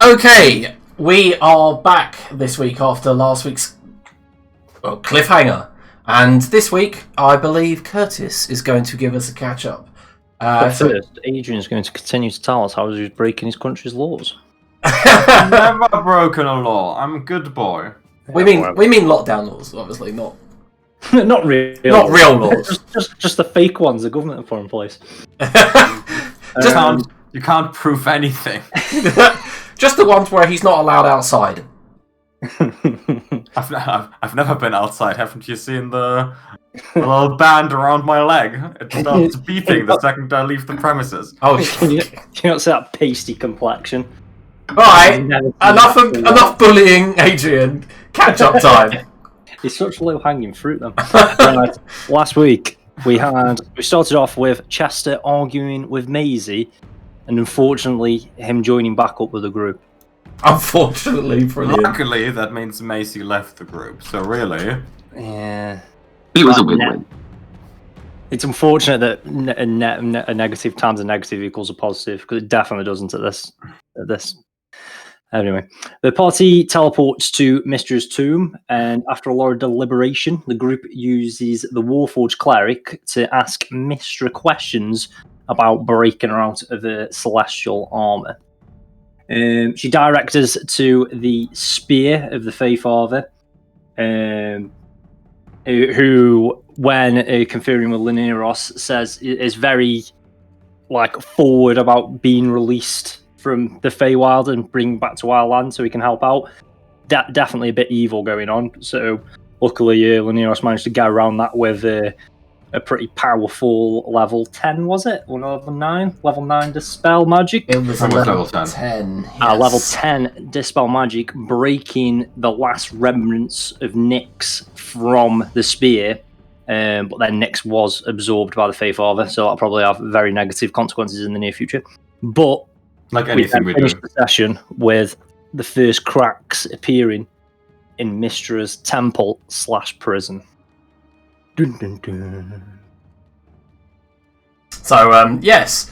Okay, we are back this week after last week's cliffhanger. And this week, I believe Curtis is going to give us a catch-up. But first, Adrian's going to continue to tell us how he's breaking his country's laws. I've never broken a law. I'm a good boy. We mean lockdown laws, obviously, not not real laws. just the fake ones the government have put in place. You can't prove anything. Just the ones where he's not allowed outside. I've never been outside. Haven't you seen the little band around my leg? It starts beeping the second I leave the premises. Oh, you don't see that pasty complexion. Right, enough bullying, Adrian. Catch up time. It's such low-hanging fruit, then. Right, last week we started off with Chester arguing with Maisie, and unfortunately him joining back up with the group. Unfortunately, brilliant. Luckily, that means Macy left the group. So really, yeah, it was a win-win. It's unfortunate that a negative times a negative equals a positive, because it definitely doesn't at this. Anyway, the party teleports to Mistra's tomb, and after a lot of deliberation, the group uses the Warforged cleric to ask Mistra questions about breaking her out of the celestial armor. She directs us to the spear of the Faefather, who, when conferring with Lineros, says is very forward about being released from the Feywild and bring back to our land so we can help out. Definitely a bit evil going on. So luckily, Lineros managed to get around that with a pretty powerful level 10, was it? Or level 9? Level 9 Dispel Magic? It was level 10. Yes. Level 10 Dispel Magic, breaking the last remnants of Nyx from the spear. But then Nyx was absorbed by the Faefather, so that'll probably have very negative consequences in the near future. But like anything we finished the session with the first cracks appearing in Mistra's temple/prison. Dun, dun, dun. So, yes,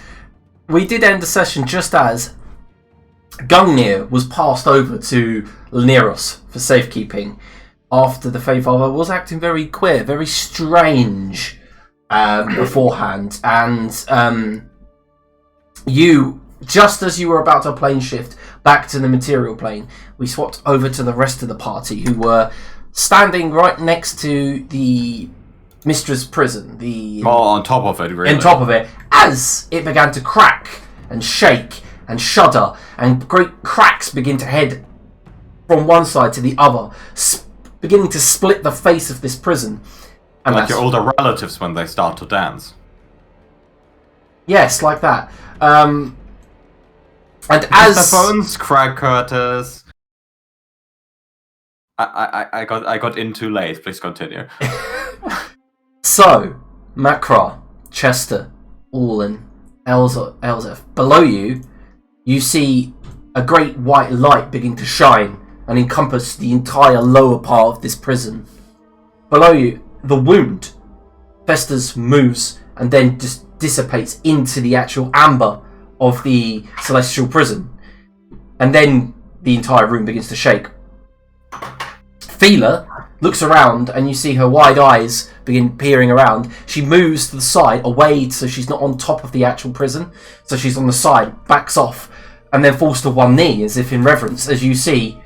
we did end the session just as Gungnir was passed over to Lineros for safekeeping after the Faefather was acting very queer, very strange beforehand. And you, just as you were about to plane shift back to the material plane, we swapped over to the rest of the party who were standing right next to the Mistra's prison, on top of it, really. On top of it, as it began to crack and shake and shudder, and great cracks begin to head from one side to the other, beginning to split the face of this prison. And like your older relatives when they start to dance. Yes, like that. And as the bones crack, Curtis. I got in too late. Please continue. So, Makra, Chester, Orlin, Elzef. Below you, you see a great white light begin to shine and encompass the entire lower part of this prison. Below you, the wound festers, moves, and then just dissipates into the actual amber of the celestial prison. And then the entire room begins to shake. Fila looks around and you see her wide eyes begin peering around. She moves to the side, away, so she's not on top of the actual prison. So she's on the side, backs off, and then falls to one knee as if in reverence, as you see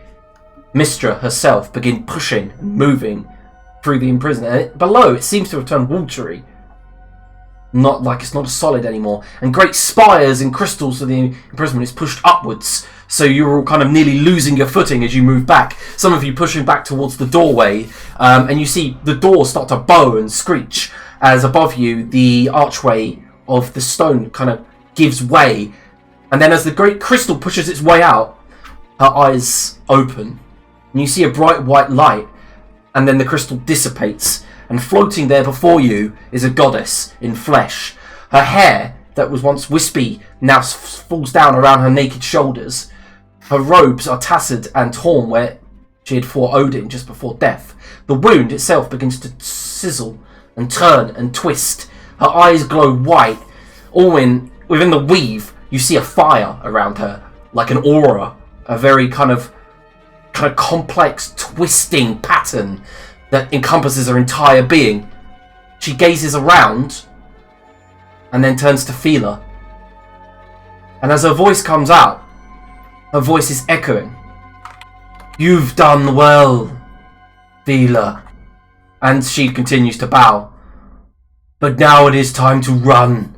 Mistra herself begin pushing and moving through the imprisonment. And below, it seems to have turned watery. Not like it's not a solid anymore. And great spires and crystals of the imprisonment is pushed upwards. So you're all kind of nearly losing your footing as you move back. Some of you pushing back towards the doorway. And you see the door start to bow and screech as above you the archway of the stone kind of gives way. And then as the great crystal pushes its way out, her eyes open. And you see a bright white light. And then the crystal dissipates. And floating there before you is a goddess in flesh. Her hair, that was once wispy, now falls down around her naked shoulders. Her robes are tattered and torn where she had fought Odin just before death. The wound itself begins to sizzle and turn and twist. Her eyes glow white. Within the weave, you see a fire around her, like an aura a very kind of complex, twisting pattern that encompasses her entire being. She gazes around and then turns to Fila. And as her voice comes out, her voice is echoing. "You've done well, Fila." And she continues to bow. "But now it is time to run."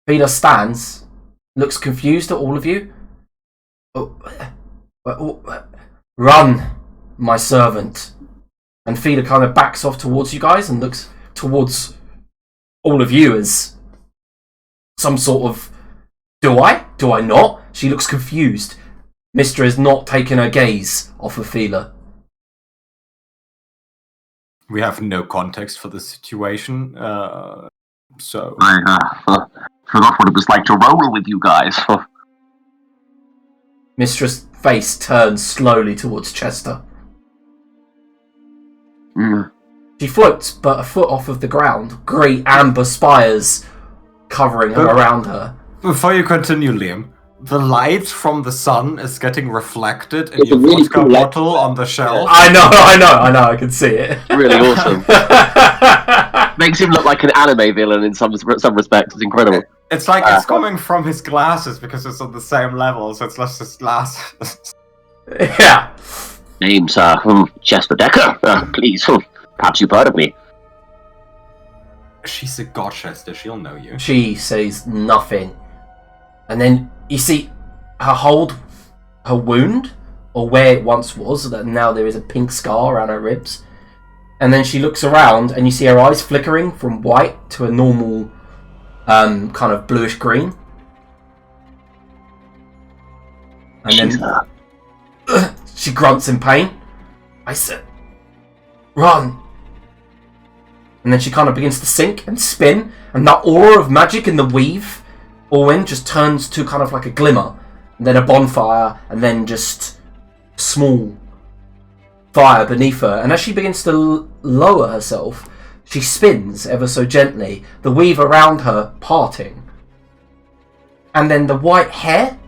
Fila stands, looks confused at all of you. "Run, my servant." And Fila kind of backs off towards you guys and looks towards all of you as some sort of, do I? Do I not? She looks confused. Mistra has not taken her gaze off of Fila. We have no context for the situation, so... I forgot what it was like to roll with you guys. Mistra's face turns slowly towards Chester. She floats but a foot off of the ground, great amber spires covering her around her. Before you continue, Liam, the light from the sun is getting reflected in It's a your really vodka cool bottle on the shelf. I know, I can see it. Really awesome. Makes him look like an anime villain in some respects. It's incredible. It's like it's coming from his glasses because it's on the same level, so it's less his glasses. Yeah. Name's Chester Decker. Please, perhaps you've heard of me. She's a Godchester, she'll know you. She says nothing. And then you see her hold her wound, or where it once was, that now there is a pink scar around her ribs. And then she looks around and you see her eyes flickering from white to a normal kind of bluish green. And then she grunts in pain. I said, "Run." And then she kind of begins to sink and spin, and that aura of magic in the weave all in just turns to kind of like a glimmer, and then a bonfire, and then just small fire beneath her. And as she begins to lower herself, she spins ever so gently, the weave around her parting. And then the white hair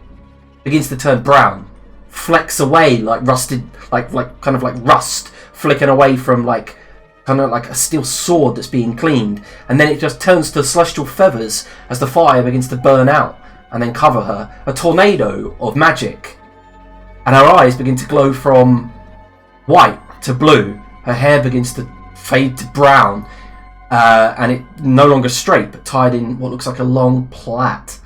begins to turn brown, flecks away like rusted, like kind of like rust flicking away from like kind of like a steel sword that's being cleaned. And then it just turns to celestial feathers as the fire begins to burn out and then cover her. A tornado of magic. And her eyes begin to glow from white to blue. Her hair begins to fade to brown. And it no longer straight, but tied in what looks like a long plait.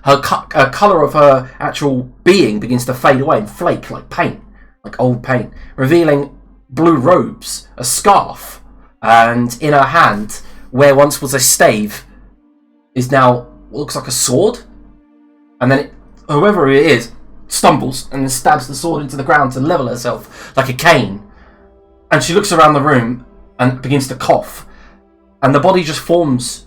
Her colour of her actual being begins to fade away and flake like paint, like old paint, revealing blue robes, a scarf, and in her hand, where once was a stave, is now what looks like a sword. And then whoever it is stumbles and then stabs the sword into the ground to level herself like a cane. And she looks around the room and begins to cough. And the body just forms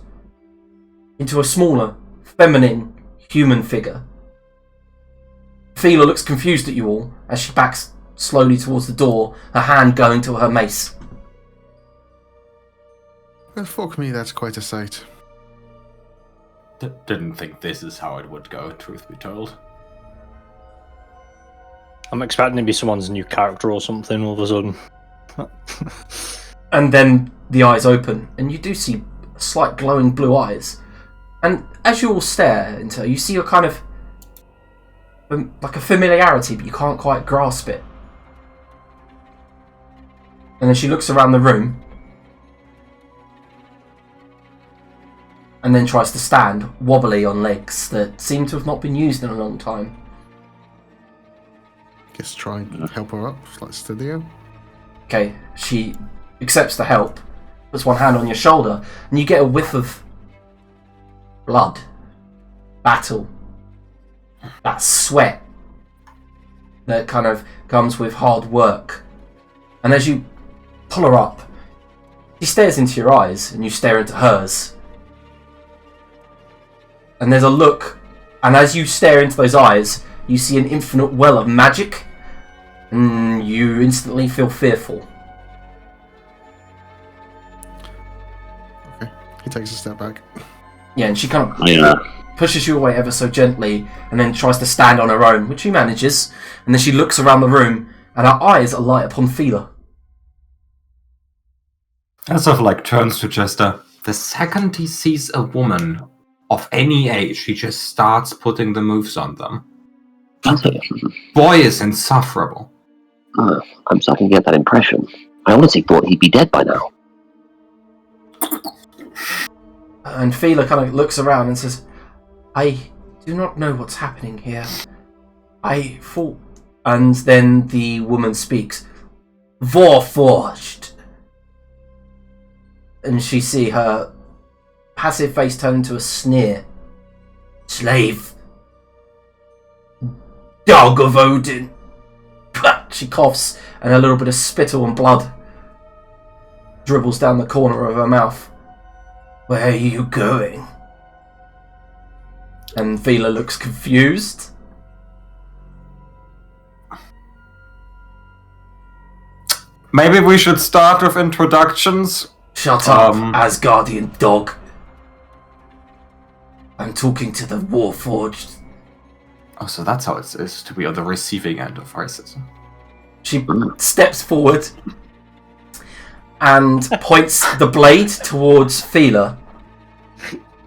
into a smaller, feminine, human figure. Fila looks confused at you all as she backs slowly towards the door, her hand going to her mace. Well, fuck me, that's quite a sight. Didn't think this is how it would go, truth be told. I'm expecting to be someone's new character or something all of a sudden. And then the eyes open, and you do see slight glowing blue eyes. And as you all stare into her, you see a kind of like a familiarity, but you can't quite grasp it. And then she looks around the room, and then tries to stand wobbly on legs that seem to have not been used in a long time. Guess try and help her up, like steady her. Okay, she accepts the help, puts one hand on your shoulder, and you get a whiff of blood, battle, that sweat that kind of comes with hard work. And as you pull her up, she stares into your eyes, and you stare into hers. And there's a look, and as you stare into those eyes, you see an infinite well of magic, and you instantly feel fearful. Okay, he takes a step back. Yeah, and she kind of Yeah. pushes you away ever so gently, and then tries to stand on her own, which she manages. And then she looks around the room, and her eyes alight upon Fila. And sort of like turns to Chester. The second he sees a woman of any age, he just starts putting the moves on them. That's it. Boy is insufferable. I'm starting to get that impression. I honestly thought he'd be dead by now. And Fila kind of looks around and says, I do not know what's happening here. I thought... And then the woman speaks. Warforged. And she see her passive face turn into a sneer. Slave. Dog of Odin. She coughs, and a little bit of spittle and blood dribbles down the corner of her mouth. Where are you going? And Fila looks confused. Maybe we should start with introductions. Shut up, Asgardian dog. I'm talking to the Warforged. Oh, so that's how it is to be on the receiving end of racism. She steps forward and points the blade towards Fila.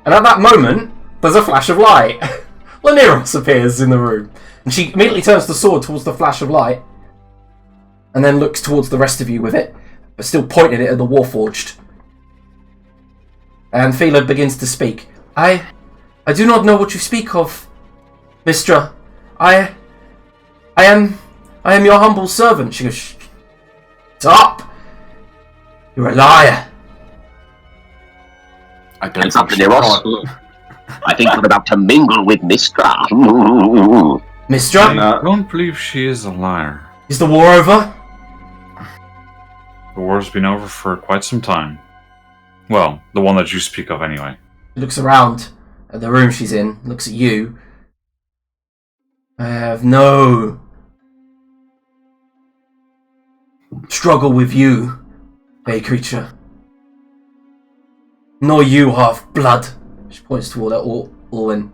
And at that moment, there's a flash of light. Laniros appears in the room. And she immediately turns the sword towards the flash of light. And then looks towards the rest of you with it, but still pointing it at the Warforged. And Fila begins to speak. I do not know what you speak of, Mistra. I am your humble servant. She goes, shut up! You're a liar. I don't Hands up, think she Laniros. I think you're about to mingle with Mistra. Mistra, I don't believe she is a liar. is the war over? The war's been over for quite some time. Well, the one that you speak of anyway. She looks around at the room she's in, looks at you. I have no struggle with you, Bay Creature. Nor you, half-blood. She points toward Orwin.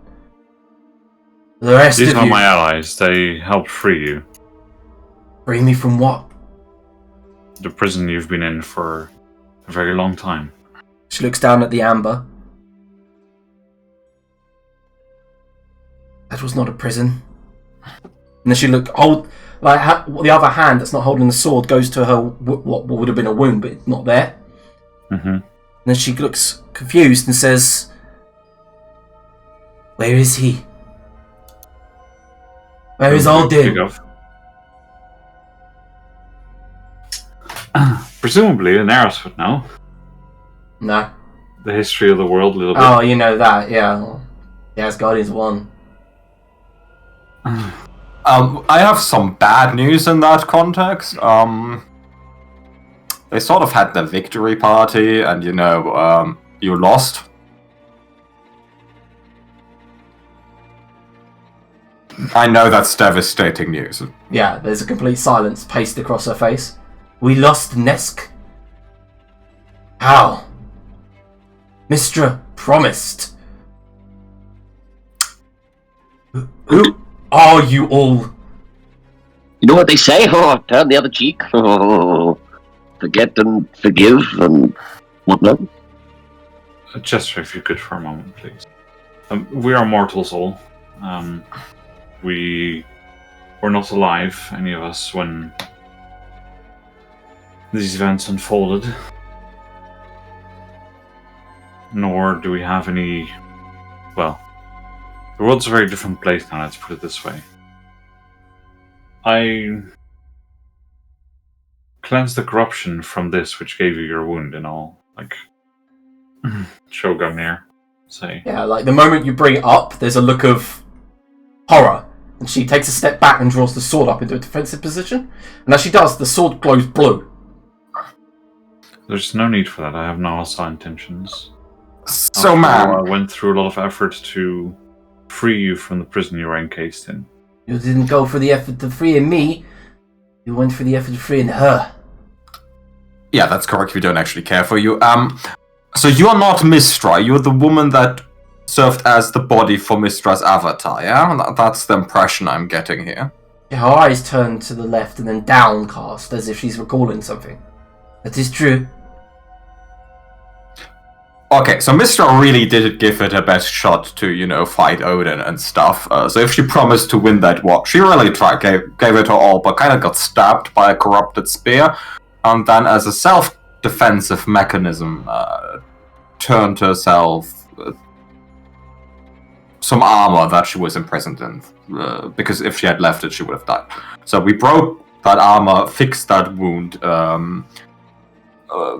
The rest These of are you... my allies. They helped free you. Free me from what? The prison you've been in for a very long time. She looks down at the amber. That was not a prison. And then she the other hand that's not holding the sword goes to her what would have been a wound, but it's not there. Mm-hmm. And then she looks confused and says, "Where is he? Where is Odin?" Presumably, Daenerys would know No. the history of the world a little bit. Oh, you know that, yeah. Well, the Asgardians won. I have some bad news in that context. They sort of had the victory party, and you lost. I know that's devastating news. Yeah, there's a complete silence pasted across her face. We lost Kezk. How? Mistra promised. Who are you all? You know what they say? Oh, turn the other cheek. Oh, forget and forgive and whatnot. Chester, if you could for a moment, please. We are mortals all. We were not alive, any of us, when these events unfolded. Nor do we have any... Well, the world's a very different place now, let's put it this way. I cleansed the corruption from this which gave you your wound and all. Like, Shogun say. Yeah, like the moment you bring it up, there's a look of horror. And she takes a step back and draws the sword up into a defensive position. And as she does, the sword glows blue. There's no need for that. I have no hostile intentions. So, After man, all, I went through a lot of effort to free you from the prison you were encased in. You didn't go for the effort of freeing me. You went for the effort of freeing her. yeah, that's correct. We don't actually care for you. So you're not Mistra. You're the woman that served as the body for Mistra's avatar, yeah? That's the impression I'm getting here. Her eyes turn to the left and then downcast, as if she's recalling something. That is true. Okay, so Mistra really did give it her best shot to, fight Odin and stuff. So if she promised to win that war, she really tried, gave it her all, but kind of got stabbed by a corrupted spear. And then as a self-defensive mechanism, turned herself some armor that she was imprisoned in. Because if she had left it, she would have died. So we broke that armor, fixed that wound,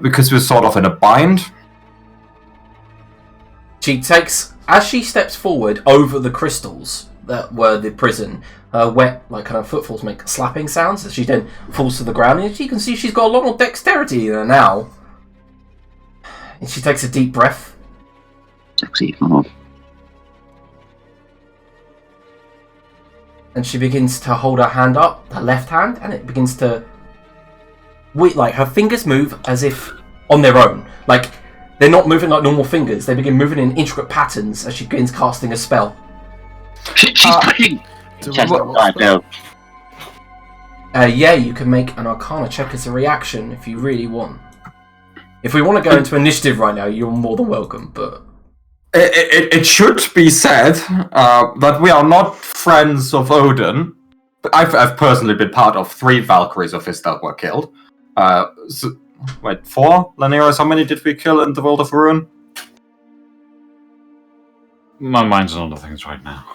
because we're sort of in a bind. She takes, as she steps forward over the crystals that were the prison, her wet, her footfalls make slapping sounds as she then falls to the ground, and you can see she's got a lot more dexterity in her now. And she takes a deep breath. Sexy. And she begins to hold her hand up, her left hand, and it begins to... her fingers move as if on their own. They're not moving like normal fingers. They begin moving in intricate patterns as she begins casting a spell. She's touching! Yeah, you can make an Arcana check as a reaction if you really want. If we want to go into initiative right now, you're more than welcome, but... It should be said that we are not friends of Odin. I've personally been part of 3 Valkyries of his that were killed. 4? Laniras, how many did we kill in the World of Ruin? My mind's on other things right now.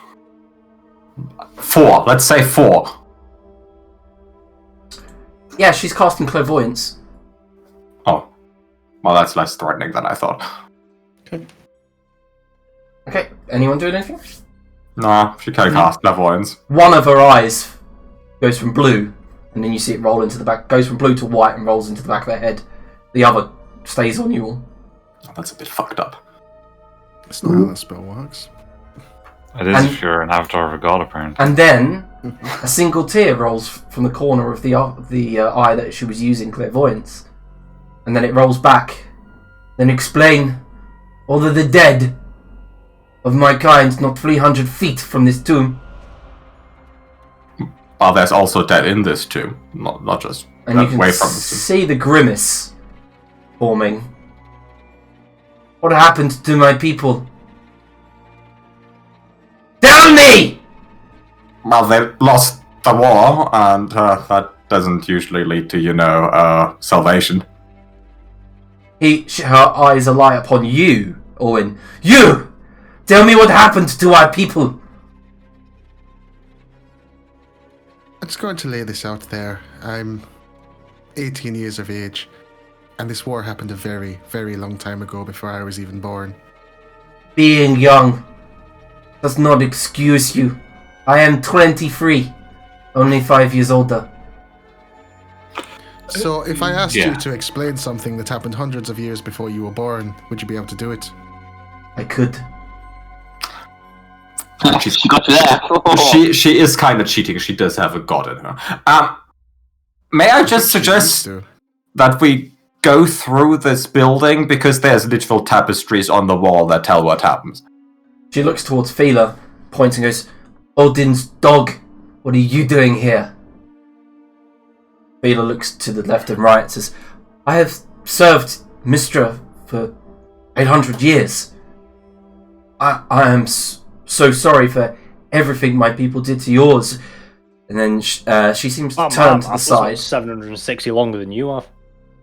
4. Let's say 4. Yeah, she's casting Clairvoyance. Oh. Well, that's less threatening than I thought. Okay, anyone doing anything? Nah, she can't cast Clairvoyance. One of her eyes goes from blue, and then you see it roll into the back, goes from blue to white and rolls into the back of their head. The other stays on you all. Oh, that's a bit fucked up. That's not how that spell works. It is if you're an avatar of a god, apparently. And then a single tear rolls from the corner of the eye that she was using Clairvoyance. And then it rolls back. Then explain, although the dead of my kind not 300 feet from this tomb. Well, there's also dead in this tomb, not just And you can away from this tomb. see the grimace forming. What happened to my people? Tell me! Well, they lost the war, and that doesn't usually lead to, salvation. Her eyes are light upon you, Owen. You! Tell me what happened to our people. I'm just going to lay this out there. I'm 18 years of age, and this war happened a very, very long time ago before I was even born. Being young does not excuse you. I am 23, only 5 years older. So if I asked you to explain something that happened hundreds of years before you were born, would you be able to do it? I could. She got you there. She is kind of cheating. She does have a god in her. May I just suggest that we go through this building, because there's literal tapestries on the wall that tell what happens. She looks towards Fila, points and goes, Odin's dog, what are you doing here? Fila looks to the left and right and says, I have served Mistra for 800 years. I am so sorry for everything my people did to yours. And then she seems to turn to the side. 760 longer than you are.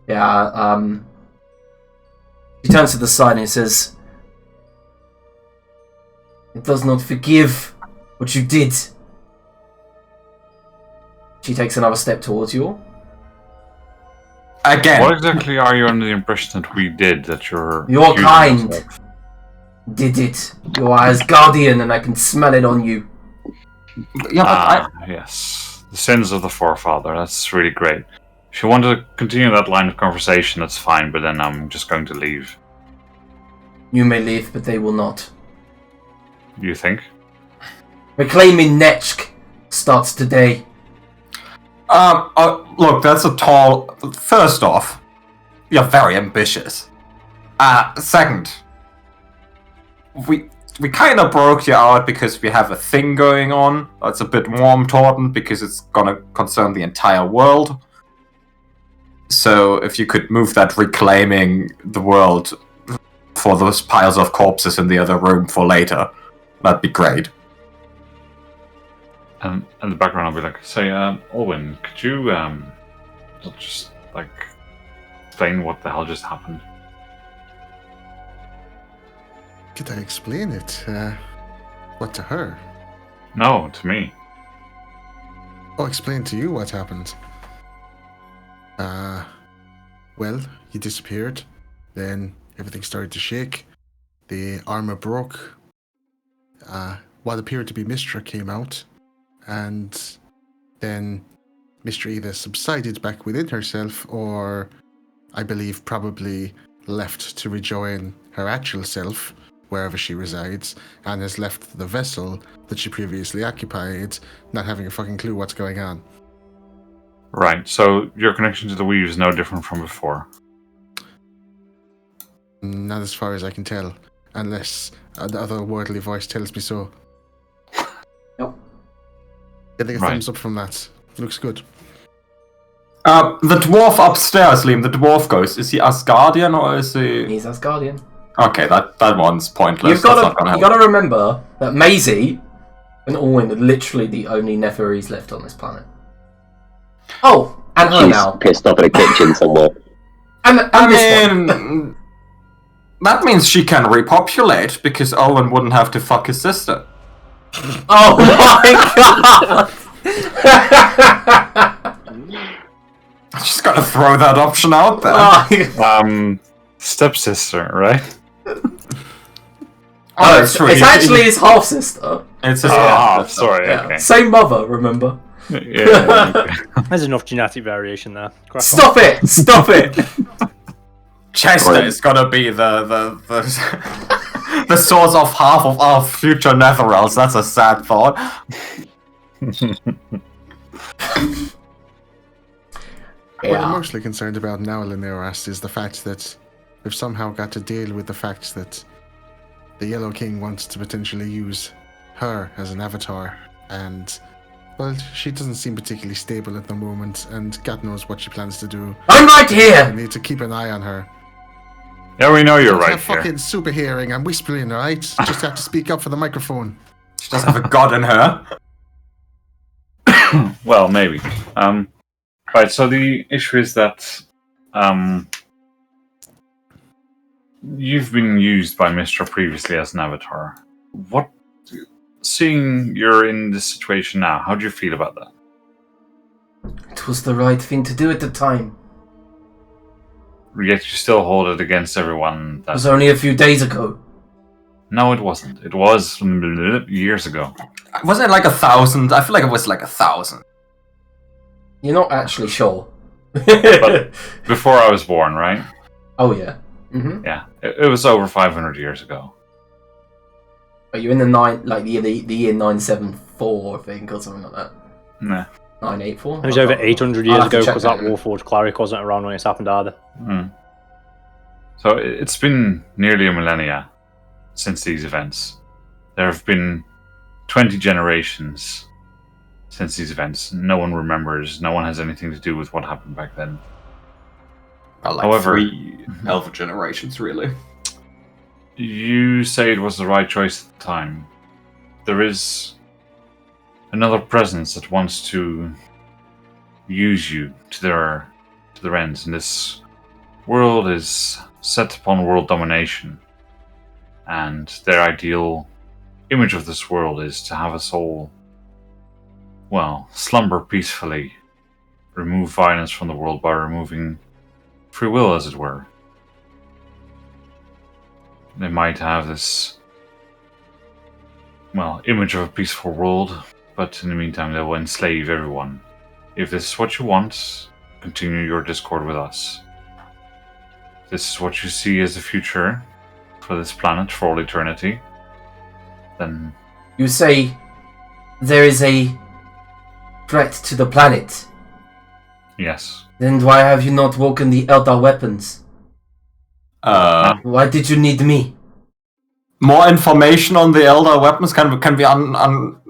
Yeah, she turns to the side and says, it does not forgive what you did. She takes another step towards you all. Again. What exactly are you under the impression that we did, that you're... Your kind did it. You are Asgardian and I can smell it on you. Yeah, but yes. The sins of the forefather, that's really great. If you want to continue that line of conversation, that's fine, but then I'm just going to leave. You may leave, but they will not. You think? Reclaiming Kezk starts today. Look, that's a tall... First off, you're very ambitious. Second, we kind of broke you out because we have a thing going on. That's a bit more important because it's gonna concern the entire world. So if you could move that reclaiming the world for those piles of corpses in the other room for later, that'd be great. And in the background, I'll be like, say, Owen, could you just like explain what the hell just happened? Could I explain it? What, to her? No, to me. Oh, explain to you what happened. Well, he disappeared. Then everything started to shake. The armor broke. What appeared to be Mistra came out. And then Mistra either subsided back within herself or, I believe, probably left to rejoin her actual self, wherever she resides, and has left the vessel that she previously occupied, not having a fucking clue what's going on. Right, so your connection to the weave is no different from before. Not as far as I can tell, unless the otherworldly voice tells me so. Nope. Getting a Right. thumbs up from that. Looks good. The dwarf upstairs, Liam, the dwarf ghost, is he Asgardian or is he... He's Asgardian. Okay, that one's pointless. You've That's not got gonna to help. remember that Maisie and Orwin are literally the only Neferis left on this planet. Oh, and her She's now. pissed off in a kitchen somewhere. And this I one. mean, that means she can repopulate because Owen wouldn't have to fuck his sister. Oh my god! I'm just gonna throw that option out there. Oh, Stepsister, right? That's true. it's actually his half sister. It's his Sorry, Yeah. okay. Same mother, remember? Yeah, okay. There's enough genetic variation there. Crack on. Stop it! Stop it! Chester is gonna be the the source of half of our future Netherrealms. That's a sad thought. What I'm Yeah. mostly concerned about now, Lineoras, is the fact that we've somehow got to deal with the fact that the Yellow King wants to potentially use her as an avatar, and, well, she doesn't seem particularly stable at the moment, and God knows what she plans to do. I'm right I here! need to keep an eye on her. Yeah, we know you're Don't right have here. fucking super hearing, I'm whispering, alright? Just have to speak up for the microphone. She does have a god in her. Well, maybe. Right, so the issue is that you've been used by Mistra previously as an avatar. Seeing you're in this situation now, how do you feel about that? It was the right thing to do at the time. Yet you still hold it against everyone. It was only a few days ago. No, it wasn't. It was years ago. Wasn't it like 1,000? I feel like it was like 1,000. You're not actually sure. But before I was born, right? Oh yeah. Mm-hmm. Yeah, it was over 500 years ago. Are you in the the year 974, I think, or something like that? Nah. 984? It was over 800 years I'll have to ago check because that that. Warforged cleric wasn't around when it's happened either. Mm. So it's been nearly a millennia since these events. There have been 20 generations since these events. No one remembers. No one has anything to do with what happened back then. Well, like However- 3 elf generations, really. You say it was the right choice at the time. There is another presence that wants to use you to their ends, and this world is set upon world domination. And their ideal image of this world is to have us all, well, slumber peacefully, remove violence from the world by removing free will, as it were. They might have this, well, image of a peaceful world, but in the meantime they will enslave everyone. If this is what you want, continue your discord with us. If this is what you see as the future for this planet for all eternity, then You say there is a threat to the planet. yes. Then why have you not woken the Eldar weapons? Why did you need me? more information on the Elder weapons? Can we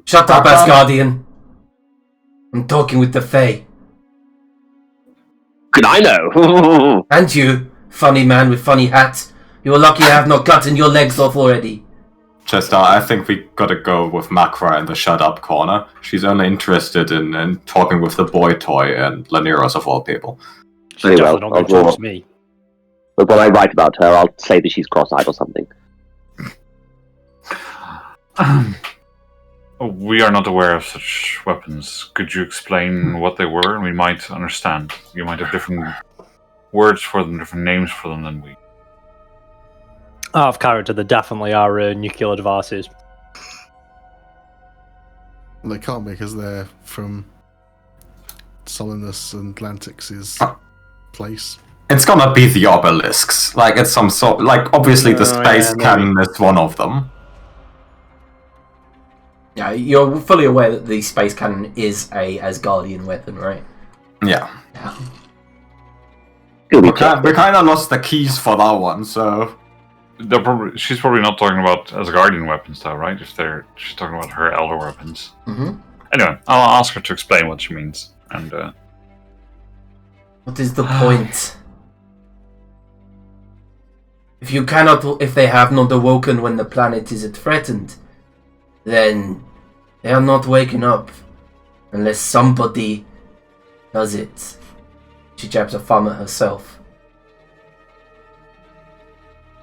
Shut up, Asgardian. I'm talking with the Fae. Could I know? And you, funny man with funny hat. You're lucky I have not gotten your legs off already. Chester, I think we gotta go with Makra in the shut up corner. She's only interested in talking with the boy toy and Laniros of all people. Very well. Definitely not going to trust me. But when I write about her, I'll say that she's cross-eyed or something. We are not aware of such weapons. Could you explain what they were? And we might understand. You might have different words for them, different names for them than we. Out of character, there definitely are nuclear devices. They can't because they're from Solinus and Atlantic's place. It's gonna be the obelisks. Like, it's some sort... Like, obviously the space cannon is one of them. Yeah, you're fully aware that the space cannon is a Asgardian weapon, right? Yeah. Yeah. We kind of lost the keys for that one, so... She's probably not talking about Asgardian weapons, though, right? She's talking about her elder weapons. Mm-hmm. Anyway, I'll ask her to explain what she means. And what is the point? If they have not awoken when the planet is threatened, then they are not waking up unless somebody does it. She jabs a thumb at herself.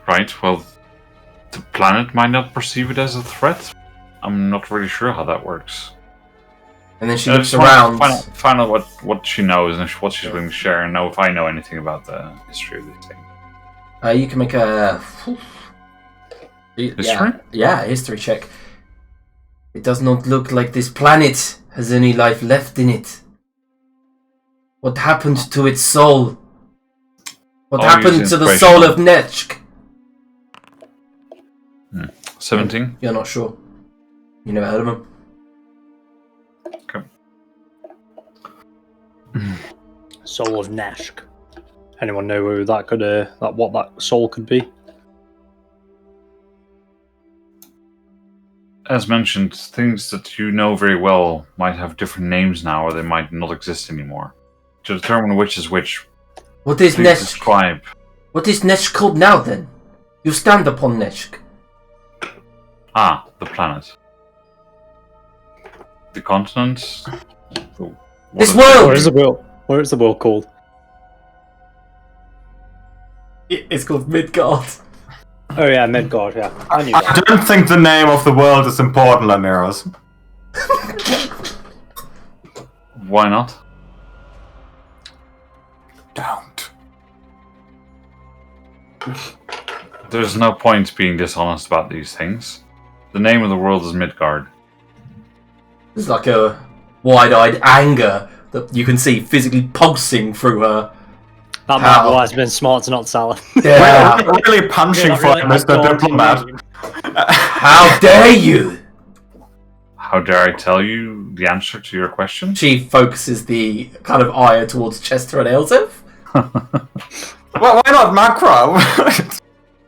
right, well, the planet might not perceive it as a threat. I'm not really sure how that works. And then she looks around. Find out what she knows and what she's willing to share, and know if I know anything about the history of this thing. You can make a history? Yeah, history check. It does not look like this planet has any life left in it. What happened to its soul? What happened to the soul of Kezk? 17? You're not sure. You never heard of him? Okay. Soul of Kezk. Anyone know who that could, what that soul could be? As mentioned, things that you know very well might have different names now, or they might not exist anymore. To determine which is which, What is please Kezk? describe. What is Kezk called now then? You stand upon Kezk. Ah, the planet. The continent. This world! Where is the world called? It's called Midgard. Oh yeah, Midgard, yeah. I knew I that. don't think the name of the world is important, Laniros. Why not? Don't. There's no point being dishonest about these things. The name of the world is Midgard. There's like a wide-eyed anger that you can see physically pulsing through her. That might have always been smart to not sell it. Yeah. We're really punching You're for not him, really Mr. Midgard Diplomat. name. How dare you! How dare I tell you the answer to your question? She focuses the kind of ire towards Chester and Elsef. Well, why not Macro?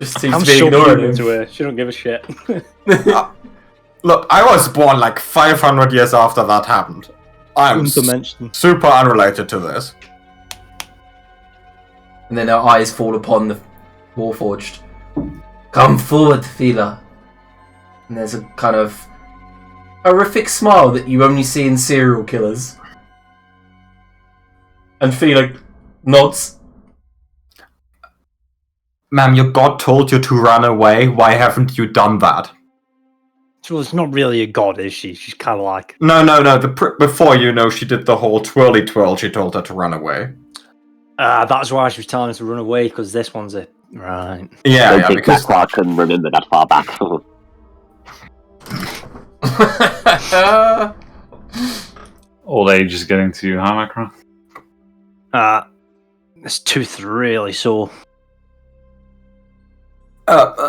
Just seems I'm to be sure ignoring him. to her. She don't give a shit. Look, I was born like 500 years after that happened. I'm Undimensional. super unrelated to this. And then her eyes fall upon the Warforged. Come forward, Fila. And there's a kind of horrific smile that you only see in serial killers. And Fila nods. Ma'am, your god told you to run away. Why haven't you done that? Well, it's not really a god, is she? She's kind of like... No. Before, she did the whole twirly twirl. She told her to run away. That's why she was telling us to run away, because this one's a... Right. Yeah, I don't think because Macra can remember that far back. Old age is getting to you, huh, Macron? This tooth really sore.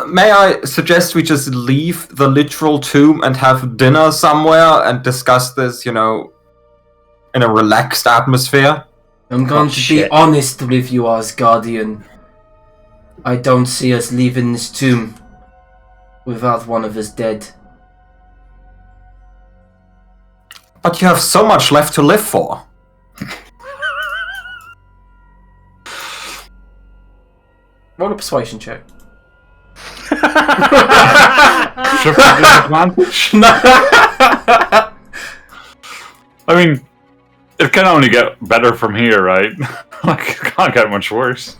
may I suggest we just leave the literal tomb and have dinner somewhere and discuss this, in a relaxed atmosphere? I'm going to be honest with you, Asgardian. I don't see us leaving this tomb. without one of us dead. But you have so much left to live for. Roll a persuasion check. Triple disadvantage? I mean, it can only get better from here, right? Like, it can't get much worse.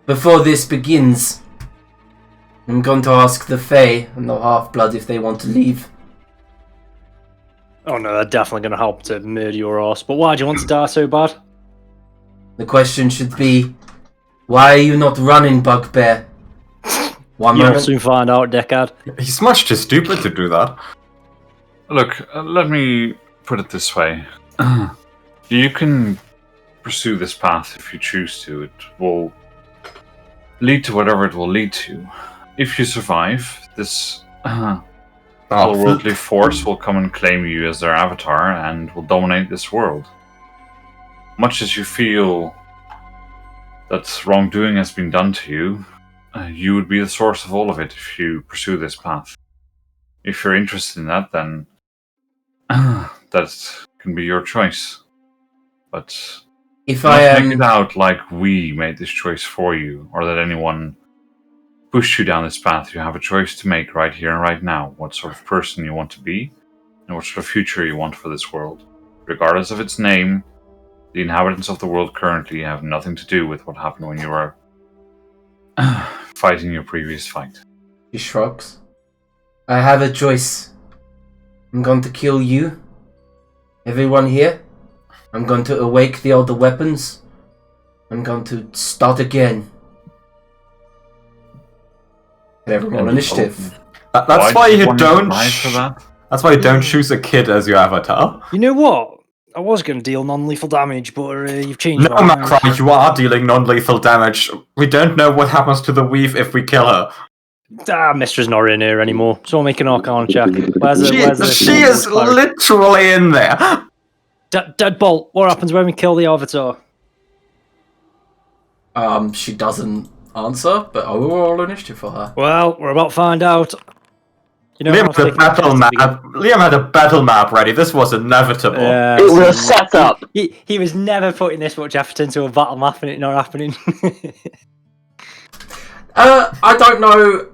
Before this begins, I'm going to ask the Fae and the Half-Blood if they want to leave. Oh no, they're definitely going to help to murder your ass. But why do you want to die so bad? The question should be, why are you not running, Bugbear? One You'll moment. soon find out, dickhead. He's much too stupid to do that. Look, let me put it this way. You can pursue this path if you choose to. It will lead to whatever it will lead to. If you survive, this otherworldly force will come and claim you as their avatar and will dominate this world. Much as you feel that wrongdoing has been done to you, you would be the source of all of it if you pursue this path. If you're interested in that, then that can be your choice. But If don't I make it out like we made this choice for you, or that anyone pushed you down this path. You have a choice to make right here and right now, what sort of person you want to be, and what sort of future you want for this world. Regardless of its name, the inhabitants of the world currently have nothing to do with what happened when you were fighting your previous fight. He shrugs. I have a choice. I'm going to kill you. Everyone here. I'm going to awake the older weapons. I'm going to start again. Everyone initiative. That's why you don't. For that? That's why you don't choose a kid as your avatar. You know what? I was going to deal non-lethal damage, but you've changed No, that. Macron, you are dealing non-lethal damage. We don't know what happens to the weave if we kill her. Mistra's not in here anymore, so I'll make an Arcana check. She is literally in there. Deadbolt, what happens when we kill the Avatar? She doesn't answer, but I will roll initiative for her. Well, we're about to find out. You know, Liam had a battle map ready. This was inevitable. Yeah, It was a setup. He was never putting this much effort into a battle map and it not happening. I don't know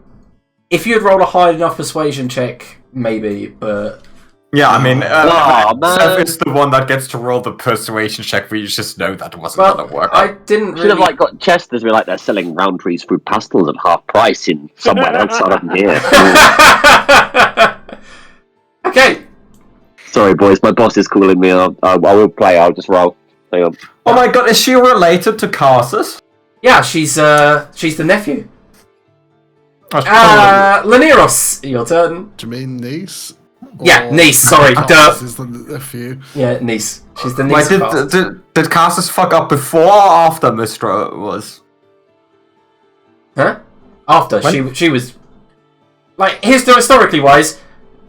if you'd roll a high enough persuasion check, maybe, but Yeah, I mean, man. Seth is the one that gets to roll the persuasion check. We just know that wasn't gonna work. I didn't Should have really. got Chester's where they're selling Roundtree's fruit pastels at half price in somewhere else other than here. Okay. Sorry, boys, my boss is calling me. I will play. I'll just roll. Hang on. Oh my god, is she related to Carsus? Yeah, she's the nephew. Oh, Laneros, your turn. Jermaine niece? Yeah, Or niece, sorry, Carlos is the nephew. Yeah, niece. She's the Wait, niece. of Carlos. did Carsus fuck up before or after Mistra was? Huh? After When? she was like historically wise,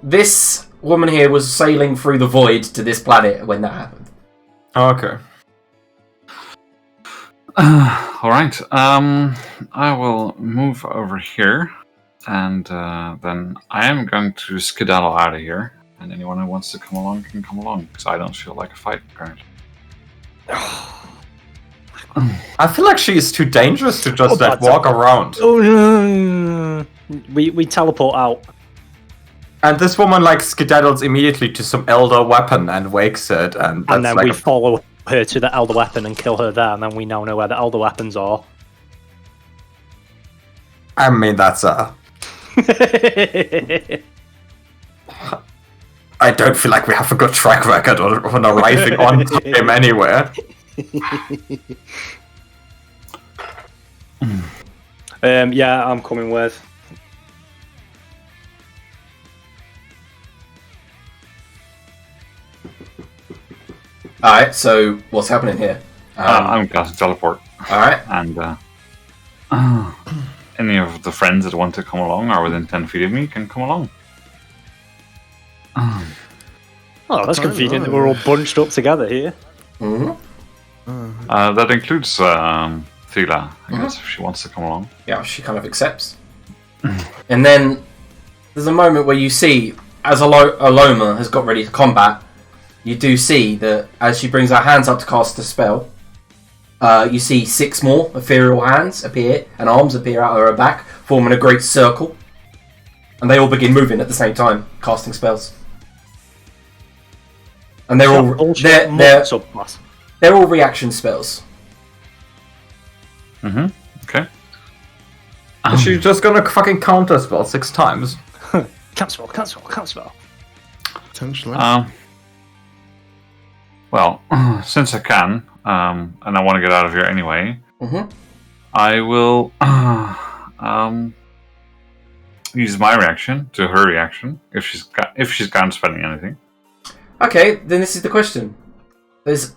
this woman here was sailing through the void to this planet when that happened. Oh, okay. Alright, I will move over here, and then I am going to skedaddle out of here, and anyone who wants to come along can come along, because I don't feel like a fight currently. I feel like she is too dangerous to just walk around. Oh no! We teleport out. And this woman like skedaddles immediately to some elder weapon and wakes it, and that's And then like we follow her to the Elder Weapon and kill her there, and then we now know where the Elder Weapons are. I mean, that's I don't feel like we have a good track record on arriving on time anywhere. Yeah, I'm coming with. Alright, so what's happening here? I'm casting teleport, Alright. and any of the friends that want to come along are within 10 feet of me can come along. Oh, that's convenient that we're all bunched up together here. Mm-hmm. That includes Thila, I guess, if she wants to come along. Yeah, she kind of accepts. And then there's a moment where you see, as Aloma has got ready to combat, you do see that as she brings her hands up to cast a spell, you see 6 more ethereal hands appear and arms appear out of her back, forming a great circle. And they all begin moving at the same time, casting spells. And they're all reaction spells. Okay. She's just gonna fucking counter spell 6 times. Cancel. Potentially. Well, since I can, and I want to get out of here anyway, I will use my reaction to her reaction if she's counterspelling anything. Okay, then this is the question. There's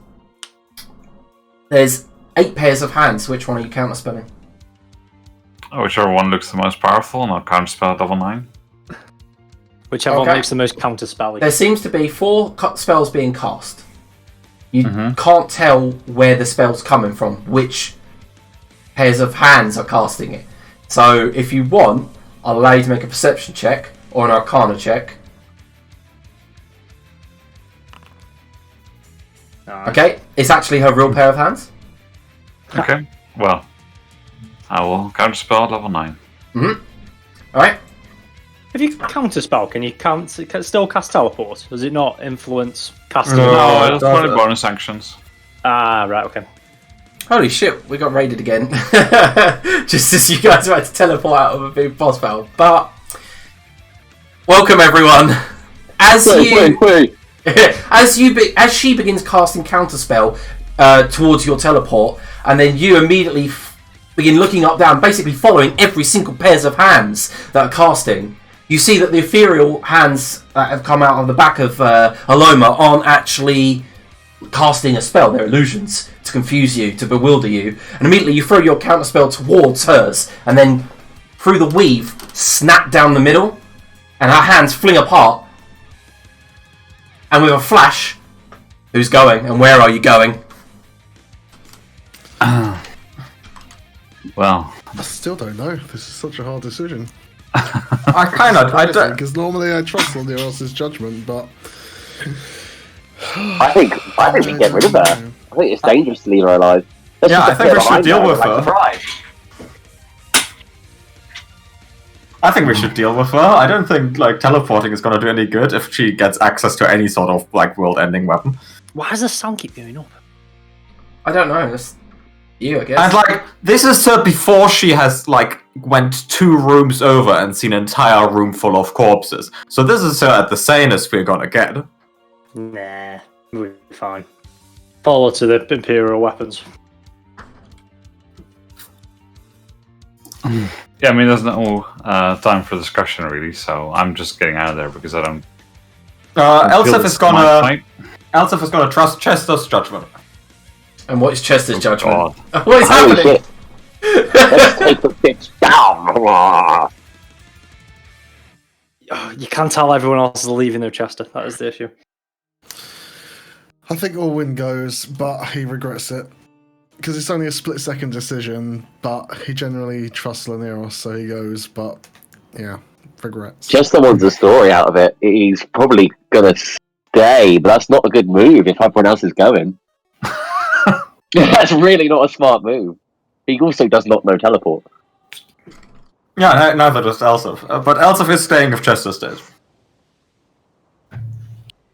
8 pairs of hands. Which one are you counterspelling? Whichever one looks the most powerful, and I'll counterspell at level 9. Whichever one makes the most counterspelling. There seems to be 4 spells being cast. You can't tell where the spell's coming from, which pairs of hands are casting it. So if you want, I'll allow you to make a perception check or an arcana check. Nice. Okay, it's actually her real pair of hands. Okay, well, I will counterspell at level 9. Alright. If you counterspell, can you still cast teleport? Does it not influence casting? No, it's only bonus actions. Ah, right, okay. Holy shit, we got raided again. Just as you guys were about to teleport out of a big boss battle. But, welcome everyone. As she begins casting counterspell towards your teleport, and then you immediately begin looking up down, basically following every single pairs of hands that are casting. You see that the ethereal hands that have come out of the back of Aloma aren't actually casting a spell. They're illusions to confuse you, to bewilder you. And immediately you throw your counterspell towards hers, and then through the weave, snap down the middle, and her hands fling apart. And with a flash, who's going, and where are you going? Well, I still don't know. This is such a hard decision. I don't. Because normally I trust on the else's judgment, but I think we get rid of her. I think it's dangerous to leave her alive. I think we should deal with her. I think we should deal with her. I don't think teleporting is going to do any good if she gets access to any sort of world-ending weapon. Why does the sound keep going up? I don't know. That's you, I guess. And this is her before she has went 2 rooms over and seen an entire room full of corpses. So this is her at the sanest we're gonna get. Nah, we'll be fine. Follow to the Imperial weapons. yeah, I mean, there's no time for discussion really, so I'm just getting out of there because I don't. Elsif is gonna trust Chester's judgment. And what is Chester's judgment? God. What is happening? Let's take the bitch down. You can't tell everyone else is leaving their Chester. That is the issue. I think Orwin goes, but he regrets it. Because it's only a split-second decision, but he generally trusts Laneros, so he goes, but, yeah, regrets. Chester wants a story out of it. He's probably gonna stay, but that's not a good move if everyone else is going. That's really not a smart move. He also does not know teleport. Yeah, neither does Elsif. But Elsif is staying if Chester stays.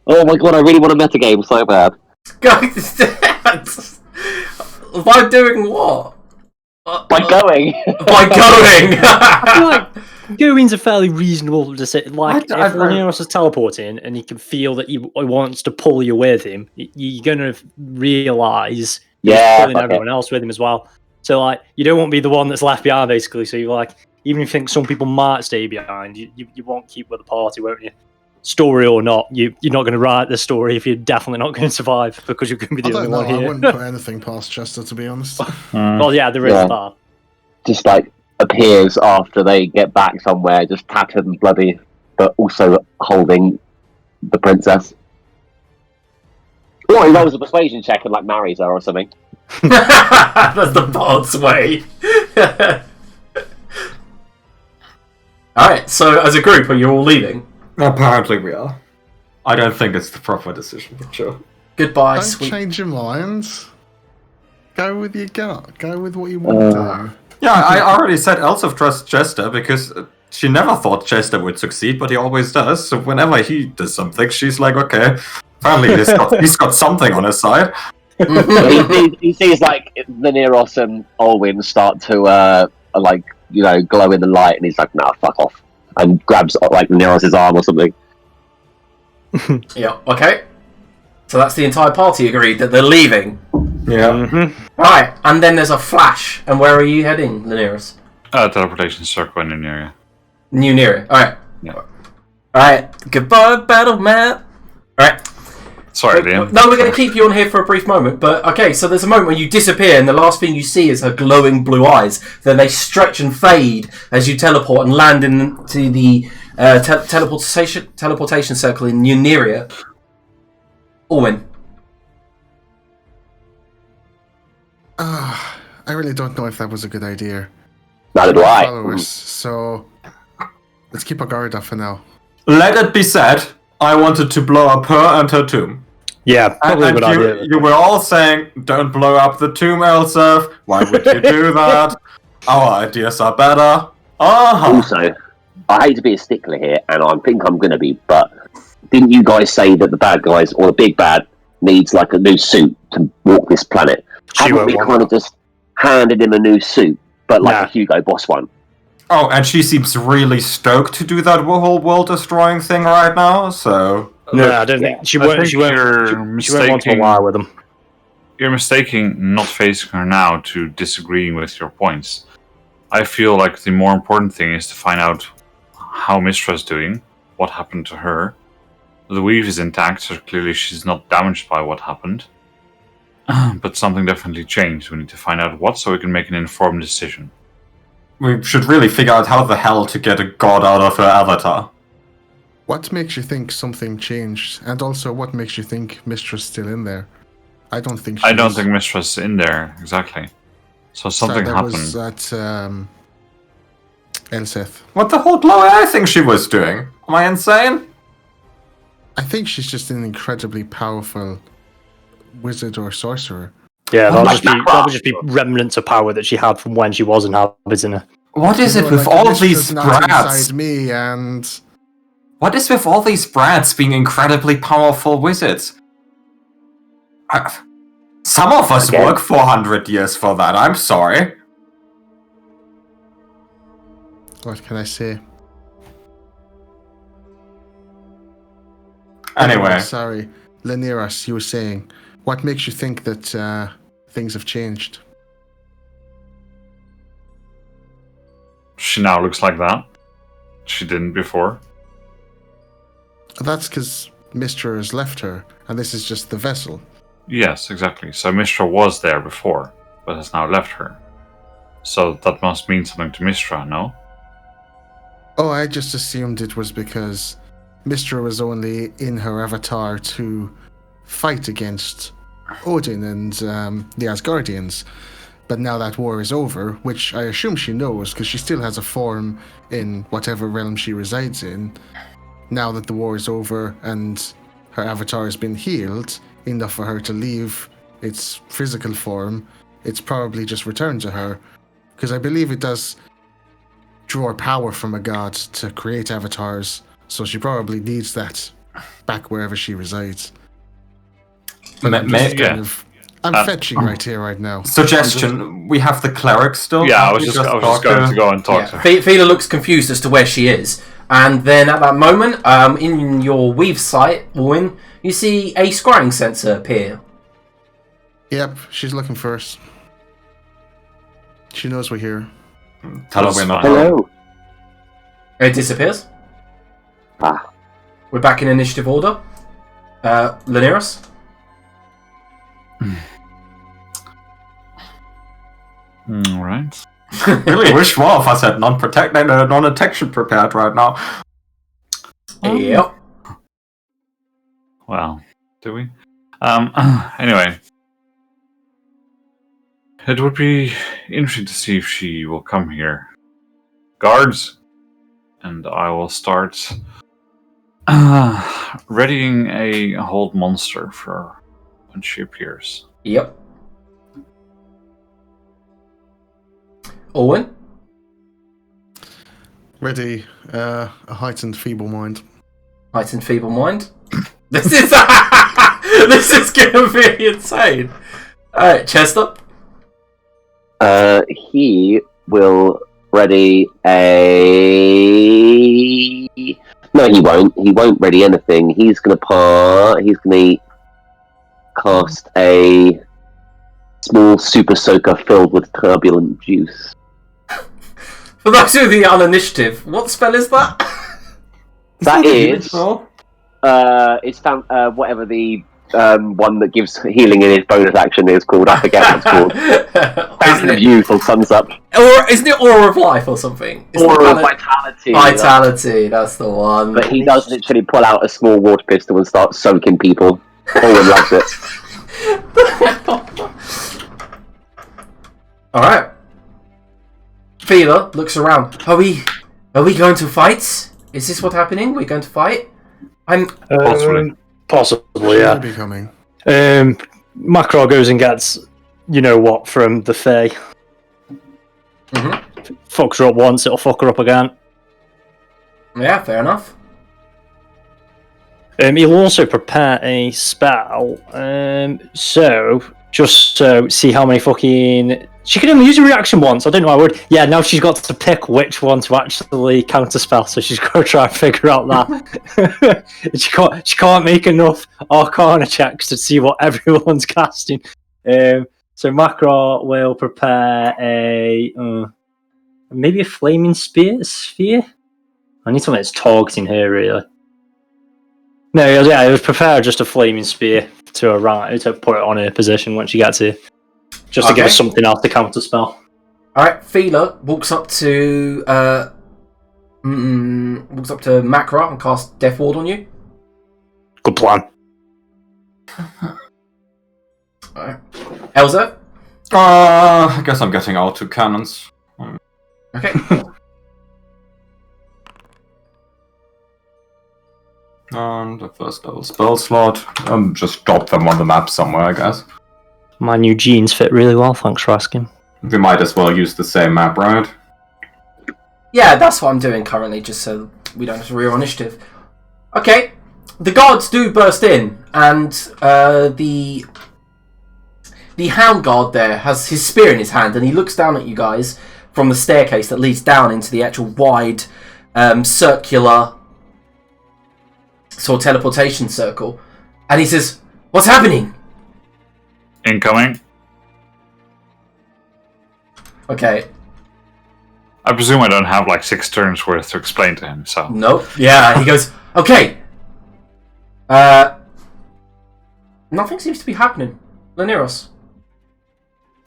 Oh my god, I really want a metagame so bad. By doing what? By going. By going! I feel like going's a fairly reasonable decision. If Laneros is teleporting and you can feel that he wants to pull you with him, you're going to realise he's pulling everyone else with him as well. So, you don't want to be the one that's left behind, basically. So, you're even if you think some people might stay behind, you won't keep with the party, won't you? Story or not, you're not going to write the story if you're definitely not going to survive because you're going to be the only one here. I wouldn't put anything past Chester, to be honest. Well, yeah, there is that. Just appears after they get back somewhere, just tattered and bloody, but also holding the princess. Or he rolls a persuasion check and marries her or something. That's the bard's way. Alright, so as a group, are you all leaving? Apparently we are. I don't think it's the proper decision, but sure. Goodbye, Don't sweet. change your mind. Go with your gut. Go with what you want to do. Yeah, I already said Elsif trusts Chester because she never thought Chester would succeed, but he always does. So whenever he does something, she's like, okay, apparently he's got something on his side. he sees like Veneros and Olwyn start to glow in the light, and he's like, "Nah, fuck off," and grabs like Veneros' arm or something. Yeah, okay. So that's the entire party agreed that they're leaving. Yeah. Right, and then there's a flash. And where are you heading, Daenerys? Teleportation circle in an area. New near it. Alright. Yeah. Alright. Goodbye, battle map. Alright. Sorry, Liam. No, we're going to keep you on here for a brief moment. But, okay, so there's a moment when you disappear and the last thing you see is her glowing blue eyes. Then they stretch and fade as you teleport and land into the teleportation circle in Nuneria. Orwin. I really don't know if that was a good idea. Neither do I. Followers, so let's keep our guard up for now. Let it be said, I wanted to blow up her and her tomb. Yeah, probably a good idea. You were all saying, don't blow up the tomb, Elsif. Why would you do that? Our ideas are better. Also, I hate to be a stickler here, and I think I'm going to be, but didn't you guys say that the bad guys, or the big bad, needs like a new suit to walk this planet? Haven't we kind of just handed him a new suit, but like a Hugo Boss one? Oh, and she seems really stoked to do that whole world-destroying thing right now, so... No, I don't think she won't. She won't want to lie with them. You're mistaking not facing her now to disagreeing with your points. I feel like the more important thing is to find out how Mistra's doing, what happened to her. The weave is intact, so clearly she's not damaged by what happened. But something definitely changed. We need to find out what, so we can make an informed decision. We should really figure out how the hell to get a god out of her avatar. What makes you think something changed? And also, what makes you think Mistra's still in there? I don't think I don't think Mistra's in there, exactly. So something happened. Was at Elsith. What the whole glowy eye thing she was doing? Am I insane? I think she's just an incredibly powerful wizard or sorcerer. Yeah, that'll just be remnants of power that she had from when she was inhabiting her. What is it with all these brats? Inside me, and what is with all these brats being incredibly powerful wizards? Some of us work 400 years for that. I'm sorry. What can I say? Anyway. Sorry. Leniras, you were saying, what makes you think that things have changed? She now looks like that. She didn't before. That's because Mistra has left her, and this is just the vessel. Yes, exactly. So Mistra was there before, but has now left her. So that must mean something to Mistra, no? Oh, I just assumed it was because Mistra was only in her avatar to fight against Odin and the Asgardians. But now that war is over, which I assume she knows because she still has a form in whatever realm she resides in. Now that the war is over and her avatar has been healed enough for her to leave its physical form, it's probably just returned to her. Because I believe it does draw power from a god to create avatars, so she probably needs that back wherever she resides. But I'm fetching right here, right now. Suggestion: we have the cleric still. Yeah, I was just going to go and talk to her. Fila looks confused as to where she is, and then at that moment, in your weave sight, Owen, you see a scrying sensor appear. Yep, she's looking for us. She knows we're here. Tell her we're not. Hello. It disappears. We're back in initiative order. Leniras? Alright. Really wish more of us had non-detection prepared right now. Yep. Well, do we? Anyway. It would be interesting to see if she will come here. Guards, and I will start readying a hold monster for when she appears. Yep. Owen? Ready. A heightened feeble mind. Heightened feeble mind? This is this is gonna be insane. Alright, Chester? He will ready a. No, he won't. He won't ready anything. He's gonna cast a small super soaker filled with turbulent juice. For those of you on initiative, what spell is that? That is. It's found whatever the one that gives healing in his bonus action is called. I forget what it's called. Fountain of Youth or sums up. Or isn't it Aura of Life or something? Aura of Vitality. Vitality, that's the one. But he does literally pull out a small water pistol and start soaking people. Owen loves it. Alright. Feeler looks around. Are we going to fight? Is this what's happening? We're going to fight? Possibly. Possibly, Should yeah. be coming. Macro goes and gets, you know what, from the Fae. Fucks her up once, it'll fuck her up again. Yeah, fair enough. He'll also prepare a spell. So see how many fucking. She can only use a reaction once. I don't know why I would. Yeah, now she's got to pick which one to actually counterspell. So she's got to try and figure out that. she can't make enough Arcana checks to see what everyone's casting. So Macro will prepare a maybe a flaming sphere. I need something that's targeting her really. No, yeah, it was prepare just a flaming spear to put it on her position when she gets here. Just to give us something else to counterspell. Alright, Feeler walks up to Macra and casts Death Ward on you. Good plan. Alright. Elza? I guess I'm getting our two cannons. Okay. And the first level spell slot. Just drop them on the map somewhere, I guess. My new jeans fit really well, thanks for asking. We might as well use the same map, right? Yeah, that's what I'm doing currently, just so we don't have to rear initiative. Okay. The guards do burst in, and the hound guard there has his spear in his hand, and he looks down at you guys from the staircase that leads down into the actual wide circular sort of teleportation circle, and he says, "What's happening?" Incoming. Okay. I presume I don't have like 6 turns worth to explain to him, so. Nope. Yeah, he goes, "Okay. Nothing seems to be happening. Laniros."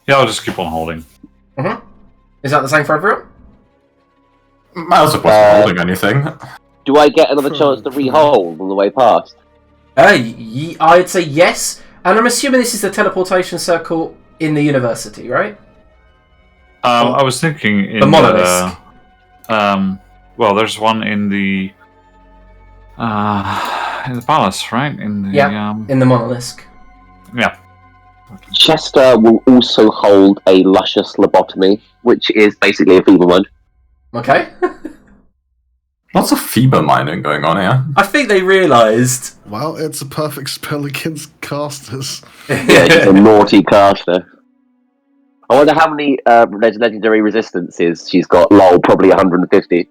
Yeah, I'll just keep on holding. Is that the same for everyone? Miles wasn't holding anything. Do I get another chance to re-hold on the way past? I'd say yes. And I'm assuming this is the teleportation circle in the university, right? I was thinking in the monolith. Well, there's one in the palace, right? In the monolith. Yeah. Chester will also hold a luscious lobotomy, which is basically a feeble mind. Okay. Lots of feeble minding going on here. I think they realised. Well, it's a perfect spell against casters. Yeah, she's a naughty caster. I wonder how many legendary resistances she's got. Lol, probably 150.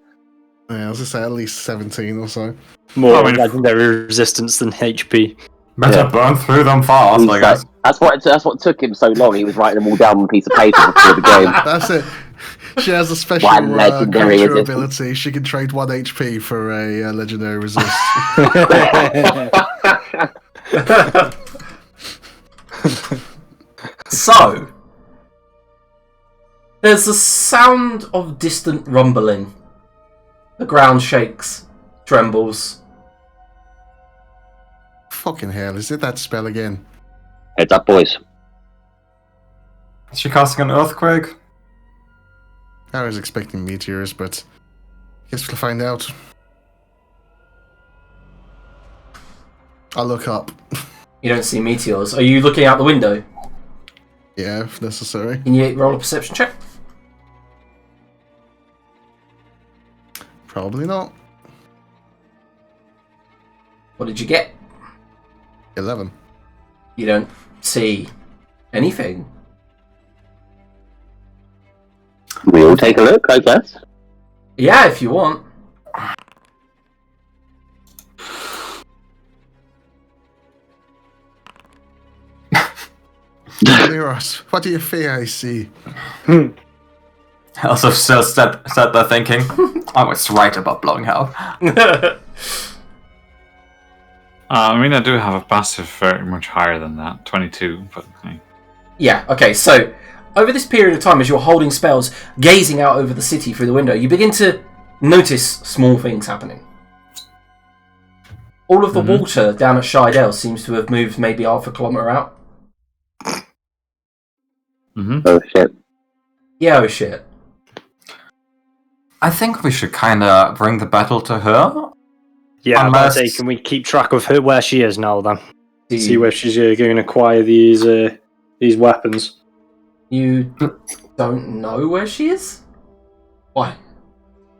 Yeah, I was going to say at least 17 or so. More legendary resistance than HP. Better burn through them fast, I guess. That's what took him so long. He was writing them all down on a piece of paper before the game. That's it. She has a special legendary creature resistance. ability. She can trade 1 HP for a legendary resist. So, there's a sound of distant rumbling. The ground shakes, trembles. Fucking hell, is it that spell again? Heads up, boys. Is she casting an earthquake? I was expecting meteors, but Guess we'll find out. I'll look up. You don't see meteors. Are you looking out the window? Yeah, if necessary. Can you roll a perception check? Probably not. What did you get? 11. You don't see anything. We'll take a look, I guess. Yeah, if you want. Leros, what do you fear I see? Also, still sat there thinking, I was right about blowing hell. I mean, I do have a passive very much higher than that, 22, but... Hey. Yeah, okay, so over this period of time as you're holding spells, gazing out over the city through the window, you begin to notice small things happening. All of the water down at Shidell seems to have moved maybe half a kilometre out. Oh shit. Yeah, oh shit. I think we should kind of bring the battle to her. Yeah, Unless- I'd say, can we keep track of her where she is now then? Do See you, where she's going to acquire these weapons. you don't know where she is? Why?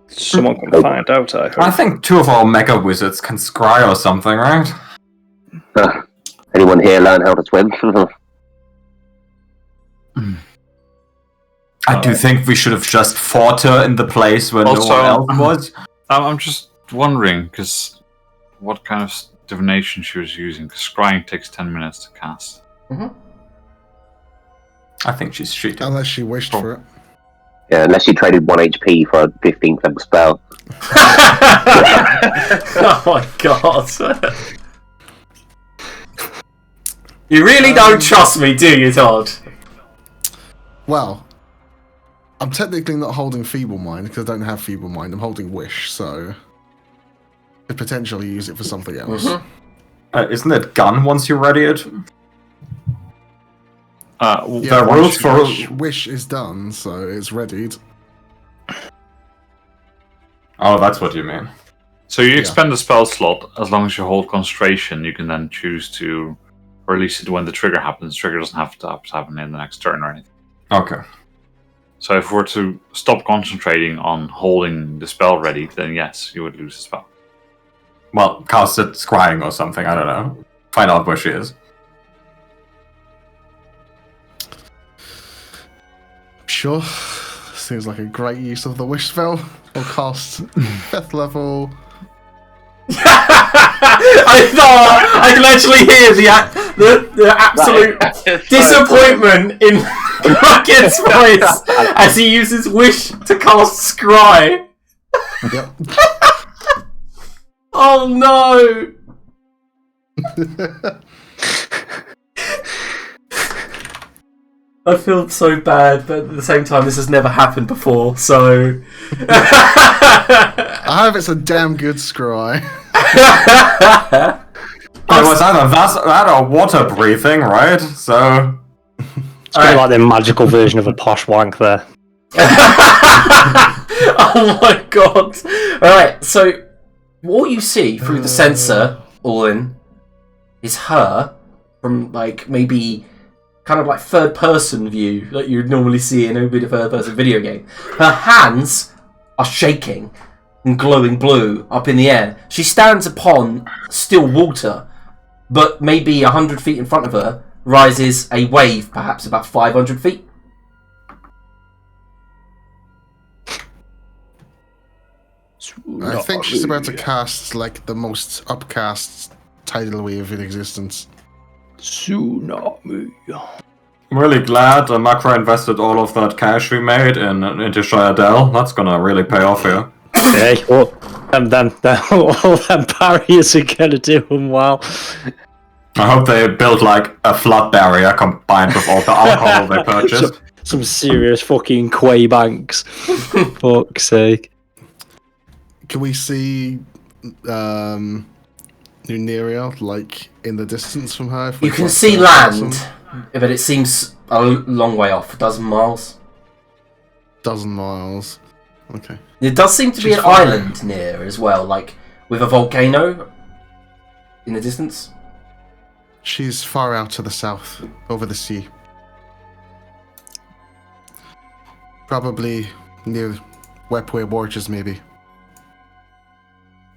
Someone can find out, I hope. I think two of our mega wizards can scry or something, right? Anyone here learn how to swim? I do think we should have just fought her in the place where Also- no one else was. I'm just wondering, because what kind of divination she was using, because scrying takes 10 minutes to cast. I think she's cheating. Unless she wished for it. Yeah, unless you traded 1 HP for a 15th level spell. Oh my god. You really don't trust me, do you, Todd? Well, I'm technically not holding Feeble Mind because I don't have Feeble Mind. I'm holding Wish, so I could potentially use it for something else. Isn't it gun once you ready it? Yeah, The rules for Wish is done, so it's readied. Oh, that's what you mean. So you Yeah. expend a spell slot, as long as you hold concentration, you can then choose to release it when the trigger happens. The trigger doesn't have to happen in the next turn or anything. Okay. So if we're to stop concentrating on holding the spell ready, then yes, you would lose the spell. Well, cast it scrying or something, I don't know. Find out where she is. Sure. Seems like a great use of the Wish spell. I'll cast 5th level. I thought I can actually hear the absolute disappointment in Rocket's voice as he uses Wish to cast Scry. Yep. Oh no! I feel so bad, but at the same time, this has never happened before, so. I hope it's a damn good scry. It was either that or water breathing, right? So. It's kind of like the magical version of a posh wank there. Oh my god! Alright, so what you see through the sensor, all in, is her from like maybe kind of like third person view that you'd normally see in a bit of third person video game. Her hands are shaking and glowing blue up in the air. She stands upon still water, but maybe 100 feet in front of her rises a wave, perhaps about 500 feet. I think she's about to cast like the most upcast tidal wave in existence. Tsunami. I'm really glad Makra invested all of that cash we made into Shadell. That's gonna really pay off here. Hey, well, all them barriers are gonna do them well. I hope they built like a flood barrier combined with all the alcohol they purchased. Some serious fucking quay banks. Fuck's sake. Can we see Nuneria like in the distance from her? If we You can fly see past land, them? but it seems a long way off, a dozen miles. Dozen miles. Okay. There does seem to be She's an far island near as well, like with a volcano in the distance. She's far out to the south, over the sea. Probably near Wepway Gorges, maybe.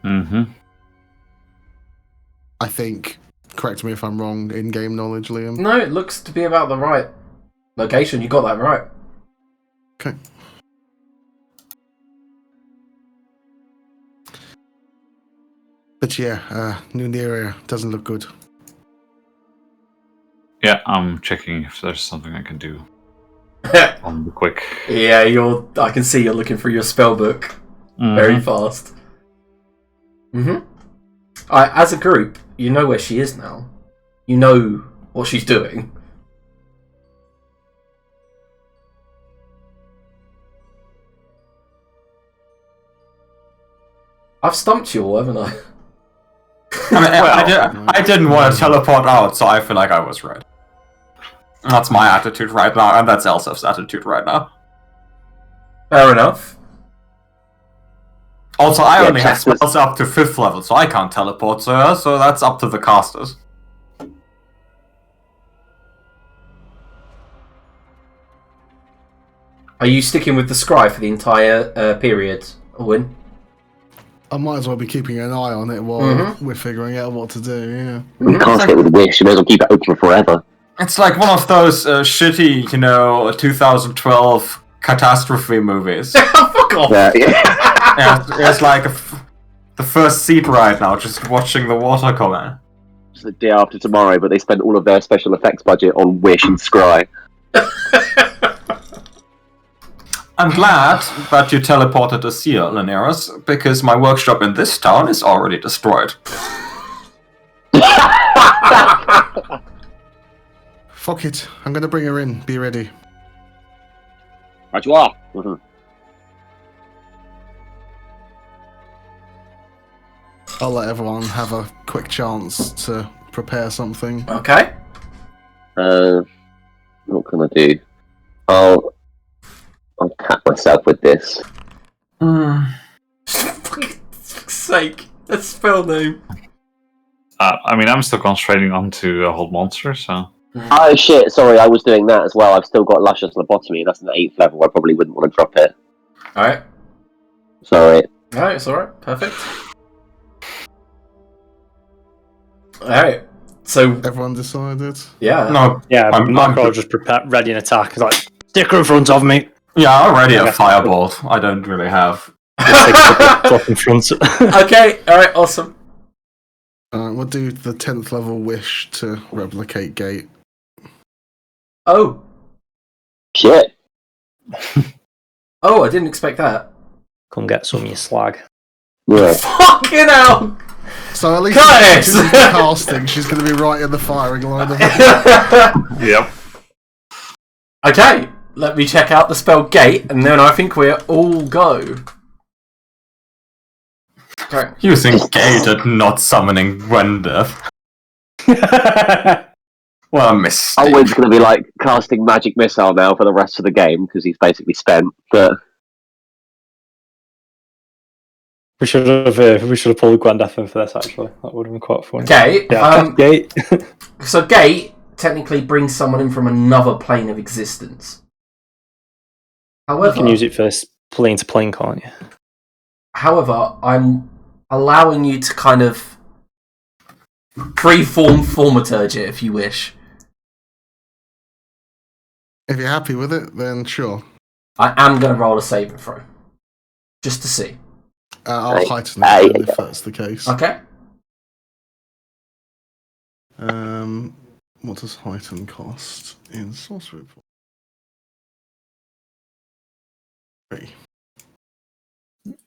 Mm-hmm. I think. Correct me if I'm wrong. In-game knowledge, Liam. No, it looks to be about the right location. You got that right. Okay. But yeah, new area doesn't look good. Yeah, I'm checking if there's something I can do on the quick. Yeah, I can see you're looking through your spell book very fast. As a group, you know where she is now. You know what she's doing. I've stumped you all, haven't I? I didn't want to teleport out, so I feel like I was right. That's my attitude right now, and that's Elsef's attitude right now. Fair enough. Also, I only have Chester's- spells up to 5th level, so I can't teleport to her, so that's up to the casters. Are you sticking with the scry for the entire period, Owen? I might as well be keeping an eye on it while we're figuring out what to do, yeah. You can't get with a wish. You may as well keep it open forever. It's like one of those shitty, 2012 catastrophe movies. Fuck off! Yeah. Yeah, it's like the first seat right now, just watching the water come in. It's the day after tomorrow, but they spent all of their special effects budget on Wish and Scry. I'm glad that you teleported us here, Linares, because my workshop in this town is already destroyed. Fuck it. I'm gonna bring her in. Be ready. Right you are. Mhm. I'll let everyone have a quick chance to prepare something. Okay. What can I do? I'll tap myself with this. For fuck's sake. That's spell name. I mean, I'm still concentrating onto a hold monster, so. Oh shit, sorry, I was doing that as well. I've still got Luscious Lobotomy. That's an 8th level. I probably wouldn't want to drop it. Alright. Sorry. Alright, it's alright. Perfect. Alright. So, Everyone decided? yeah. No, Yeah, I'm Mokhul just prepared, ready an attack. He's like, stick her in front of me. yeah, already a firebolt. I don't really have. Drop in front. Okay, alright, awesome. We'll do the 10th level wish to replicate gate. Oh. Shit. Oh, I didn't expect that. Come get some of your slag. Yeah. Fucking hell! So at least Cut if it! she's casting, she's going to be right in the firing line of Yep. Okay, let me check out the spell gate, and then I think we're all go. Okay. Using gate and not summoning Gwendeth. Well, a mistake. Owen's going to be like casting Magic Missile now for the rest of the game because he's basically spent. But We should have pulled Gwendeth in for this. Actually, that would have been quite funny. Okay, Yeah, gate. so gate technically brings someone in from another plane of existence. You However, can use it for plane to plane, can't you? However, I'm allowing you to kind of freeform thaumaturge it if you wish. If you're happy with it, then sure. I am going to roll a saving throw. Just to see. I'll heighten it then if that's the case. Okay? What does heighten cost in Sorcery Pool? 3.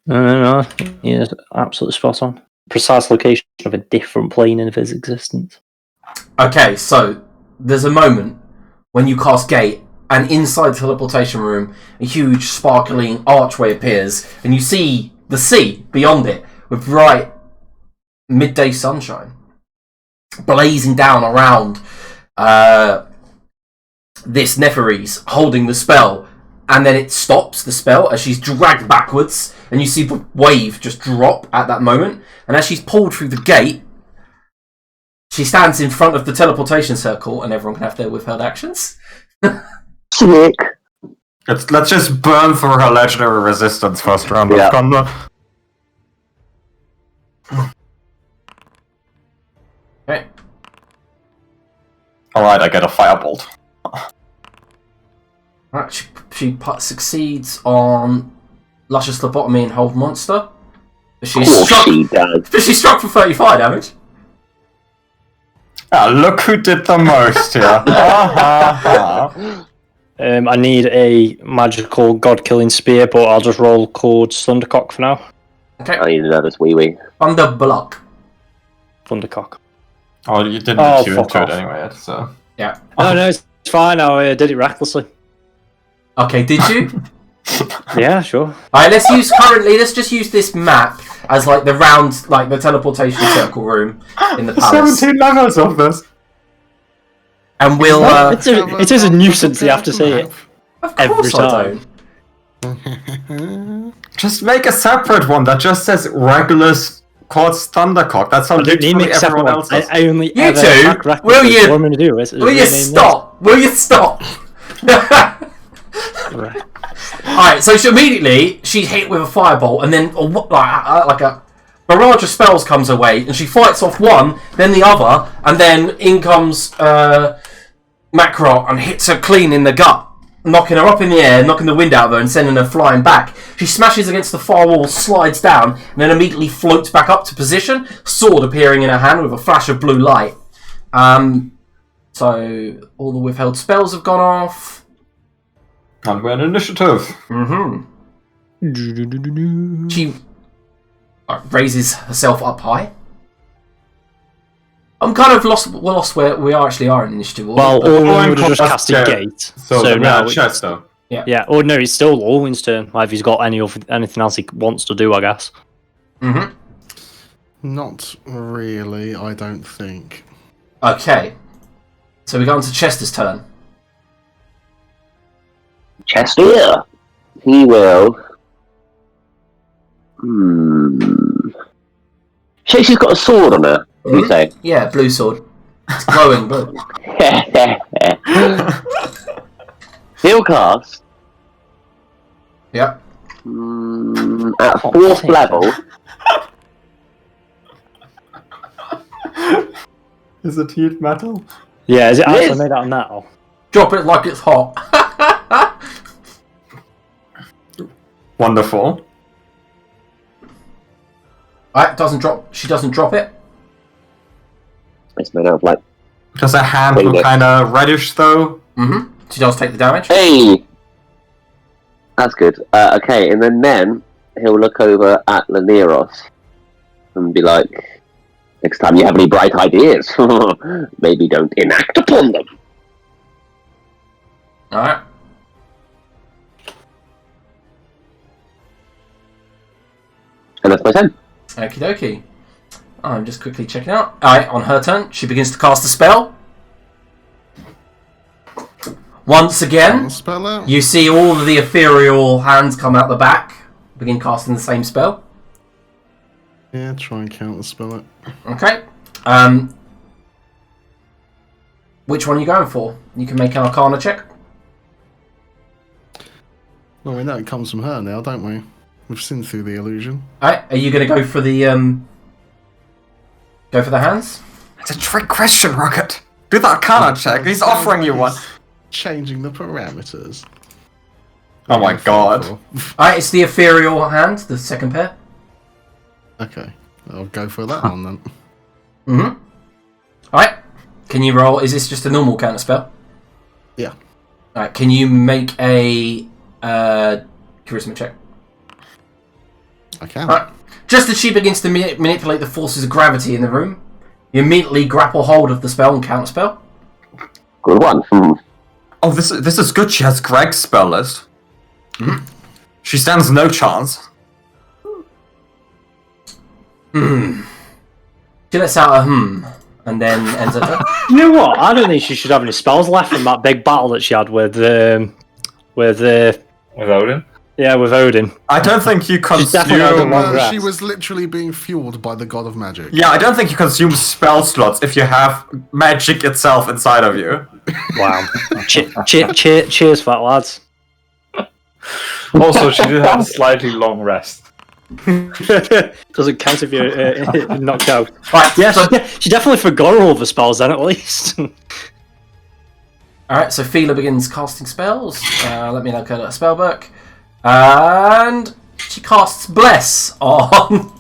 No. Yeah, absolutely spot on. Precise location of a different plane of his existence. Okay, so there's a moment when you cast Gate, and inside the teleportation room, a huge sparkling archway appears, and you see the sea beyond it with bright midday sunshine blazing down around this Neferes holding the spell, and then it stops the spell as she's dragged backwards, and you see the wave just drop at that moment. And as she's pulled through the gate, she stands in front of the teleportation circle, and everyone can have their withheld actions. Sick. Let's just burn through her legendary resistance first round of combat. Okay. Alright, I get a firebolt. Right, she succeeds on Luscious Lobotomy and Hold Monster. But she's struck for 35 damage. Ah, look who did the most here. I need a magical god-killing spear, but I'll just roll Cord's Thundercock for now. Okay. I need another wee. Thunder Block. Thundercock. Oh, you didn't tune into it anyway, so... Yeah. No, it's fine. I did it recklessly. Okay, did you? Yeah, sure. Alright, let's just use this map as like the round, like the teleportation circle room in the palace. 17 levels of this. And we'll it is a nuisance, you have to say it. Of every course time. I don't. Just make a separate one that just says regular Quartz Thundercock. That's how literally everyone else does. I only You two, will you? What I'm going to do is Will you stop? Will you stop? Right. Alright, so she's hit with a firebolt, and then like a barrage of spells comes her way, and she fights off one, then the other, and then in comes Makarot and hits her clean in the gut, knocking her up in the air, knocking the wind out of her, and sending her flying back. She smashes against the far wall, slides down, and then immediately floats back up to position, sword appearing in her hand with a flash of blue light. So all the withheld spells have gone off. And we're in initiative. She raises herself up high. I'm kind of lost where we actually are in initiative. Well, Orwin would have just cast a Yeah. gate. So now chest though. Yeah, or no, it's still Orwin's turn. If he's got anything else he wants to do, I guess. Not really, I don't think. Okay. So we go on to Chester's turn. Chester, he will. She's got a sword on her. What do you say? Yeah, blue sword. It's glowing blue. He'll cast. Yep. At 4th level. Is it heat metal? Yeah, is it actually Yes. made out of metal? Drop it like it's hot. Wonderful. Right, doesn't drop. She doesn't drop it. It's made out of like. Does her hand look kind of reddish though? She does take the damage. Hey! That's good. Okay, and then he'll look over at Laneros and be like, next time you have any bright ideas, maybe don't enact upon them. Alright. And that's my turn. Okie dokie. I'm just quickly checking out. Alright, on her turn, she begins to cast a spell. Once again, Spell out. you see all of the ethereal hands come out the back, begin casting the same spell. Yeah, try and counter spell it. Okay. Which one are you going for? You can make an Arcana check. Well, we know it comes from her now, don't we? We've seen through the illusion. Alright, are you going to go for the hands? It's a trick question, Rocket. Do that Arcana check. He's offering you one. Changing the parameters. Oh my god. Alright, it's the ethereal hand, the second pair. Okay, I'll go for that one then. Alright, can you roll? Is this just a normal counter spell? Yeah. Alright, can you make a charisma check? I can. Alright. Just as she begins to manipulate the forces of gravity in the room, you immediately grapple hold of the spell and counter spell. Good one. Oh, this is good. She has Greg's spell list. She stands no chance. She lets out a and then ends her turn. You know what? I don't think she should have any spells left from that big battle that she had with With Odin? Yeah, with Odin. I don't think you definitely had a consume. long rest. She was literally being fueled by the god of magic. Yeah, I don't think you consume spell slots if you have magic itself inside of you. Wow. Cheers for that, lads. Also, she did have a slightly long rest. Doesn't count if you're knocked out. Right, Yeah, so, she definitely forgot all the spells then, at least. alright, so Fila begins casting spells. Let me look at a spell book. And she casts Bless on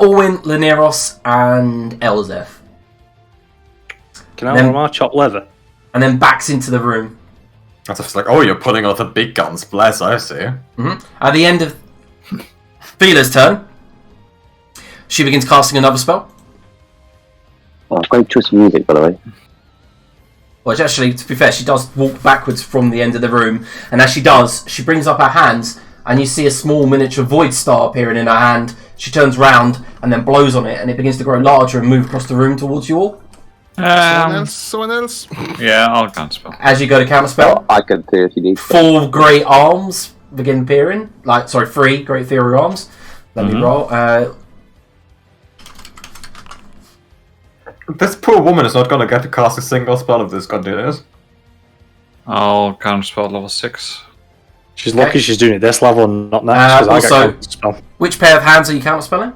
Orwin, Laneros, and Elzeth. Can I Then- have my chopped leather? And then backs into the room. That's just like, oh, you're pulling out the big guns. Bless, I see. At the end of Fila's turn, she begins casting another spell. Oh, great choice of music, by the way. Well, actually, to be fair, she does walk backwards from the end of the room, and as she does, she brings up her hands, and you see a small miniature void star appearing in her hand. She turns round and then blows on it, and it begins to grow larger and move across the room towards you all. Someone else? Yeah, I'll counterspell. As you go to counterspell, I can too if you need. 4 great arms begin appearing. 3 great ethereal arms. Let me roll. This poor woman is not going to get to cast a single spell if this continues. I'll counterspell level 6. She's lucky she's doing it this level and not next. 'cause I also- get spell. Which pair of hands are you counterspelling?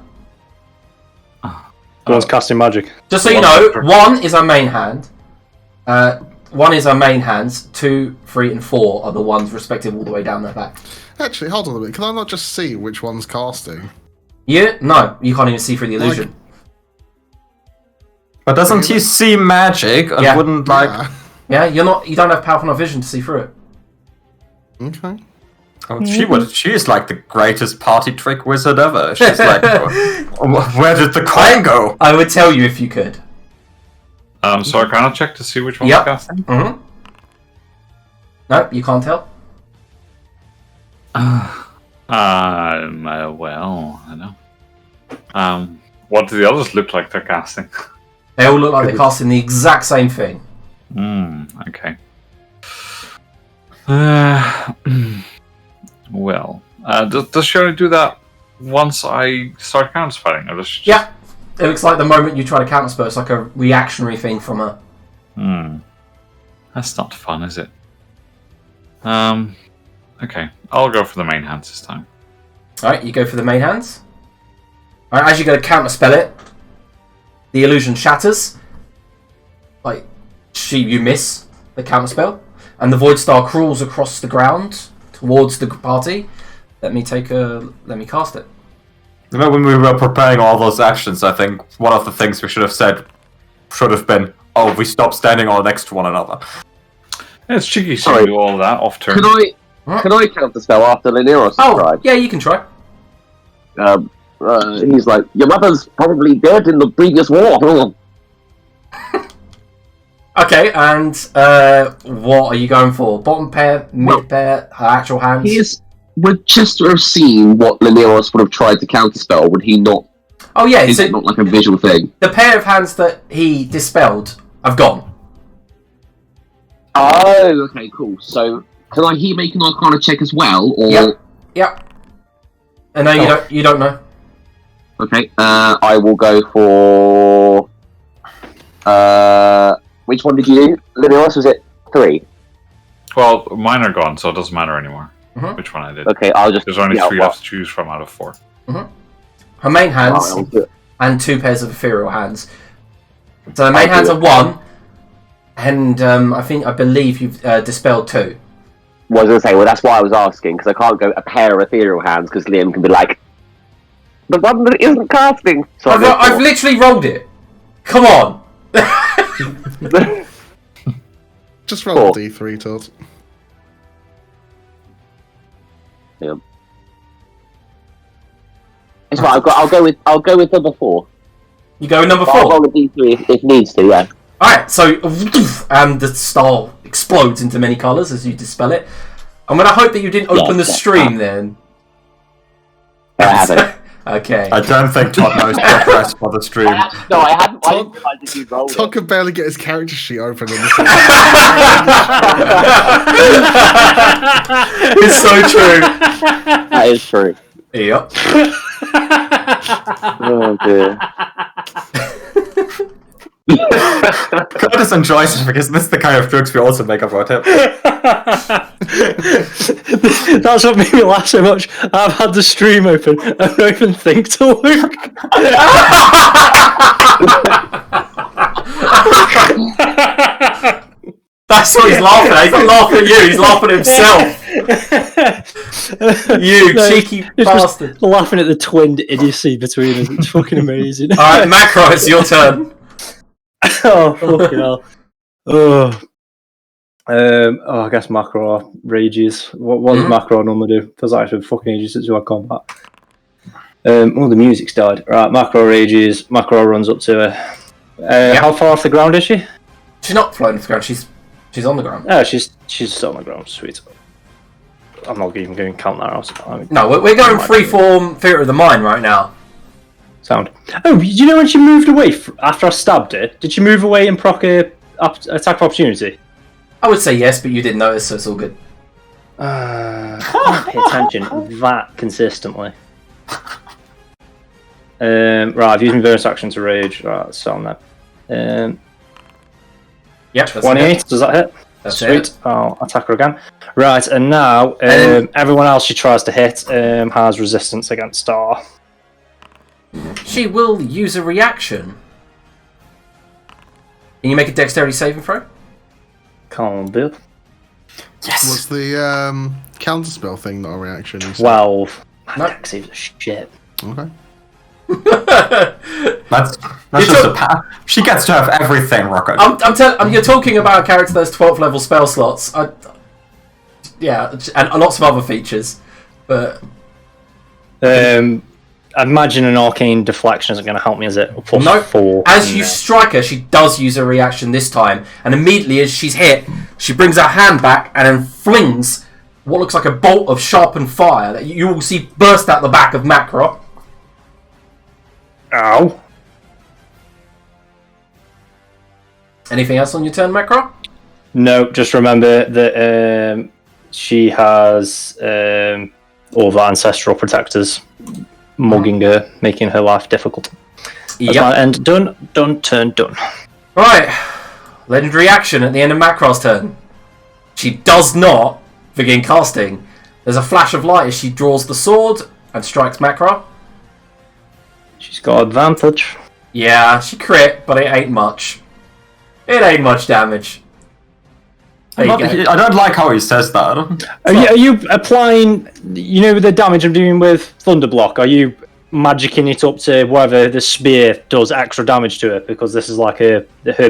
One's casting magic. Just so you know, 1 is our main hand. 1 is our main hands. 2, 3, and 4 are the ones respective all the way down their back. Actually, hold on a minute. Can I not just see which one's casting? No, you can't even see through the illusion. But doesn't he see magic and Yeah. wouldn't like... Yeah. Yeah, you don't have powerful enough vision to see through it. Okay. Oh, she's like the greatest party trick wizard ever. She's like, where did the coin go? I would tell you if you could. So I cannot check to see which one's Yep. casting? Mm-hmm. No, you can't tell. Well, I know. What do the others look like they're casting? They all look like they're casting the exact same thing. Okay. Well, does she only do that once I start counterspelling? Or does she just... Yeah. It looks like the moment you try to counterspell, it's like a reactionary thing from her. That's not fun, is it? Okay. I'll go for the main hands this time. Alright, you go for the main hands. Alright, as you go to counterspell it, the illusion shatters. You miss the counterspell. And the void star crawls across the ground towards the party. Let me cast it. You know, when we were preparing all those actions, I think one of the things we should have said should have been, oh, we stop standing all next to one another. It's cheeky to Sorry. do all that off turn. Can I counterspell after Laneros Oh, tried? yeah, you can try. He's like, your mother's probably dead in the previous war. Okay, and what are you going for? Bottom pair, mid pair, her actual hands? Would Chester have seen what Laneros would have tried to counterspell? Would he not? Oh yeah, Is so it not like a visual thing? the pair of hands that he dispelled have gone. Oh, okay, cool. So, can he make an Arcana check as well, or? Yep. And no, you don't know. Okay, I will go for. Which one did you do? Laneros, was it 3? Well, mine are gone, so it doesn't matter anymore which one I did. Okay, I'll just. There's only 3 left to choose from out of 4. Her main hands I'll do it. and 2 pairs of ethereal hands. So the main hands are 1, and I believe you've dispelled 2. Well, I was going to say, well, that's why I was asking, because I can't go a pair of ethereal hands, because Liam can be like, the one that isn't casting. So I've literally rolled it. Come on. Just roll a D3, Todd. Yeah. It's fine. I'll go with number 4. You go with number 4. I'll roll a D3 if needs to. Yeah. Alright, so the star explodes into many colours as you dispel it. I'm going to hope that you didn't open the stream then. I haven't. Okay. I don't think Todd knows progress for the stream. I hadn't. I didn't realise if you rolled Todd it. can barely get his character sheet open. On this It's so true. That is true. Yep. Oh dear. Curtis enjoys it because this is the kind of jokes we also make about him. That's what made me laugh so much. I've had the stream open and I don't even think to look. That's what he's laughing at. He's not laughing at you. He's laughing at himself. You No, cheeky it's just bastard. laughing at the twin idiocy between us. It's fucking amazing. All right, Macro, it's your turn. Oh, fucking hell. Oh. I guess Macro rages. What does Macro normally do? Because I actually fucking ages since we had combat. The music's died. Right, Macro rages. Macro runs up to her. How far off the ground is she? She's not floating off the ground. She's on the ground. Oh, she's still on the ground. Sweet. I'm not even going to count that out. No, we're going freeform theatre of the mind right now. Sound. Oh, you know when she moved away after I stabbed her? Did she move away and proc a attack of opportunity? I would say yes, but you didn't notice, so it's all good. I don't pay attention that consistently. Right, I've used my bonus action to rage. Right, let's sound that. Yep, that's 28, it. does that hit? That's Sweet. it. I'll attack her again. Right, and now everyone else she tries to hit has resistance against Star. She will use a reaction. Can you make a dexterity saving throw? Can't do. was the counterspell thing not a reaction? You said? 12. No. Dex saves are shit. Okay. That's just a she gets to have everything, Rocket. You're talking about a character that's 12th level spell slots. Yeah, and lots of other features, but Imagine an arcane deflection isn't going to help me, is it? Plus no. 4. As you strike her, she does use a reaction this time, and immediately as she's hit, she brings her hand back and then flings what looks like a bolt of sharpened fire that you will see burst out the back of Macro. Ow. Anything else on your turn, Macro? No, just remember that she has all the ancestral protectors mugging her, making her life difficult. That's my end. Done. Turn done. Right. Legendary action at the end of Macro's turn. She does not begin casting. There's a flash of light as she draws the sword and strikes Macro. She's got advantage. Yeah, she crit, but it ain't much. It ain't much damage. There you go. I don't like how he says that. Are you applying, the damage I'm doing with Thunderblock? Are you magicking it up to whether the spear does extra damage to it? Because this is like her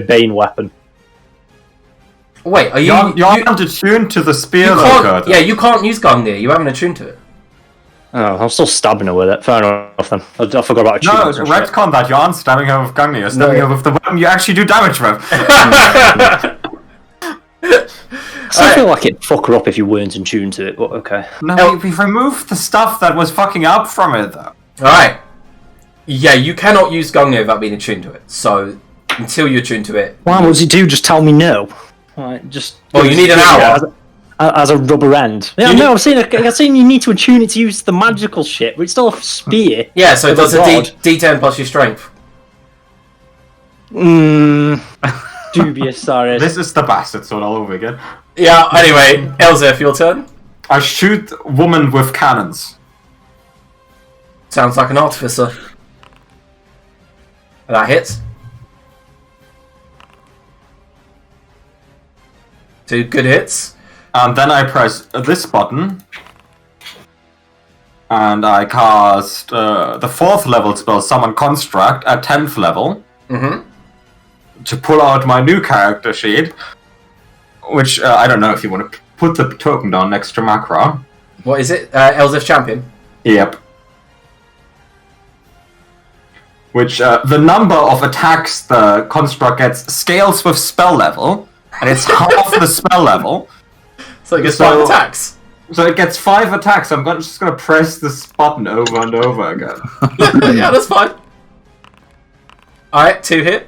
Bane weapon. Wait, are you... You aren't attuned to the spear, you though, can't, Curtis. yeah, you can't use Gungnir. You haven't attuned to it. Oh, I'm still stabbing her with it. Fair enough then. I forgot about No, achievements and shit. retcon that. You aren't stabbing her with Gungnir. You're stabbing her with the weapon you actually do damage with. I feel like it'd fuck her up if you weren't in tune to it, but okay. No, we've removed the stuff that was fucking up from it, though. Alright. Yeah, you cannot use Gungnir without being attuned to it. So, until you're attuned to it... Why would you do? Just tell me no. Right, just. Well, you need an hour. As a rubber end. Yeah, no, I'm saying you need to attune it to use the magical shit, but it's still a spear. Yeah, so it does a God. D10 plus your strength. Dubious, sorry. This is the bastard sword all over again. Yeah, anyway, Elzef, your turn. I shoot woman with cannons. Sounds like an artificer. That hits. 2 good hits. And then I press this button. And I cast the 4th level spell, Summon Construct, at 10th level. To pull out my new character sheet. Which, I don't know if you want to put the token down next to Macro. What is it? Elzef Champion. Yep. Which, the number of attacks the construct gets scales with spell level, and it's half the spell level. So it gets 5 attacks. So it gets 5 attacks. I'm just gonna press this button over and over again. Yeah, that's fine. Alright, 2 hit.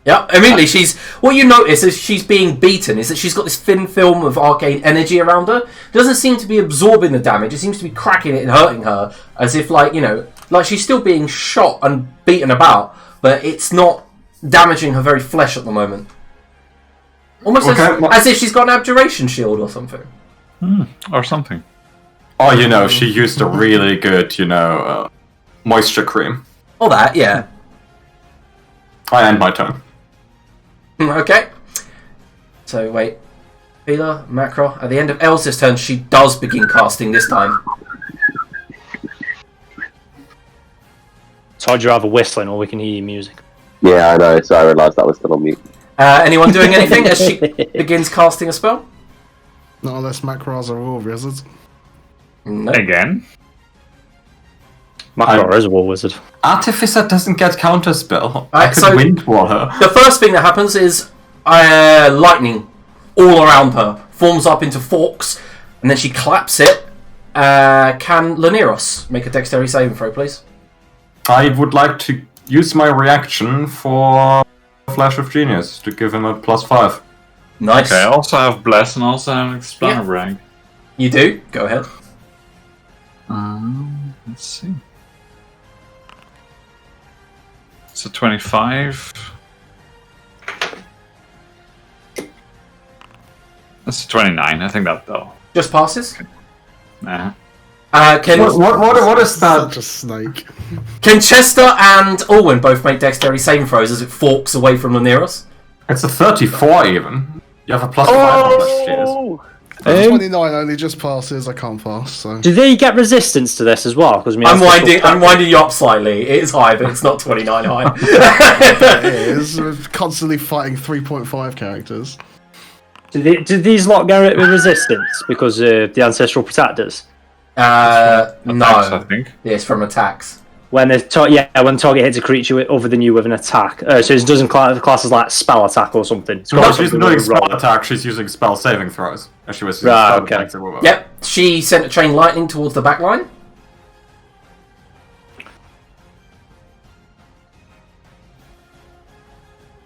Yeah, immediately what you notice as she's being beaten is that she's got this thin film of arcane energy around her. It doesn't seem to be absorbing the damage, it seems to be cracking it and hurting her, as if like she's still being shot and beaten about, but it's not damaging her very flesh at the moment. Almost as if she's got an abjuration shield or something. Or something. Oh, she used a really good, moisture cream. All that, yeah. I end my turn. Okay. So, wait. Pila, Macro. At the end of Elsa's turn, she does begin casting this time. Told you either whistling or we can hear your music. Yeah, I know, so I realised that was still on mute. Anyone doing anything as she begins casting a spell? Not unless Macros are all wizards. No. Again? Macro is a war wizard. Artificer doesn't get counterspell. I Alright, could so- wind wall her. The first thing that happens is lightning all around her forms up into forks, and then she claps it. Can Laneros make a dexterity saving throw, please? I would like to use my reaction for Flash of Genius to give him a +5. Nice. Okay, I also have Bless and also have Explainer Brag. You do? Go ahead. Let's see. So 25. That's 29. I think that though. Just passes. Nah. Can What is that? Such a snake. Can Chester and Alwyn both make dexterity saving throws as it forks away from Laneros? It's a 34 even. You have a +5 on this, cheers. 29 only just passes, I can't pass, so... Do they get resistance to this as well? Because I'm winding you up slightly. It is high, but it's not 29 high. It is. We're constantly fighting 3.5 characters. Do these lot get resistance because the ancestral protectors? Attacks, I No. think. Yes, from attacks. When when target hits a creature other than you with an attack, so it doesn't class as like spell attack or something. It's No, got she's something doing with a roll. spell attack, she's using spell saving throws. And she was using Right, spell okay. attacks with her. Yep. She sent a chain lightning towards the back line.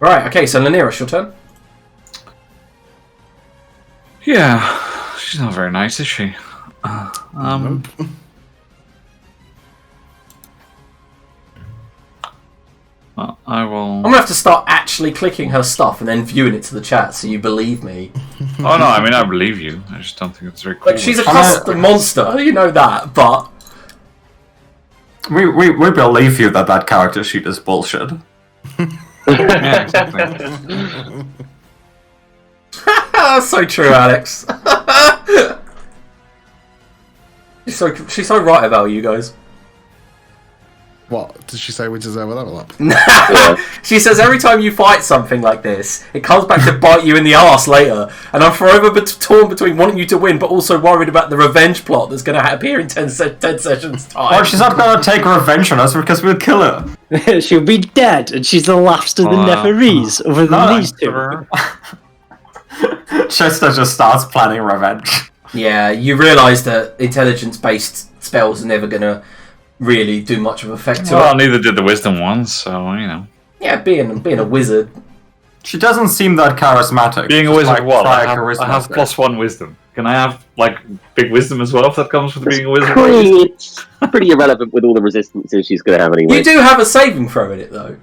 Right, okay, so Laneros, your turn. Yeah, she's not very nice, is she? Nope. Well, I will. I'm gonna have to start actually clicking her stuff and then viewing it to the chat so you believe me. Oh no, I mean I believe you. I just don't think it's very cool. Like, she's a custom monster, you know that, but... We believe you that character sheet is bullshit. Yeah, exactly. So true, Alex. she's so right about you guys. What? Did she say we deserve a level up? She says every time you fight something like this, it comes back to bite you in the arse later, and I'm forever torn between wanting you to win, but also worried about the revenge plot that's going to appear in 10 sessions time. Well, she's not gonna take revenge on us because we'll kill her. She'll be dead, and she's the last of the Neferese, other than these two. Chester just starts planning revenge. Yeah, you realise that intelligence-based spells are never going to really do much of effect to Well, it. neither did the wisdom ones, so you know. Yeah, being a wizard. She doesn't seem that charismatic. Being a Just, wizard, like, what? try I a have charisma check. +1 wisdom. Can I have like big wisdom as well if that comes with being a wizard? It's pretty irrelevant with all the resistances she's going to have anyway. You do have a saving throw in it, though.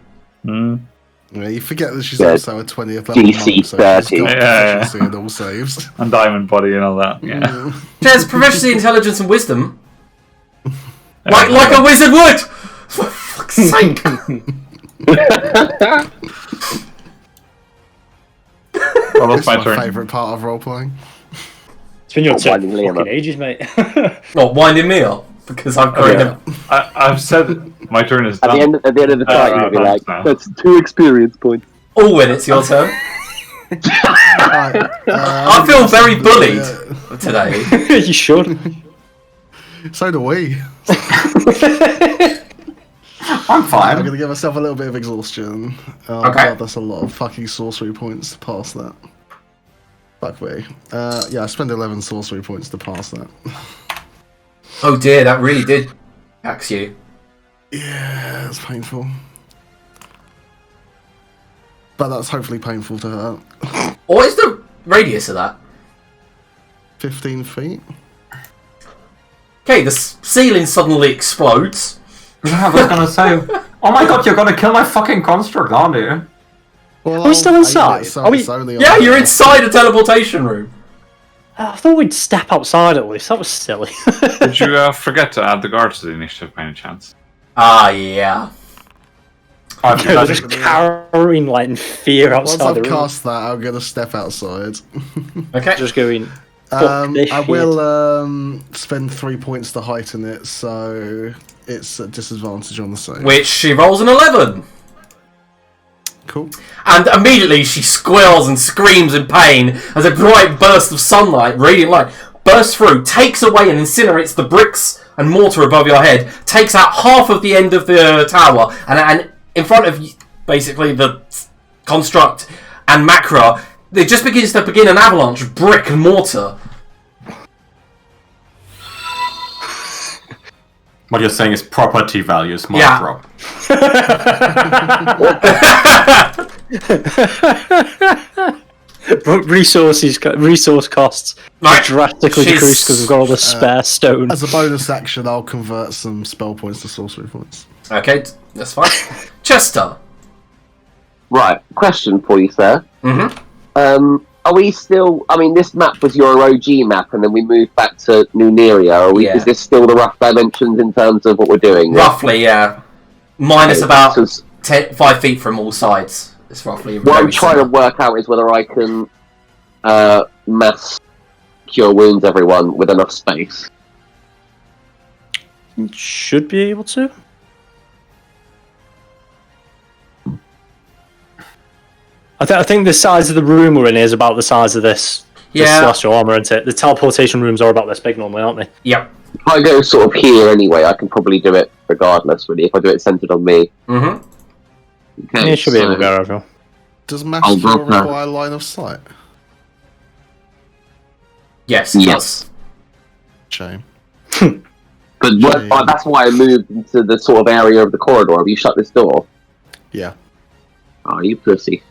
Yeah, you forget that she's Yeah. also a 20th level DC monk, so 30. she's got Yeah. proficiency in all saves. And diamond body and all that. Yeah. There's proficiency, intelligence, and wisdom. Like a wizard would! For fuck's sake! Well, that's It's my my turn. favourite part of role playing. It's been your turn winding for Liam fucking up. ages, mate. Not winding me up, because I've got Yeah. I've said my turn is At done. the end of the fight, you'll be thanks, like, man. that's 2 experience points. Alwyn, it's your turn. Right, I feel very bullied today. You should. So do we. I'm I'm fine. going to give myself a little bit of exhaustion. Oh Okay. god, that's a lot of fucking sorcery points to pass that. Fuck me. Yeah, I spend 11 sorcery points to pass that. Oh dear, that really did tax you. Yeah, it's painful. But that's hopefully painful to her. What is the radius of that? 15 feet. Okay, the ceiling suddenly explodes. I was gonna say, oh my god, you're gonna kill my fucking construct, aren't you? Well, Are we still I'll inside? aim it so Are we- it's only on Yeah, the- you're inside a teleportation room. I thought we'd step outside at least. That was silly. Did you forget to add the guards to the initiative by any chance? Ah, yeah. They're just cowering like in fear Once outside I've the room. cast that, I'm gonna step outside. Okay. Just going. Fuck this I shit. will spend 3 points to heighten it, so it's at disadvantage on the save. Which she rolls an 11. Cool. And immediately she squeals and screams in pain as a bright burst of sunlight, radiant light, bursts through, takes away and incinerates the bricks and mortar above your head, takes out half of the end of the tower, and in front of basically the construct and Macra, it just begins to begin an avalanche of brick and mortar. What you're saying is property values might Yeah. drop. Resource costs Right. drastically She's- decrease because we've got all the spare stone. As a bonus action, I'll convert some spell points to sorcery points. Okay, that's fine. Chester. Right, question for you, sir. Mm-hmm. Are we still? I mean, this map was your OG map, and then we moved back to Nuneria. Yeah. Is this still the rough dimensions in terms of what we're doing? Roughly, yeah. Minus about So s- 5 feet from all sides. It's roughly. what I'm very trying to similar. work out is whether I can mass cure wounds everyone with enough space. Should be able to. I think the size of the room we're in is about the size of this Yeah. celestial armor, isn't it? The teleportation rooms are about this big normally, aren't they? Yep. If I go sort of here anyway, I can probably do it regardless, really, if I do it centered on me. Mm-hmm. Okay, Yeah, you should be able to so- go everywhere. Does mass I'll cure drop that. require line of sight? Yes, it Yes. Shame. But Shame. that's why I moved into the sort of area of the corridor. Have you shut this door? Yeah. Oh, you pussy.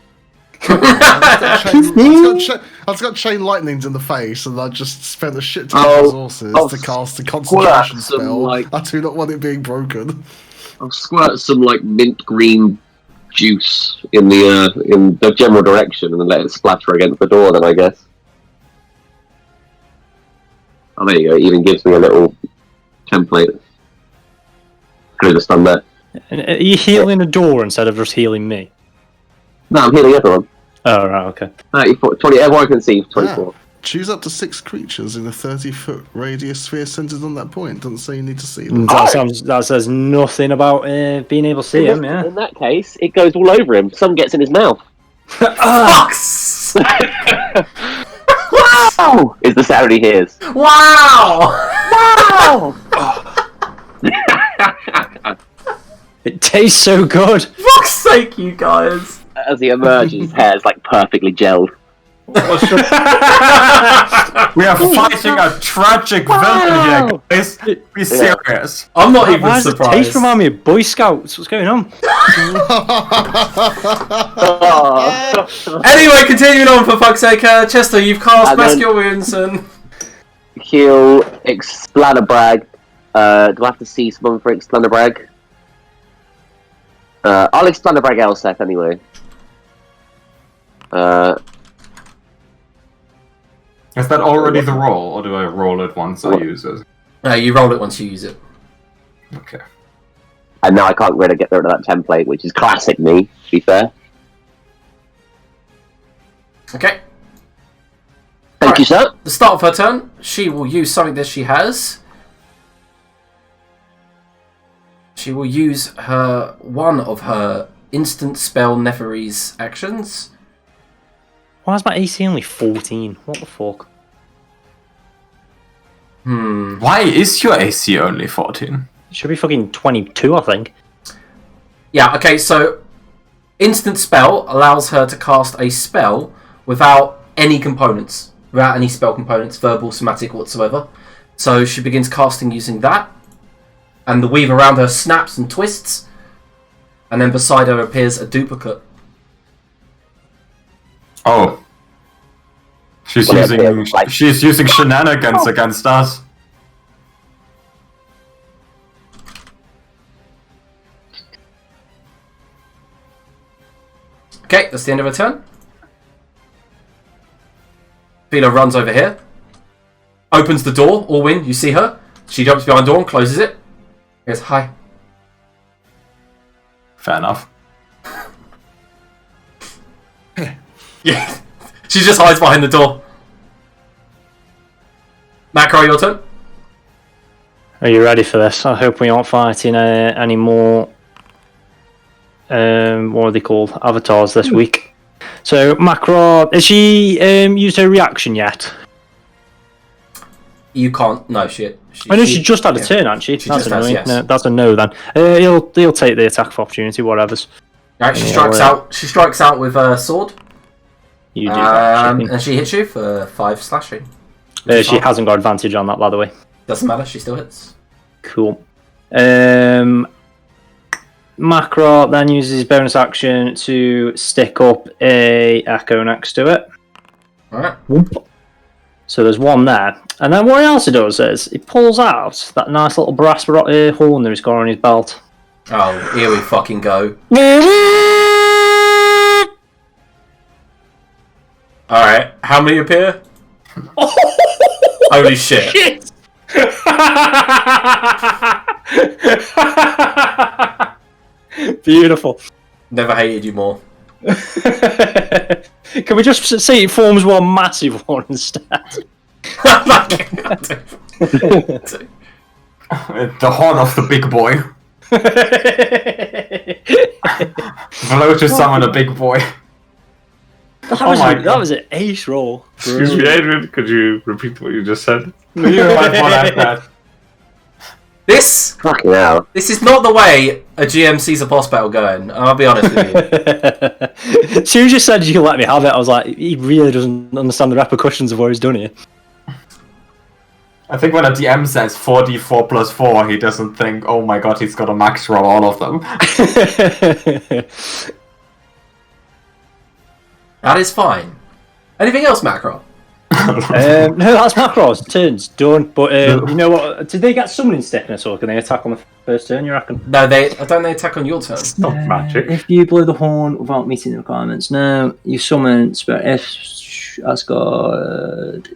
I've got chain lightnings in the face, and I just spent a shit ton of resources to cast a concentration some, spell. like- I do not want it being broken. I'll squirt some like mint green juice in the general direction, and then let it splatter against the door. Then I guess. Oh, there you go. It even gives me a little template. Could have just done that. And are you healing a door instead of just healing me? No, I'm healing everyone. Oh, right, okay. 34, 20. Everyone can see 24. Choose up to 6 creatures in a 30-foot radius sphere centered on that point. Doesn't say you need to see them. That says nothing about being able to see him, yeah. In that case, it goes all over him. Some gets in his mouth. Fucks! Wow! Is the sound he hears. Wow! Wow! It tastes so good. Fuck's sake, you guys! As he emerges, his hair's like perfectly gelled. We are fighting a tragic villain here, guys. Be serious. I'm not even Why does the surprised. taste remind me of Boy Scouts? What's going on? Oh. Anyway, continuing on for fuck's sake, Chester, you've cast And Mass then- Cure Wounds and... He'll Explanabrag. Do I have to see someone for Explanabrag? I'll Explanabrag Elseth anyway. Is that already the roll, or do I roll it once I use it? You roll it once you use it. Okay. And now I can't really get rid of that template, which is classic me, to be fair. Okay. Thank you, sir. The start of her turn, she will use something that she has. She will use one of her instant spell Nepheri's actions. Why is my AC only 14? What the fuck? Why is your AC only 14? It should be fucking 22, I think. Yeah, okay, so instant spell allows her to cast a spell without any components, without any spell components, verbal, somatic, whatsoever. So she begins casting using that, and the weave around her snaps and twists, and then beside her appears a duplicate. Oh. She's using shenanigans against us. Okay, that's the end of her turn. Philo runs over here, opens the door. Orwin, you see her. She jumps behind the door and closes it. Goes, hi. Fair enough. Yeah, she just hides behind the door. Macro, your turn. Are you ready for this? I hope we aren't fighting any more. What are they called? Avatars this week. So, Macro, has she used her reaction yet? You can't. No, she just had a turn, hasn't she? She That's just has, annoying. yes. No, that's a no then. He'll take the attack of opportunity, whatever's. Right, she strikes out. She strikes out with a sword. You do that. And she hits you for 5 slashing. She hasn't got advantage on that, by the way. Doesn't matter. She still hits. Cool. Macro then uses his bonus action to stick up a echo next to it. Alright. So there's one there. And then what else he does is he pulls out that nice little brass horn that he's got on his belt. Oh, here we fucking go. Alright, how many appear? Holy shit. Beautiful. Never hated you more. Can we just see it forms one massive one instead? The horn of the big boy. Hello to summon a big boy. That was an ace roll. Excuse me, Adrian, could you repeat what you just said? This Fucking hell. This is not the way a GM sees a boss battle going. I'll be honest with you. As soon as you said you can let me have it, I was like, he really doesn't understand the repercussions of what he's done here. I think when a DM says 4d4 plus 4, he doesn't think, oh my god, he's got a max roll all of them. That is fine. Anything else, Macro? No, that's Macro's turns done. But you know what? Did they get summoning stiffness, or can they attack on the first turn? You reckon? No, they attack on your turn. It's not magic. If you blow the horn without meeting the requirements, no, you summon spirit. If Asgard,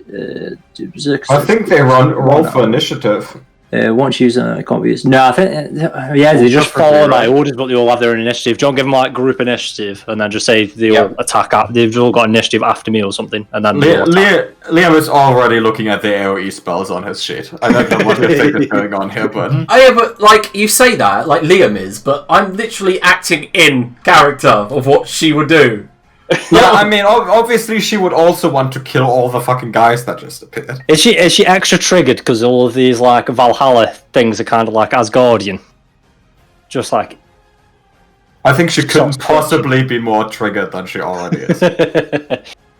I think they roll for initiative. Once used, it can't be used. No, I think they just follow my orders, but they all have their own initiative. Don't give them like group initiative, and then just say they all attack. They've all got initiative after me or something, and then Liam is already looking at the AOE spells on his sheet. I don't know what you think is going on here, but Oh yeah, but like you say that, like Liam is, but I'm literally acting in character of what she would do. yeah, I mean, obviously she would also want to kill all the fucking guys that just appeared. Is she extra triggered because all of these like Valhalla things are kind of like Asgardian? Just like I think she couldn't possibly be more triggered than she already is.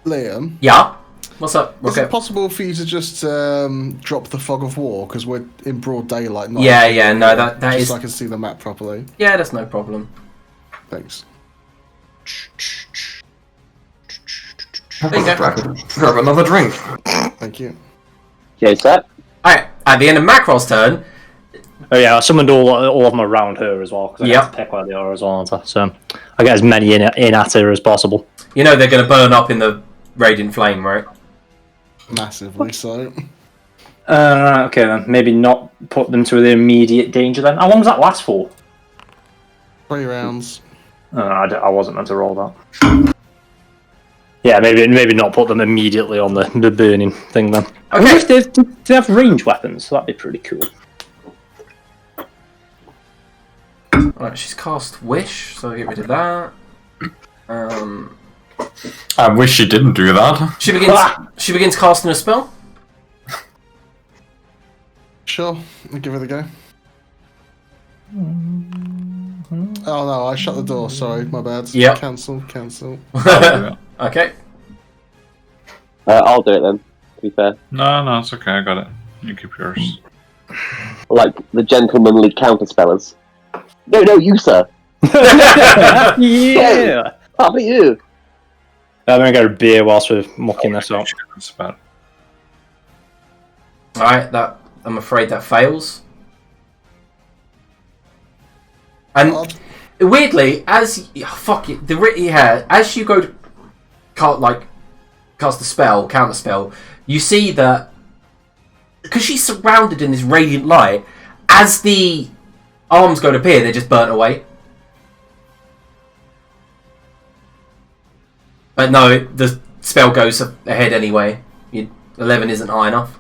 Liam, Yeah. What's up? is Okay. it possible for you to just drop the fog of war because we're in broad daylight? Not Yeah, no, that just is. so I can see the map properly. Yeah, that's no problem. Thanks. There you go. Grab another drink. Thank you. Okay, set. Alright, at the end of Macro's turn, oh yeah, I summoned all of them around her as well because I have to pick where they are as well. So I get as many in at her as possible. you know they're going to burn up in the radiant flame, right? Massively so. Okay then, maybe not put them to the immediate danger then. How long does that last for? 3 rounds. I wasn't meant to roll that. Yeah, maybe not put them immediately on the burning thing then. I wonder if they have range weapons, so that'd be pretty cool. Alright, she's cast Wish, so get rid of that. I wish she didn't do that. She begins casting a spell. Sure, I'll give it a go. Oh no, I shut the door, sorry, my bad. Yep. Cancel. Okay. I'll do it then, to be fair. No, it's okay. I got it. You keep yours. Like the gentlemanly counterspellers. No, you, sir. Yeah. How about you? I'm gonna get a beer whilst we're mucking this up. That's about. Alright, I'm afraid that fails. And weirdly, as as you go to cast the spell, counter spell, you see that because she's surrounded in this radiant light, as the arms go to appear, they're just burnt away. But no, the spell goes ahead anyway. 11 isn't high enough.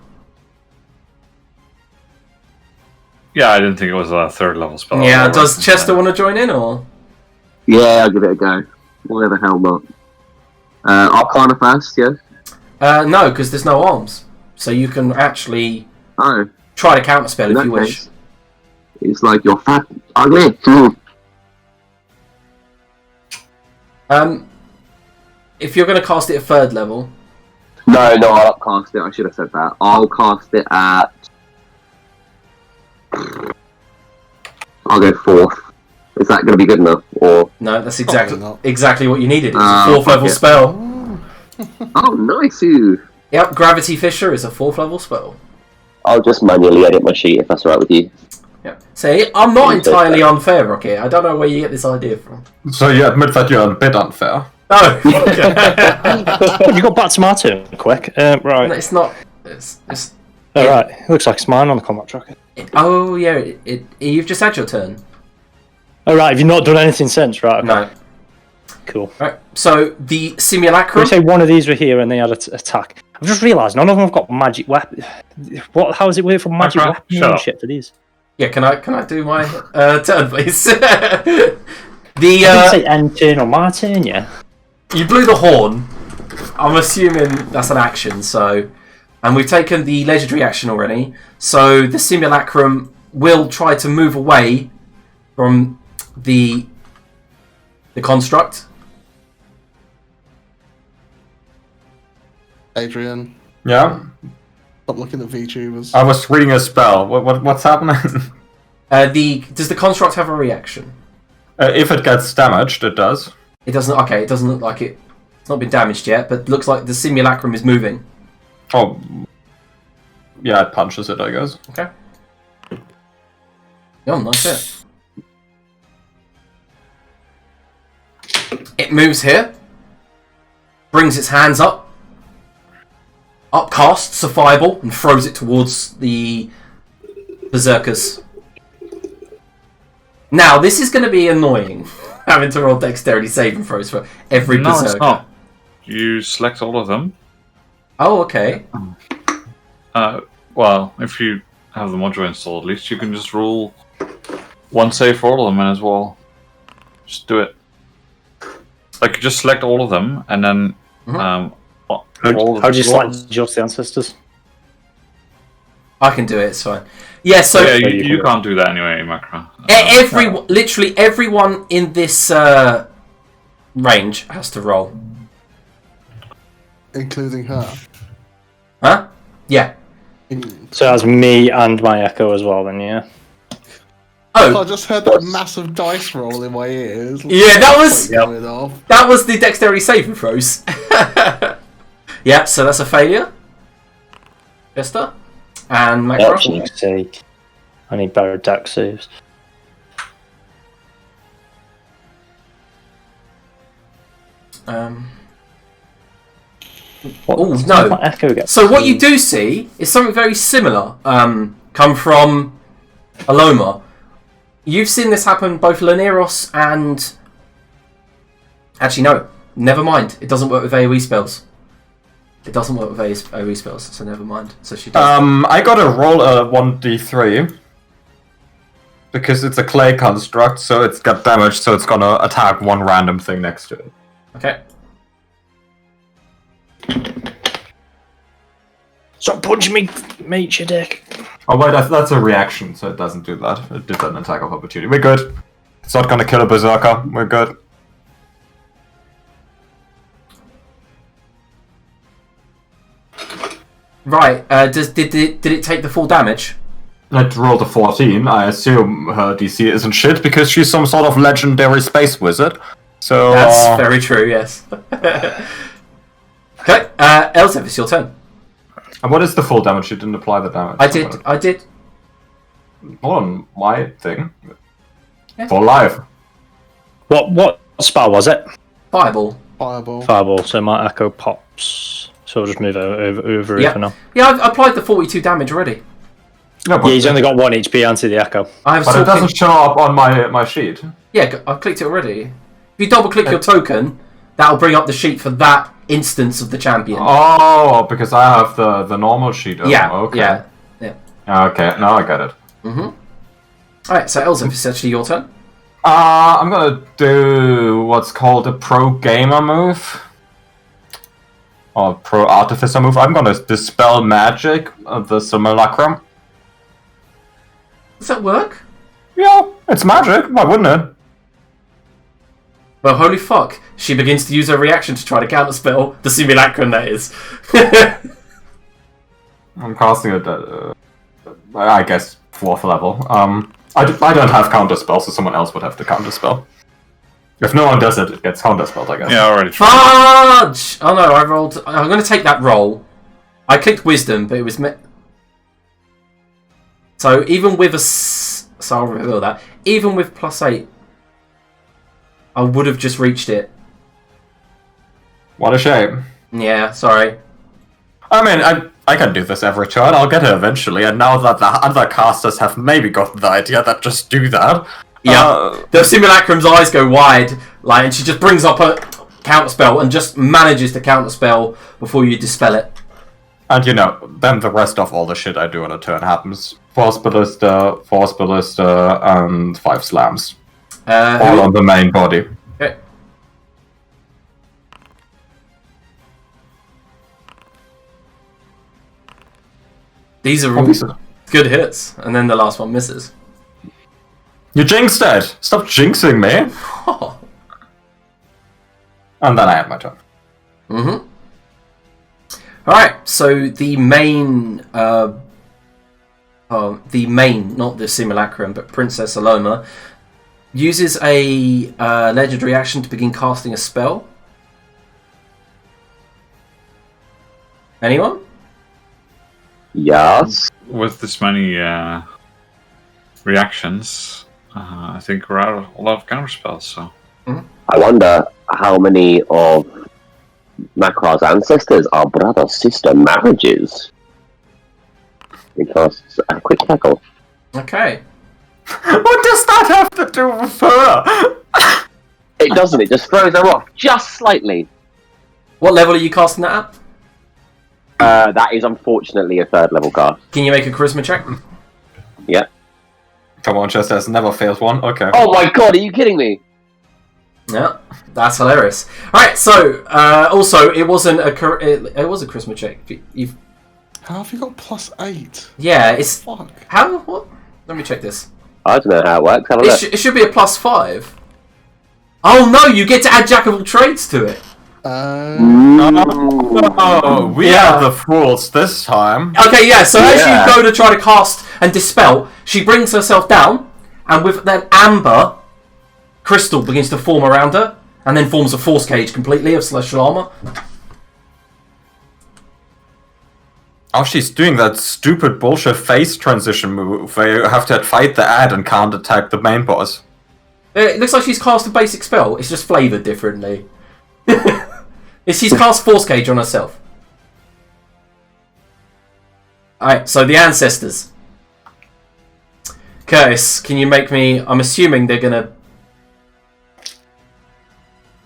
Yeah, I didn't think it was a third level spell. Yeah, does Chester want to join in, or? Yeah, I'll give it a go. Why the hell not? Arcana first, yeah? No, because there's no arms. So you can actually try to counterspell if you wish. It's like you're fat, ugly. If you're going to cast it at 3rd level... No, I'll upcast it. I should have said that. I'll cast it at... I'll go 4th. Is that going to be good enough? Or no, that's exactly what you needed. It's a 4th level spell. Oh, nice! Yep, Gravity Fissure is a 4th level spell. I'll just manually edit my sheet if that's alright with you. Yep. See, I'm not entirely unfair, Rocket. I don't know where you get this idea from. So you admit that you're a bit unfair? No! You got back to my turn quick. Right. No, it's not... It's Alright, it looks like it's mine on the combat tracker. You've just had your turn. Alright, have you not done anything since? Right, okay. No. Cool. Right, so the Can simulacrum... we say one of these were here and they had an attack? I've just realised none of them have got magic weapon. How is it weird for magic Okay, weapon shut and up. shit for these? Yeah, can I do my turn, please? I didn't say end turn or my turn, yeah? You blew the horn. I'm assuming that's an action, so... And we've taken the legendary action already. So the simulacrum will try to move away from the construct. Adrian, Yeah? stop looking at VTubers. I was reading a spell. What's happening? Does the construct have a reaction? If it gets damaged, it does. It doesn't. Okay, it doesn't look like it's not been damaged yet, but it looks like the simulacrum is moving. Oh. Yeah, it punches it, I guess. Okay. Oh, nice hit. It moves here. Brings its hands up. Upcasts a fireball and throws it towards the berserkers. Now, this is going to be annoying. Having to roll dexterity saving throws for every berserker. No, it's not. You select all of them. Oh, okay. Well, if you have the module installed, at least you can just roll one save for all of them as well. Just do it. Like, you just select all of them, and then... How do you select just the ancestors? I can do it, it's fine. Yeah, so... Yeah, you can't do that anyway, Macro. Literally everyone in this range has to roll. Including her. Huh? Yeah. So that's me and my echo as well, then, yeah. Oh, I just heard that massive dice roll in my ears. yeah, that was Going off. that was the dexterity saving throws. Yeah, so that's a failure. Jester and Macro. For fuck's sake. I need better dex saves. Oh My no! echo gets So what you do see is something very similar. Come from Aloma. You've seen this happen both Laneros and. Actually, no. Never mind. It doesn't work with AoE spells. It doesn't work with AoE spells, so never mind. So she does. I gotta roll a 1d3. Because it's a clay construct, so it's got damage, so it's gonna attack one random thing next to it. Okay. Stop punching me, mate, you dick. Oh wait, that's a reaction, so it doesn't do that. It did an attack of opportunity. We're good. It's not gonna kill a berserker. We're good. Right. Did it take the full damage? It rolled a 14. I assume her DC isn't shit because she's some sort of legendary space wizard. So That's very true. Yes. Okay. Elsef, it's your turn. And what is the full damage? You didn't apply the damage. I did. Hold on, my thing. Yeah. For life. What spell was it? Fireball. Fireball. So my echo pops. So I'll just move over Yeah. it for now. Yeah, I've applied the 42 damage already. No, but, Yeah, he's only got 1 HP anti the echo. I was but it talking... doesn't show up on my sheet. Yeah, I've clicked it already. If you double click your token, that'll bring up the sheet for that instance of the champion. Oh, because I have the normal sheet. Open. Yeah, Okay. yeah. Okay, now I get it. Alright, so Elsef, it's actually your turn. I'm gonna do what's called a pro gamer move. Or pro artificer move. I'm gonna dispel magic of the simulacrum. Does that work? Yeah, it's magic. Why wouldn't it? Well, holy fuck. She begins to use her reaction to try to counterspell the simulacrum, that is. I'm casting it at, I guess, 4th level. I don't have counterspell, so someone else would have to counterspell. If no one does it, it gets counterspelled, I guess. Yeah, already tried. Fudge! Oh no, I rolled... I'm going to take that roll. I clicked wisdom, but it was... So even with a... So I'll reveal that. Even with +8, I would have just reached it. What a shame. Yeah, sorry. I mean, I can do this every turn. I'll get it eventually. And now that the other casters have maybe gotten the idea that just do that. Yeah. The simulacrum's eyes go wide, like, and she just brings up a counterspell and just manages to counterspell before you dispel it. And you know, then the rest of all the shit I do on a turn happens. Force Ballista, and 5 slams. All on the main body. Okay. These are all good hits, and then the last one misses. You jinxed it! Stop jinxing me! And then I had my turn. Alright, so the main, not the simulacrum, but Princess Aloma, uses a legendary action to begin casting a spell. Anyone? Yes. With this many reactions, I think we're out of a lot of counterspells, so... I wonder how many of Makrar's ancestors are brother-sister marriages. Because a quick tackle. Okay. What does that have to do with her? It doesn't, it just throws her off just slightly. What level are you casting that at? That is unfortunately a 3rd level cast. Can you make a charisma check? Yeah. Come on, Chester has never failed one. Okay. Oh my god, are you kidding me? Yeah, that's hilarious. Alright, so, also, it wasn't a... It was a charisma check. You've... How have you got +8? Yeah, it's... Fuck. How? What? Let me check this. I don't know how it works. Have a look. It should be a +5. Oh no, you get to add Jack of all trades to it. Oh, we are the fools this time. Okay, yeah, so as you go to try to cast and dispel, she brings herself down, and with that amber crystal begins to form around her, and then forms a force cage completely of celestial armor. Oh, she's doing that stupid bullshit face transition move where you have to fight the ad and can't attack the main boss. It looks like she's cast a basic spell, it's just flavoured differently. She's cast force cage on herself. Alright, so the ancestors. Curtis, can you make me... I'm assuming they're gonna...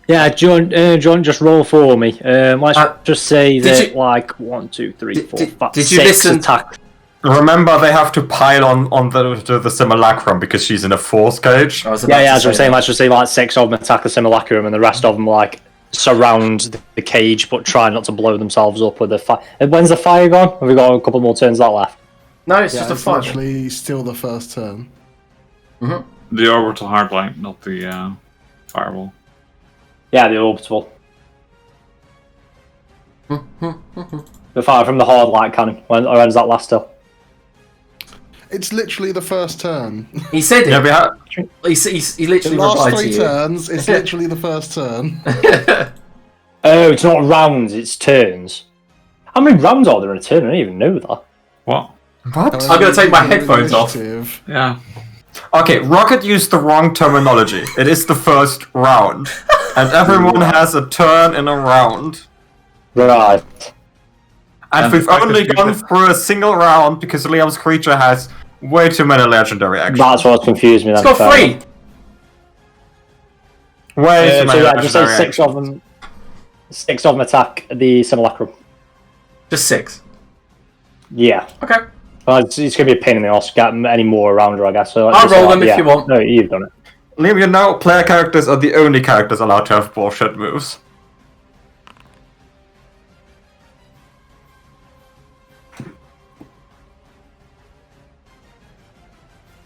Yeah, John, just roll for me. Let's just say that, like, 1, 2, 3, 4, 5, did you 6 listen? attack. Remember, they have to pile on the simulacrum because she's in a force cage. As I'm saying, let's just say, like, 6 of them attack the simulacrum and the rest of them, like, surround the cage but try not to blow themselves up with the fire. When's the fire gone? Have we got a couple more turns that left? No, it's just a fire. It's actually still the first turn. The orbital hardline, not the firewall. Yeah, the orbital. The fire from the hard light cannon. When does that last till? It's literally the first turn. He said it. Yeah, we have. He literally The last replied to 3 you. turns, it's literally the first turn. Oh, it's not rounds, it's turns. How many rounds are there in a turn? I didn't even know that. What? What? I'm gonna take my headphones off. Initiative. Yeah. Okay, Rocket used the wrong terminology. It is the first round. And everyone has a turn in a round. Right. And And we've the fact only that you gone could- through a single round because Liam's creature has way too many legendary actions. That's what confused me then. It's got 3. Way too So many yeah, just say legendary 6 of them. 6 of them attack the simulacrum. Just 6. Yeah. Okay. It's going to be a pain in the ass to get any more around her, I guess. So I'll roll them if you want. No, you've done it. Liam, you know, player characters are the only characters allowed to have bullshit moves.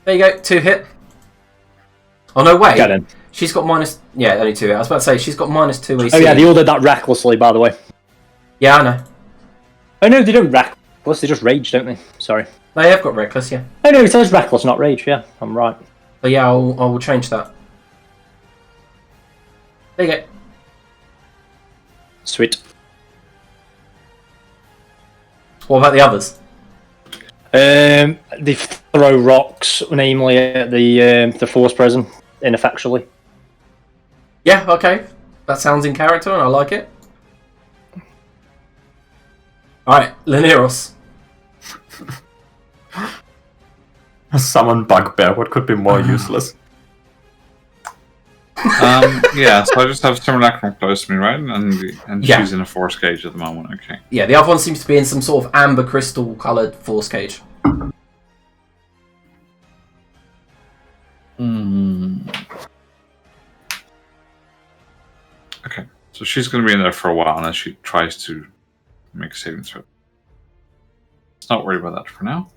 There you go. 2 hit. Oh no, wait. Get in. She's got minus. Yeah, only 2 hit. I was about to say she's got minus 2 AC. Oh yeah, they all did that recklessly, by the way. Yeah, I know. Oh no, they don't reckless, they just rage, don't they? Sorry. They have got reckless, yeah. Oh no, it says reckless, not rage, yeah. I'm right. But yeah, I will change that. There you go. Sweet. What about the others? They throw rocks, namely at the force prison, ineffectually. Yeah, okay. That sounds in character and I like it. Alright, Leniros. Summon Bugbear, what could be more useless? Yeah, so I just have Simulacrum close to me, right? And Yeah. she's in a force cage at the moment, okay. Yeah, the other one seems to be in some sort of amber crystal coloured force cage. Okay, so she's going to be in there for a while unless she tries to make a saving throw. Let's not worry about that for now.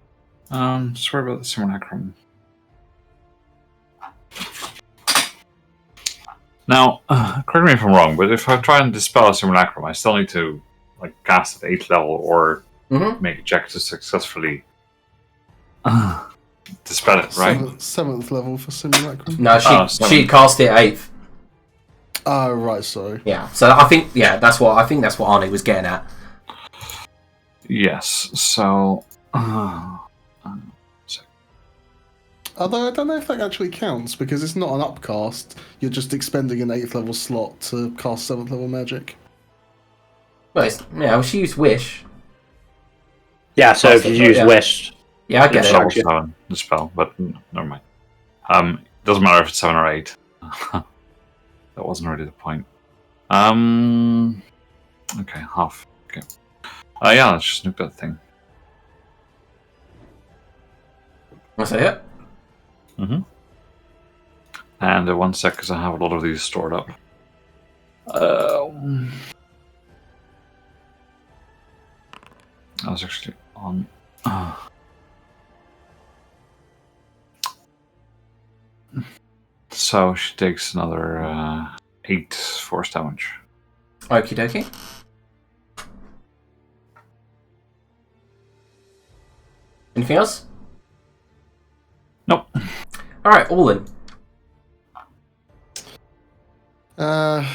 Just worry about the Simulacrum. Now, correct me if I'm wrong, but if I try and dispel a Simulacrum, I still need to like cast at 8th level or make a check to successfully dispel it, right? 7th level for Simulacrum. No, she cast it at 8th. Oh, right, sorry. Yeah, so I think that's what Arnie was getting at. Yes, so... Although I don't know if that actually counts, because it's not an upcast. You're just expending an 8th level slot to cast 7th level magic. Well, she used Wish. Yeah, so if you use Yeah. Wish. Yeah, I get It's it. level Actually. 7, the spell, but never mind. Doesn't matter if it's 7 or 8. That wasn't really the point. Okay, half. Okay. Yeah, let's just nuke that thing. Want to say it? And 1 sec, because I have a lot of these stored up. I was actually on... So she takes another 8 force damage. Okie dokie. Anything else? Nope. Alright, all in.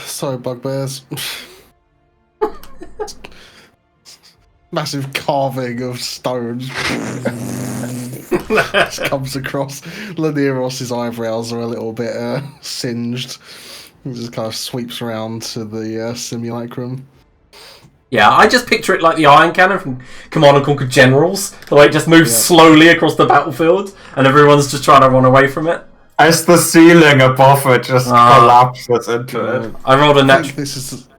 Sorry, bugbears. Massive carving of stones. Just comes across. Leniros' eyebrows are a little bit singed. He just kind of sweeps around to the simulacrum. Yeah, I just picture it like the Iron Cannon from Command and Conquer Generals. The way it just moves Yeah. slowly across the battlefield, and everyone's just trying to run away from it. As the ceiling above it just collapses into it. I rolled a I nat think this is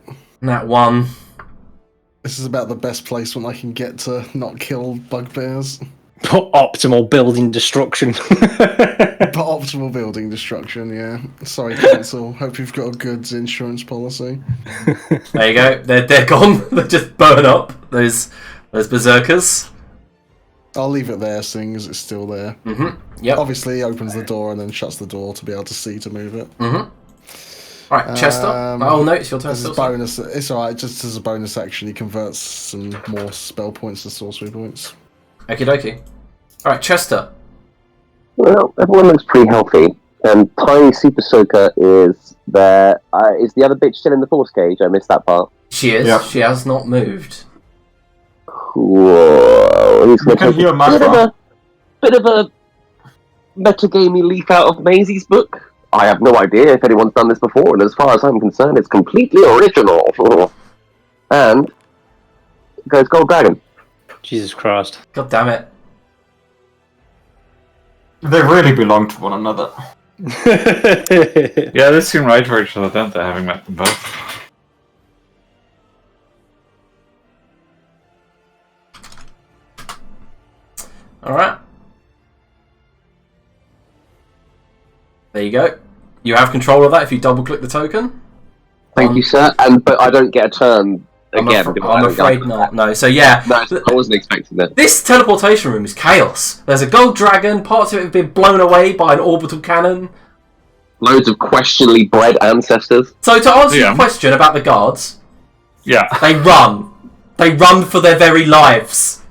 1. This is about the best placement I can get to not kill bugbears. Optimal building destruction. But optimal building destruction, yeah. Sorry, council. Hope you've got a good insurance policy. There you go. They're gone. They just burn up. Those berserkers. I'll leave it there, seeing as it's still there. Yep. Obviously, he opens the door and then shuts the door to be able to see to move it. Right, Chester. Oh no, it's your turn. As a Still, sorry. bonus, it's alright. Just as a bonus action, he converts some more spell points to sorcery points. Okie dokie. All right, Chester. Well, everyone looks pretty healthy. Tiny Super Soaker is there. Is the other bitch still in the force cage? I missed that part. She is. Yep. She has not moved. Cool. He's going to can take hear a bit of a metagamey leaf out of Maisie's book. I have no idea if anyone's done this before, and as far as I'm concerned, it's completely original. And it goes Gold Dragon. Jesus Christ. God damn it. They really belong to one another. Yeah, they seem right for each other, don't they, having met them both? Alright. There you go. You have control of that if you double click the token. Thank you, sir. But I don't get a turn again. I'm afraid not. No. So yeah. No, I wasn't expecting that. This teleportation room is chaos. There's a gold dragon, parts of it have been blown away by an orbital cannon. Loads of questionably bred ancestors. So to answer Yeah. your question about the guards, Yeah. they run. They run for their very lives.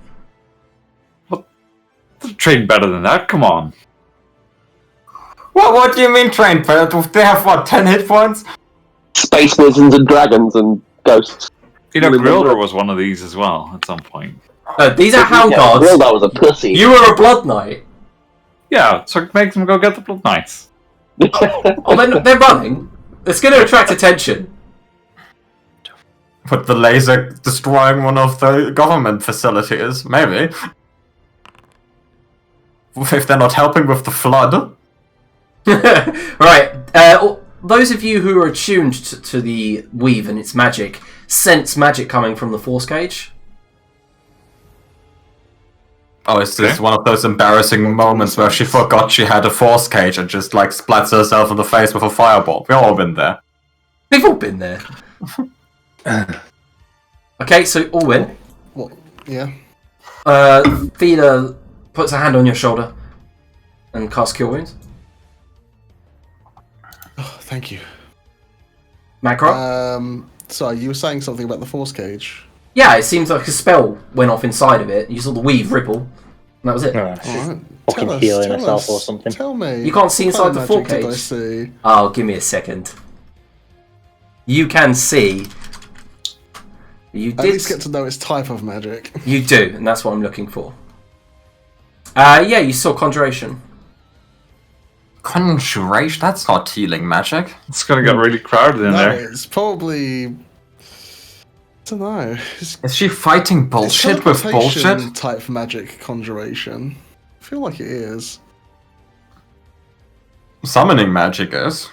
Train better than that, come on. What do you mean trained better? They have, what, 10 hit points? Space wizards and dragons and ghosts. You know, Grilder was one of these as well, at some point. No, these are hound Yeah, guards. Grilda was a pussy. You were a blood knight. Yeah, so make them go get the Blood Knights. Oh, they're running. It's going to attract attention. With the laser destroying one of the government facilities, maybe. If they're not helping with the flood. Right. Those of you who are attuned to the weave and its magic sense magic coming from the force cage. Oh, it's just one of those embarrassing moments where she forgot she had a force cage and just like splats herself in the face with a fireball. We've all been there. We've all been there. Okay, so Orwin. What? Yeah. Theda puts a hand on your shoulder and casts Cure Wounds. Oh, thank you. Macro? Sorry, you were saying something about the force cage. Yeah, it seems like a spell went off inside of it. You saw the weave ripple, and that was it. Alright. Fucking healing herself or something. Tell me. You can't see inside what the kind force of magic did I cage. see? Oh, give me a second. You can see. You At least did. get to know its type of magic. You do, and that's what I'm looking for. Yeah, you saw Conjuration. Conjuration? That's not healing magic. It's gonna get really crowded in No, there. it's probably. I don't know. Is she fighting bullshit with teleportation bullshit? type magic conjuration. I feel like it is. Summoning magic is.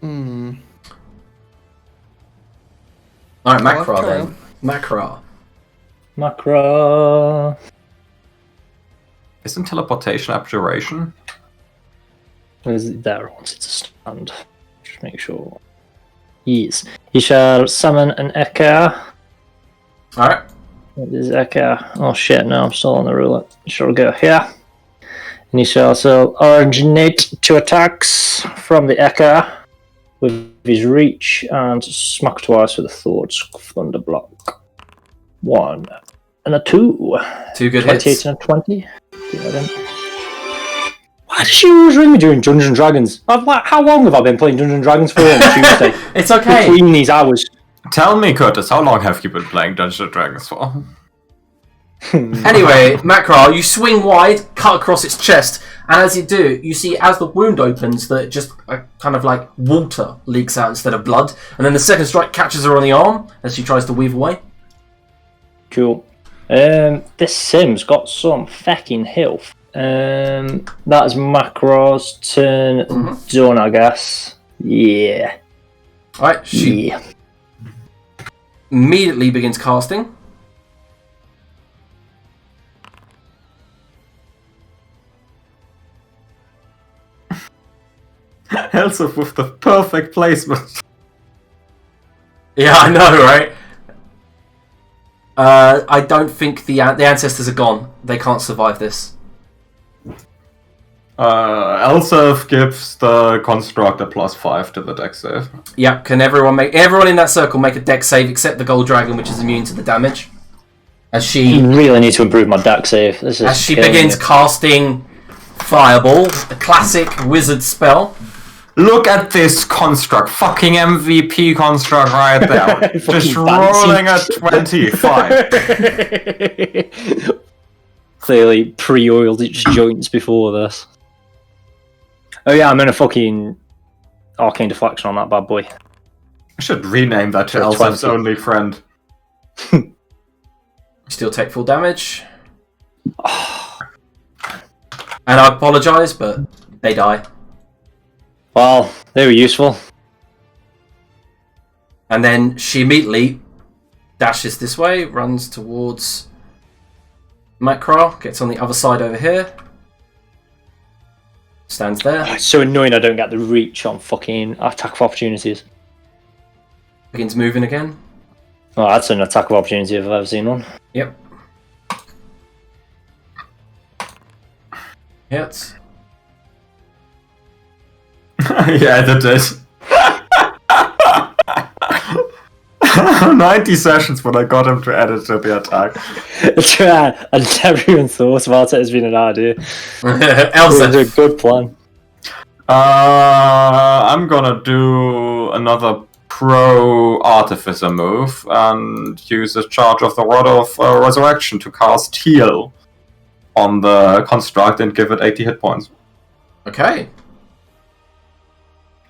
Hmm. Alright, Well, Macra carry then. on. Macra. Macro. Isn't teleportation abjuration? Is it there? I want it to stand. Just make sure. Yes. He shall summon an Echo. Alright. What is Echo? Oh shit, no, I'm still on the ruler. Shall go here. And he shall also originate 2 attacks from the Echo with his reach and smack twice with a Thor's Thunder Block. 1 and a 2. 2 good 28 hits. and a 20. Why does she always ring me during Dungeons and Dragons? How long have I been playing Dungeons and Dragons for on Tuesday? It's okay. Between these hours. Tell me, Curtis, how long have you been playing Dungeons and Dragons for? Anyway, Macra, you swing wide, cut across its chest, and as you do, you see as the wound opens that just kind of like water leaks out instead of blood, and then the second strike catches her on the arm as she tries to weave away. Cool. This Sim's got some fucking health. That's Macro's turn done, I guess. Yeah. Alright, she Yeah. immediately begins casting. Helseth with the perfect placement. Yeah, I know, right? I don't think the ancestors are gone. They can't survive this. Elsef gives the construct a +5 to the dex save. Yep. Can everyone in that circle make a dex save except the gold dragon, which is immune to the damage? As I she really need to improve my dex save. as she begins casting Fireball, a classic wizard spell. Look at this construct, fucking MVP construct right there. Just Fucking rolling a fancy. 25. Clearly pre-oiled its joints before this. Oh yeah, I'm in a fucking arcane deflection on that bad boy. I should rename that to For Elsef's 20. only friend. Still take full damage. And I apologise, but they die. Well, they were useful. And then she immediately dashes this way, runs towards Macra, gets on the other side over here. Stands there. It's so annoying I don't get the reach on fucking attack of opportunities. Begins moving again. Oh, that's an attack of opportunity if I've ever seen one. Yep. Hits. Yeah, that is. 90 sessions when I got him to add it to the attack. I never even thought about it as being an idea. It was Elsa. a good plan. I'm gonna do another pro artificer move and use a charge of the Rod of Resurrection to cast Heal on the construct and give it 80 hit points. Okay.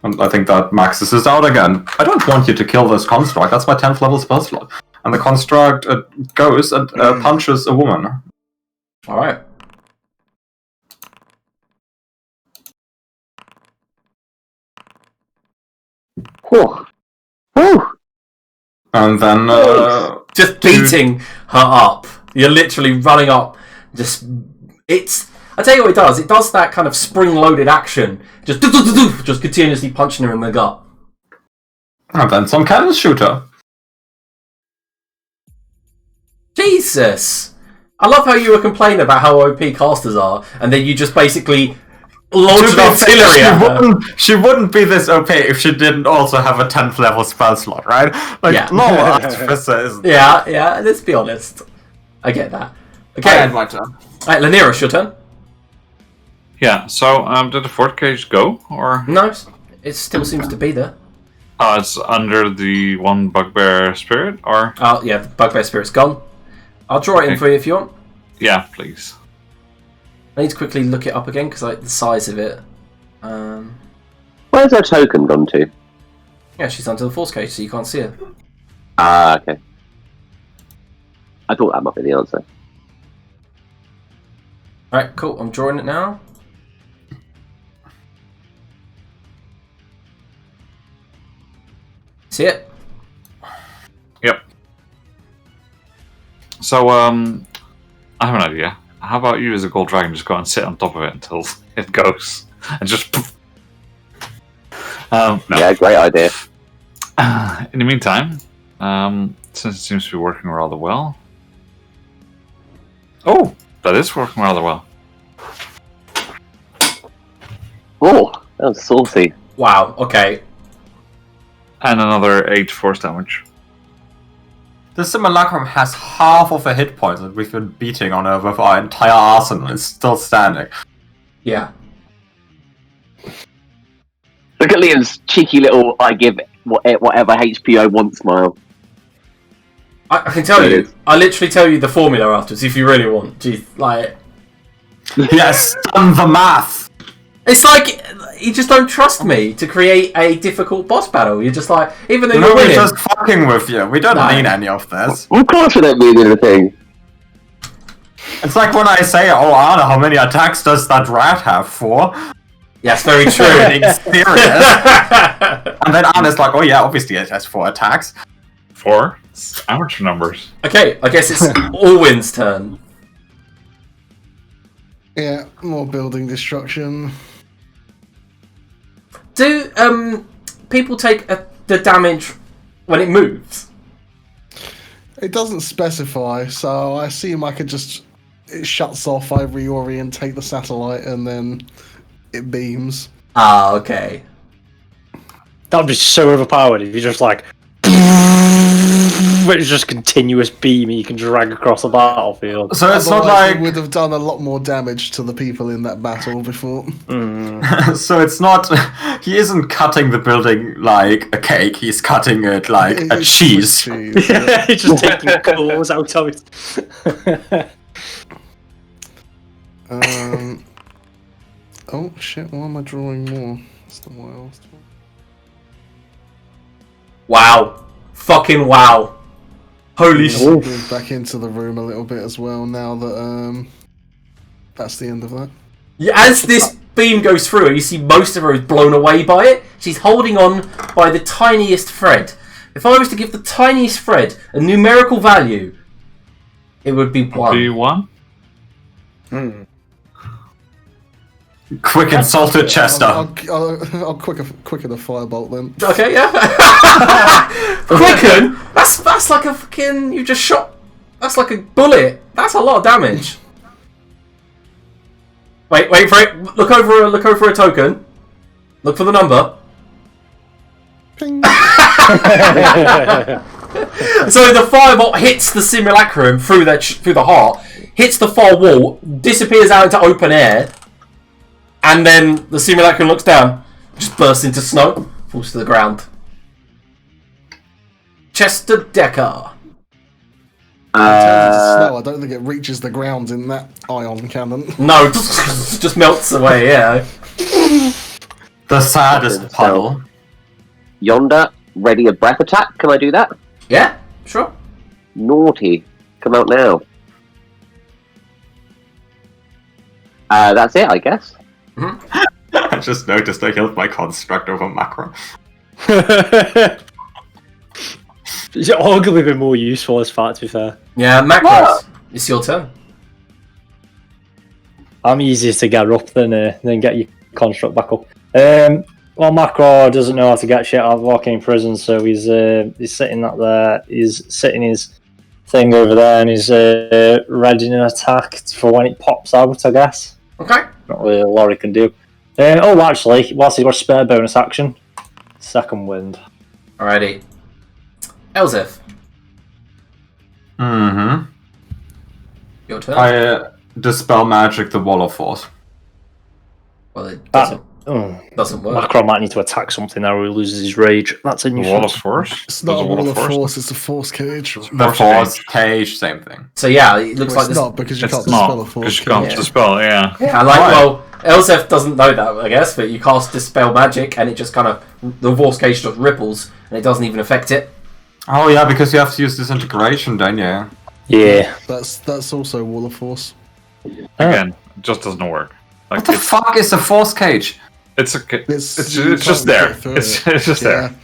And I think that maxes this out again. I don't want you to kill this construct. That's my 10th level spell slot. And the construct goes and punches a woman. Alright. Whew. Whew. And then... Just beating her up. You're literally running up. Just... It's... I tell you what it does. It does that kind of spring-loaded action. Just continuously punching her in the gut. and then some cannon shooter. Jesus! I love how you were complaining about how OP casters are, and then you just basically launch an artillery at her. She wouldn't be this OP if she didn't also have a 10th level spell slot, right? Like, Yeah. normal artificer is... Yeah, let's be honest. I get that. Okay, my turn. alright, Lanira, your turn. Yeah, so did the fourth cage go? Or No, it still seems to be there. it's under the one bugbear spirit? Or Oh, yeah, the Bugbear Spirit's gone. I'll draw it in Okay. for you if you want. yeah, please. I need to quickly look it up again because I like the size of it. Where's her token gone to? Yeah, she's under the force cage, so you can't see her. Ah, okay. I thought that might be the answer. Alright, cool. I'm drawing it now. See it? Yep. So I have an idea. How about you as a gold dragon just go and sit on top of it until it goes and just poof. No. Yeah, great idea. In the meantime, since it seems to be working rather well. Oh, that is working rather well. Oh, that was saucy. Wow, okay. And another 8 force damage. The simulacrum has half of the hit points that we've been beating on her with our entire arsenal. It's still standing. Yeah. Look at Liam's cheeky little I give whatever HP I want smile. I can tell There it you. is. I literally tell you the formula afterwards if you really want. Jeez, like... Yes, done the math! It's like, you just don't trust me to create a difficult boss battle. You're just like, even though No, you're we're winning... just fucking with you. We don't No. mean any of this. Of course we don't mean anything. It's like when I say, oh Anna, how many attacks does that rat have for? Yes, very true. It's serious. And then Anna's like, oh yeah, obviously it has 4 attacks. 4? Amateur numbers. Okay, I guess it's Allwyn's turn. Yeah, more building destruction. Do people take the damage when it moves? It doesn't specify, so I assume I could just... It shuts off, I reorient, take the satellite, and then it beams. Ah, okay. That'd be so overpowered if you just like. It's just continuous beam you can drag across the battlefield. So it's not Otherwise, like it would have done a lot more damage to the people in that battle before. so it's not he isn't cutting the building like a cake, he's cutting it like a It's cheese. cheese. Yeah, it's just taking cores out of it. Oh shit! Why am I drawing more? That's not what I asked for. Wow. Fucking wow. Holy shit. Move back into the room a little bit as well. Now that that's the end of that. Yeah, as this beam goes through her, you see most of her is blown away by it. She's holding on by the tiniest thread. If I was to give the tiniest thread a numerical value, it would be 1. Do you want? Quick insulted Chester. I'll quicken a firebolt then. Okay, yeah. Quicken? That's like a fucking... You just shot... That's like a bullet. That's a lot of damage. Wait for it. Look over a token. Look for the number. Ping. So the firebolt hits the simulacrum through the heart, hits the far wall, disappears out into open air, and then the simulacrum looks down, just bursts into snow, falls to the ground. Chester Decker. In terms of snow, I don't think it reaches the ground in that ion cannon. No, just melts away. Yeah. The saddest puddle. Yonder, ready a breath attack. Can I do that? Yeah. Sure. Naughty. Come out now. That's it, I guess. I just noticed I killed my construct over macro. It's arguably been more useful as far, to be fair. Yeah, Macros. It's your turn. I'm easier to get up than get your construct back up. Well, Macro doesn't know how to get shit out of walking prison, so he's sitting up there. He's sitting his thing over there, and he's readying an attack for when it pops out, I guess. Okay. Not really a lot he can do. Actually, whilst he's got a spare bonus action, second wind. Alrighty. Elzeth. Mm-hmm. Your turn. I dispel magic the wall of force. Well, it doesn't work. Macro might need to attack something now or he loses his rage. That's a new Wall of Force? It's not a There's wall of force, it's a force cage. The force cage, same thing. So yeah, it looks Well, like it's this. not because you It's can't not, dispel a force because you can't cage. dispel, yeah. And well, Elzeth doesn't know that, I guess, but you cast Dispel Magic and it just kind of, the Force Cage just ripples and it doesn't even affect it. Oh yeah, because you have to use disintegration, don't you? Yeah. That's also wall of force. Again, it just doesn't work. Like, What the fuck is a force cage? it's You just can't there. get through It's it. just there.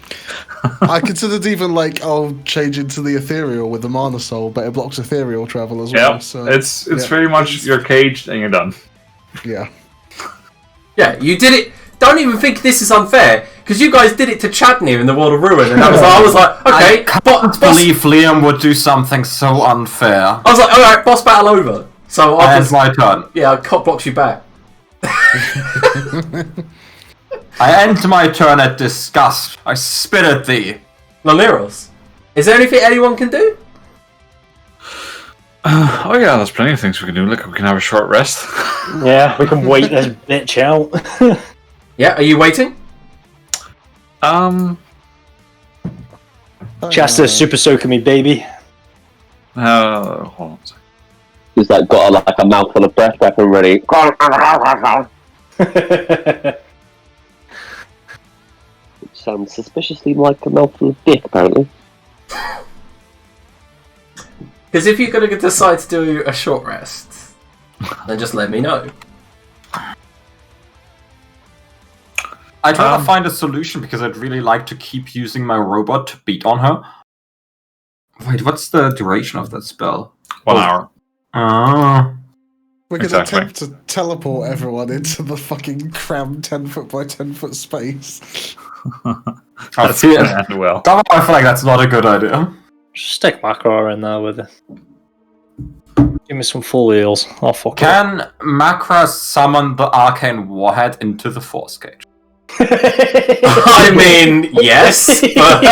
I considered even like I'll change into the ethereal with the mana soul, but it blocks ethereal travel as well. Yeah, So it's yeah, very much it's- you're caged and you're done. Yeah. Yeah, you did it. Don't even think this is unfair, because you guys did it to Chadney in the World of Ruin, and I was like, okay, I can't boss. believe Liam would do something so unfair. I was like, alright, boss battle over. So I And just, my turn. yeah, I cop blocks you back. I end my turn at disgust. I spit at thee. Laliros. Is there anything anyone can do? Oh yeah, there's plenty of things we can do. Like we can have a short rest. Yeah, we can wait this bitch out. Yeah, are you waiting? Chester's super soaking me, baby. Hold on a second. Is that got like a mouthful of breath weapon ready? Which sounds suspiciously like a mouthful of dick, apparently. Because if you're going to decide to do a short rest, then just let me know. I'd rather find a solution because I'd really like to keep using my robot to beat on her. Wait, what's the duration of that spell? 1 hour. Oh. We could Exactly. attempt to teleport everyone into the fucking crammed 10-foot by 10-foot space. I feel, And well. I feel like that's not a good idea. Just stick Macro in there with it. Give me some full heals. I'll fuck it. Can Macra summon the arcane warhead into the force cage? I mean, yes. But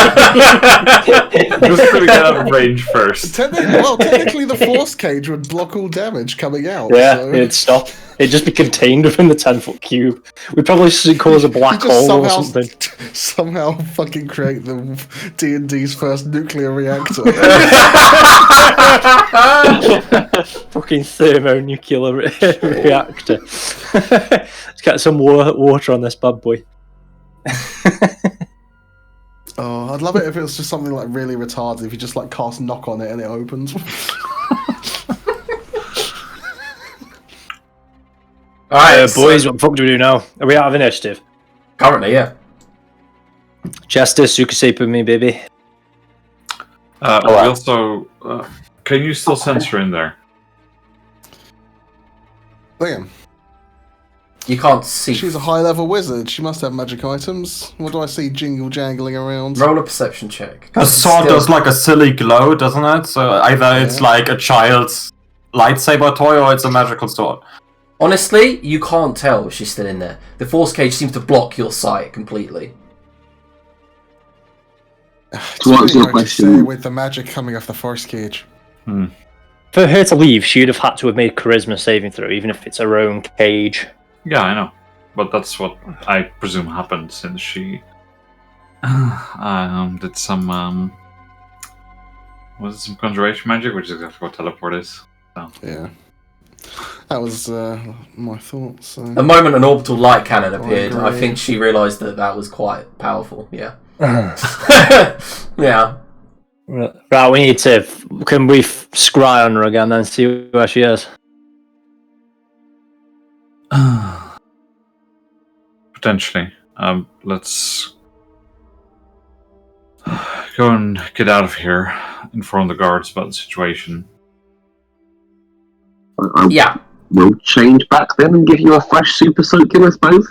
Just gonna get out of range first. Technically, the force cage would block all damage coming out. Yeah, so. it'd stop. It'd just be contained within the 10-foot cube. We'd probably cause a black You just hole or something. Somehow fucking create the D&D's first nuclear reactor. Fucking thermonuclear reactor. Let's get some water on this bad boy. Oh, I'd love it if it was just something like really retarded. If you just like cast knock on it and it opens. Alright, boys, what the fuck do we do now? Are we out of initiative? currently, yeah. Justice, you can sleep with me, baby. We also... can you still sense her in there? Liam, You can't see. she's a high-level wizard. She must have magic items. What do I see jingle jangling around? Roll a perception check. The sword does like a silly glow, doesn't it? So either it's like a child's lightsaber toy or it's a magical sword. Honestly, you can't tell if she's still in there. The force cage seems to block your sight completely. It's To answer your hard to say question- with the magic coming off the force cage. For her to leave, she'd have had to have made charisma saving throw, even if it's her own cage. Yeah, I know. But that's what I presume happened since she did some was it some conjuration magic, which is exactly what teleport is. So. Yeah. That was my thoughts. The moment an orbital light cannon appeared, I agree. think she realised that was quite powerful. Yeah. Yeah. Right, we need to. Can we scry on her again and see where she is? Potentially. Let's go and get out of here. Inform the guards about the situation. I Yeah. will change back then and give you a fresh super soak in us both.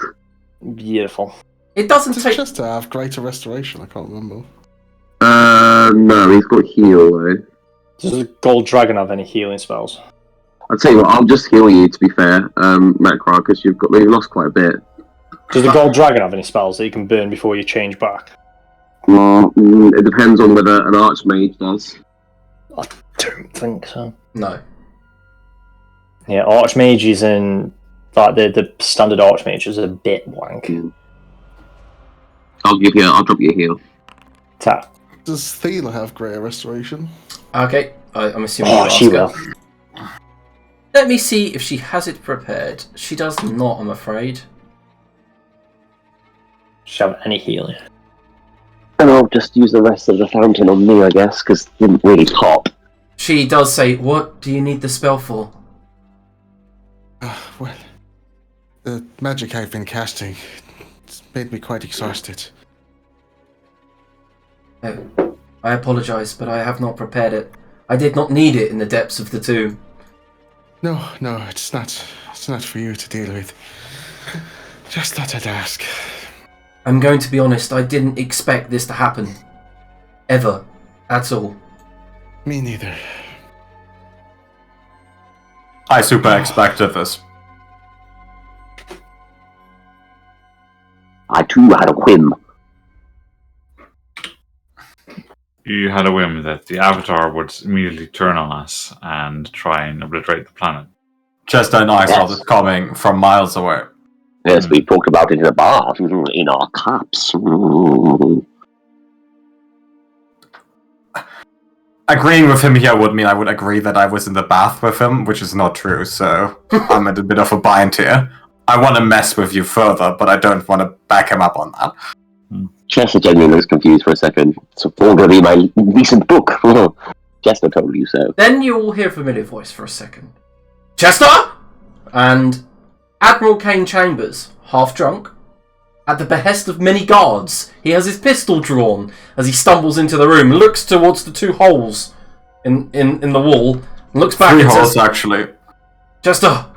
Beautiful. It doesn't Does take. Chester have greater restoration? I can't remember. No, he's got heal though. Does the gold dragon have any healing spells? I'll tell you what, I'll just heal you to be fair, Macra, because you've lost quite a bit. Does the gold dragon have any spells that you can burn before you change back? It depends on whether an archmage does. I don't think so. No. Yeah, archmages and like the standard archmage is a bit wank. I'll drop you a heal. Tap. Does Thela have greater restoration? Okay. I'm assuming Oh, you she ask will. her. Let me see if she has it prepared. She does not, I'm afraid. Does she have any healing? And I'll just use the rest of the fountain on me, I guess, because it didn't really pop. She does say, "What do you need the spell for?" Well, the magic I've been casting, it's made me quite exhausted. Oh, I apologise, but I have not prepared it. I did not need it in the depths of the tomb. No, it's not for you to deal with. Just thought I'd ask. I'm going to be honest, I didn't expect this to happen. Ever. At all. Me neither. I super expected this. I too had a whim. You had a whim that the Avatar would immediately turn on us and try and obliterate the planet. Chester and I saw Yes. this coming from miles away. Yes, we talked about it in the bar, in our cups. Agreeing with him here would mean I would agree that I was in the bath with him, which is not true, so I'm at a bit of a bind here. I want to mess with you further, but I don't want to back him up on that. Chester genuinely was confused for a second. It's all going to be my recent book. Chester told you so. Then you all hear a familiar voice for a second. Chester! And Admiral Kane Chambers, half drunk, at the behest of many guards, he has his pistol drawn as he stumbles into the room, looks towards the two holes in the wall, and looks back 3 and holes, says, actually. Chester,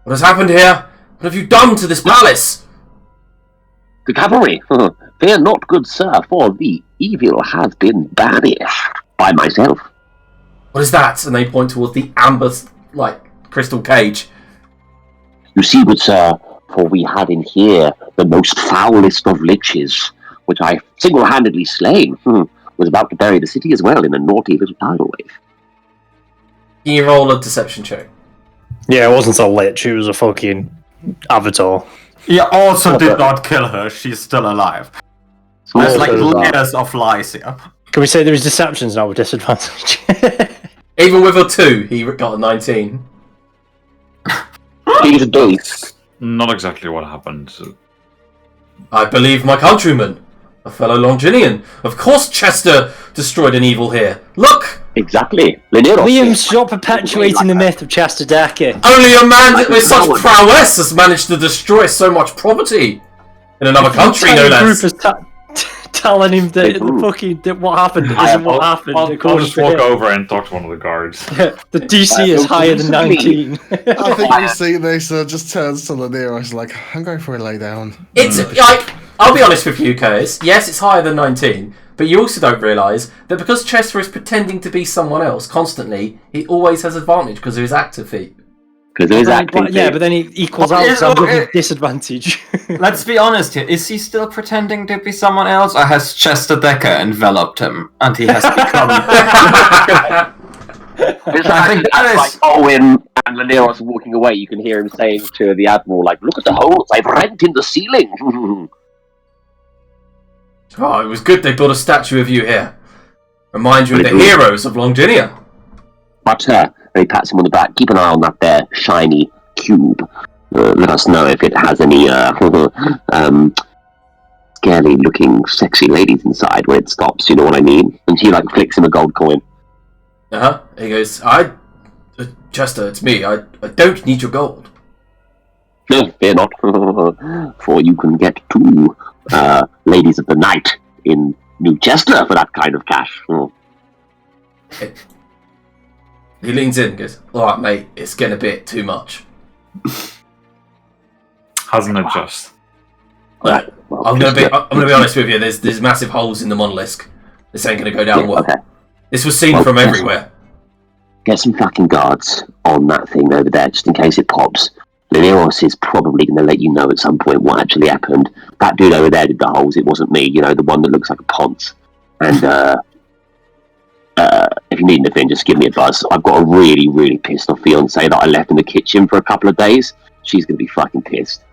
what has happened here? What have you done to this palace? The cavalry. Fear not, good sir, for the evil has been banished by myself. What is that? And they point towards the amber like crystal cage. You see, good sir, for we had in here the most foulest of liches, which I single-handedly slain, was about to bury the city as well in a naughty little tidal wave. Can you roll a deception check? Yeah, it wasn't a lich, it was a fucking avatar. He also did not kill her. She's still alive. There's like layers of lies here. Can we say there is deceptions now with disadvantage? Even with a 2, he got a 19. He's a dice. Not exactly what happened. I believe my countryman, a fellow Longinian. Of course Chester destroyed an evil here. Look! Exactly. Lineros. Liam, stop perpetuating the myth of Chester Decker. Only a man with such prowess has managed to destroy so much property. In another country, no less. Telling him that what happened isn't what happened. I'll just walk over and talk to one of the guards. The DC is higher than 19. I think you see this just turns to Lanier. Like, I'm going for a lay down. It's like, I'll be honest with you, Curtis. Yes, it's higher than 19, but you also don't realise that because Chester is pretending to be someone else constantly, he always has advantage because of his active feat. Because there is acting. Yeah, but then he equals out some disadvantage. Let's be honest here. Is he still pretending to be someone else, or has Chester Decker enveloped him and he has become? I think that's like Owen and Laneros walking away. You can hear him saying to the Admiral, like, "Look at the holes I've rent in the ceiling." Oh, it was good they built a statue of you here. Remind you of the heroes of Longinia. But and he pats him on the back. Keep an eye on that there shiny cube. Let us know if it has any scary-looking, sexy ladies inside when it stops. You know what I mean? And she like flicks him a gold coin. He goes, Chester, it's me. I don't need your gold. No, fear not, for you can get 2 ladies of the night in New Chester for that kind of cash. He leans in and goes, alright mate, it's getting a bit too much. Hasn't it just? Right. I'm gonna be honest with you, there's massive holes in the monolith. This ain't gonna go down well. Okay. This was seen from everywhere. Get some fucking guards on that thing over there, just in case it pops. Laneros is probably going to let you know at some point what actually happened. That dude over there did the holes, it wasn't me, you know, the one that looks like a ponce. And, if you need anything, just give me a buzz. I've got a really, really pissed off fiance that I left in the kitchen for a couple of days. She's going to be fucking pissed.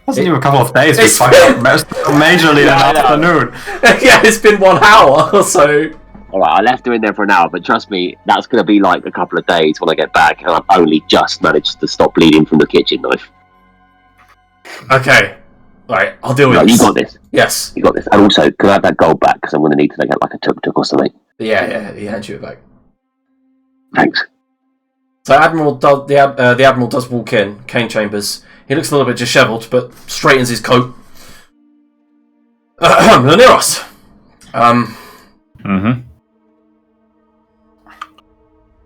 Wasn't even a couple of days. We fucking majorly in an afternoon. Yeah, it's been 1 hour or so. Alright, I left her in there for an hour, but trust me, that's going to be like a couple of days when I get back, and I've only just managed to stop bleeding from the kitchen knife. Okay. Right, I'll deal with No, this. you got this. Yes. You got this. And also, can I have that gold back? Because I'm going to need to get like a tuk-tuk or something. Yeah, he hands you it back. Thanks. So the Admiral does walk in, Kane Chambers. He looks a little bit dishevelled, but straightens his coat. Laneros.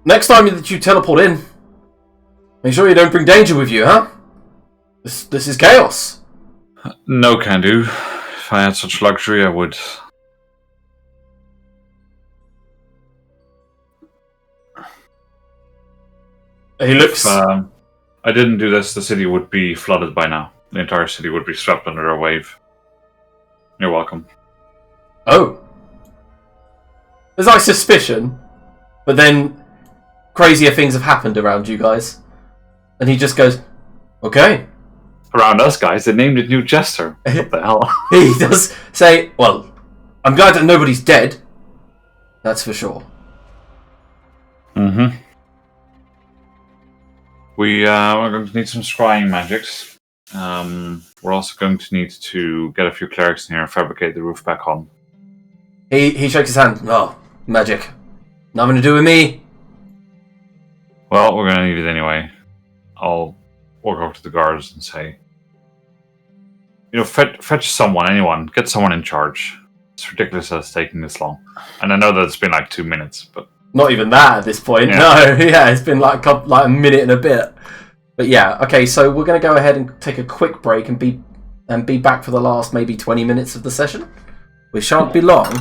Next time that you teleport in, make sure you don't bring danger with you, huh? This is chaos. No can do. If I had such luxury, I would. He looks. If I didn't do this, the city would be flooded by now. The entire city would be swept under a wave. You're welcome. Oh. There's like suspicion, but then crazier things have happened around you guys. And he just goes, okay. Around us, guys, they named it New Chester. What the hell? He does say, well, I'm glad that nobody's dead. That's for sure. We're going to need some scrying magics. We're also going to need to get a few clerics in here and fabricate the roof back on. He shakes his hand. Oh, magic. Nothing to do with me. Well, we're going to need it anyway. I'll walk over to the guards and say, fetch someone, anyone. Get someone in charge. It's ridiculous that it's taking this long. And I know that it's been like 2 minutes, but... Not even that at this point. Yeah. No, yeah, it's been like a minute and a bit. But yeah, okay, so we're going to go ahead and take a quick break and be back for the last maybe 20 minutes of the session. We shan't be long.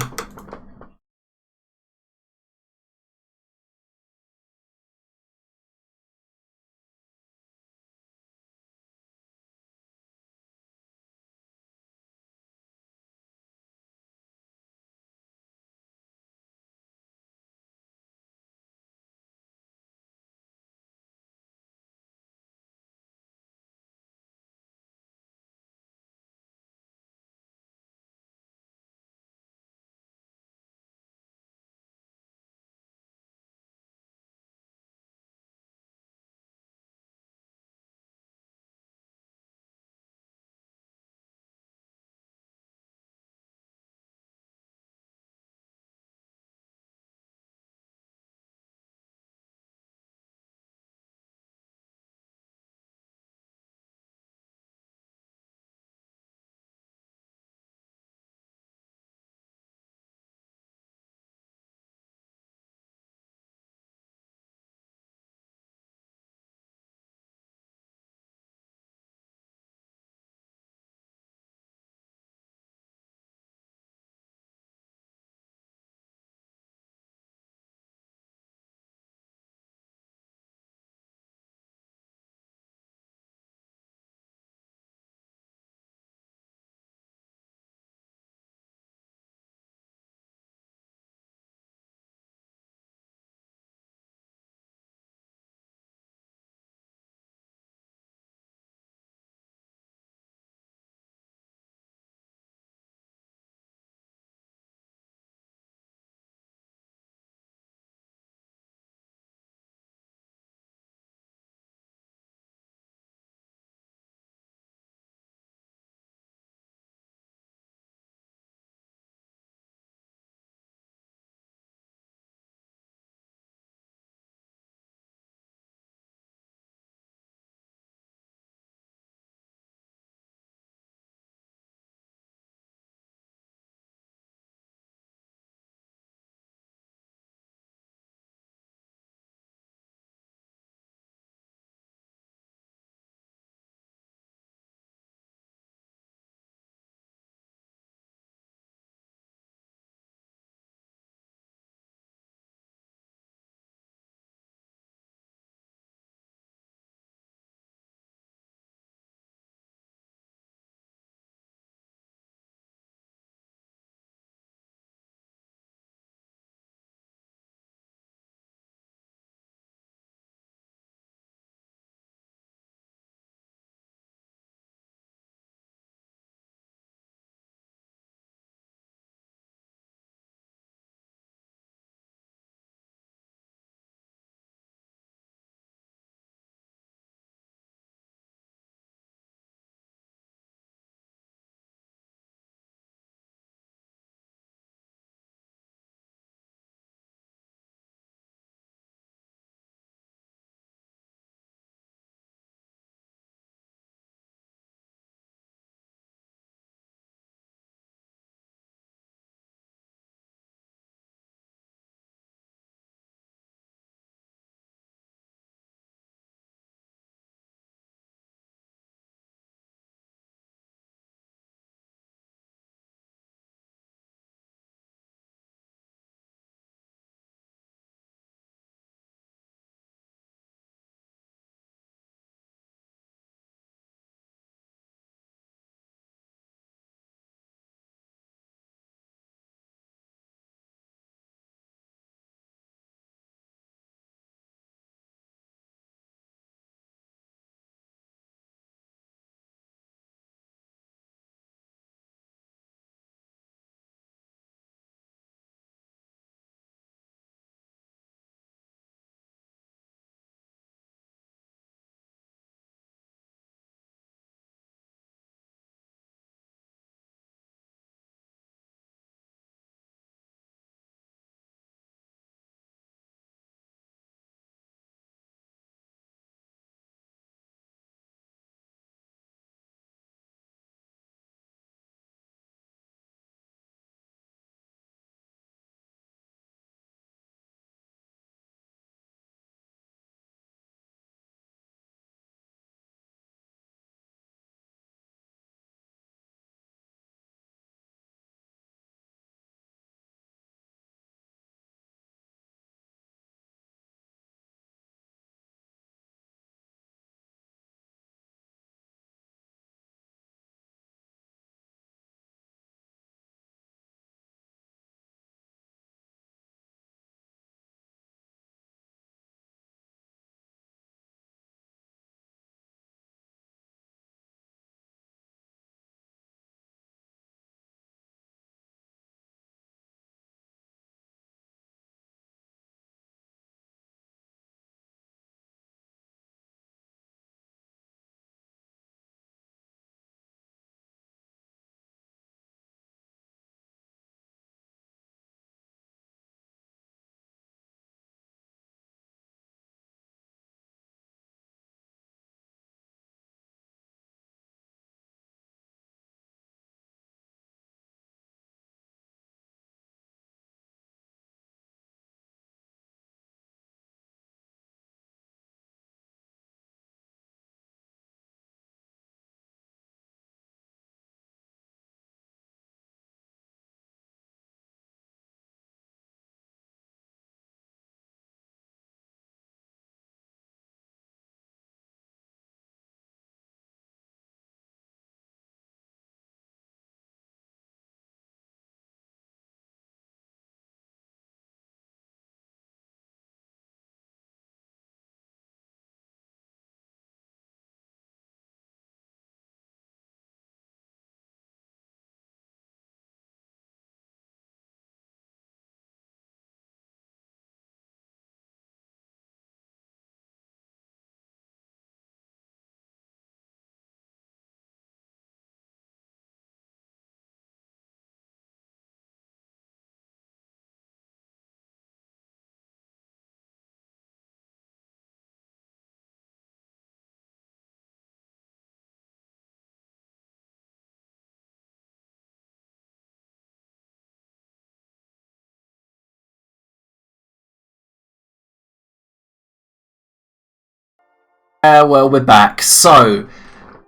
Well, we're back. So,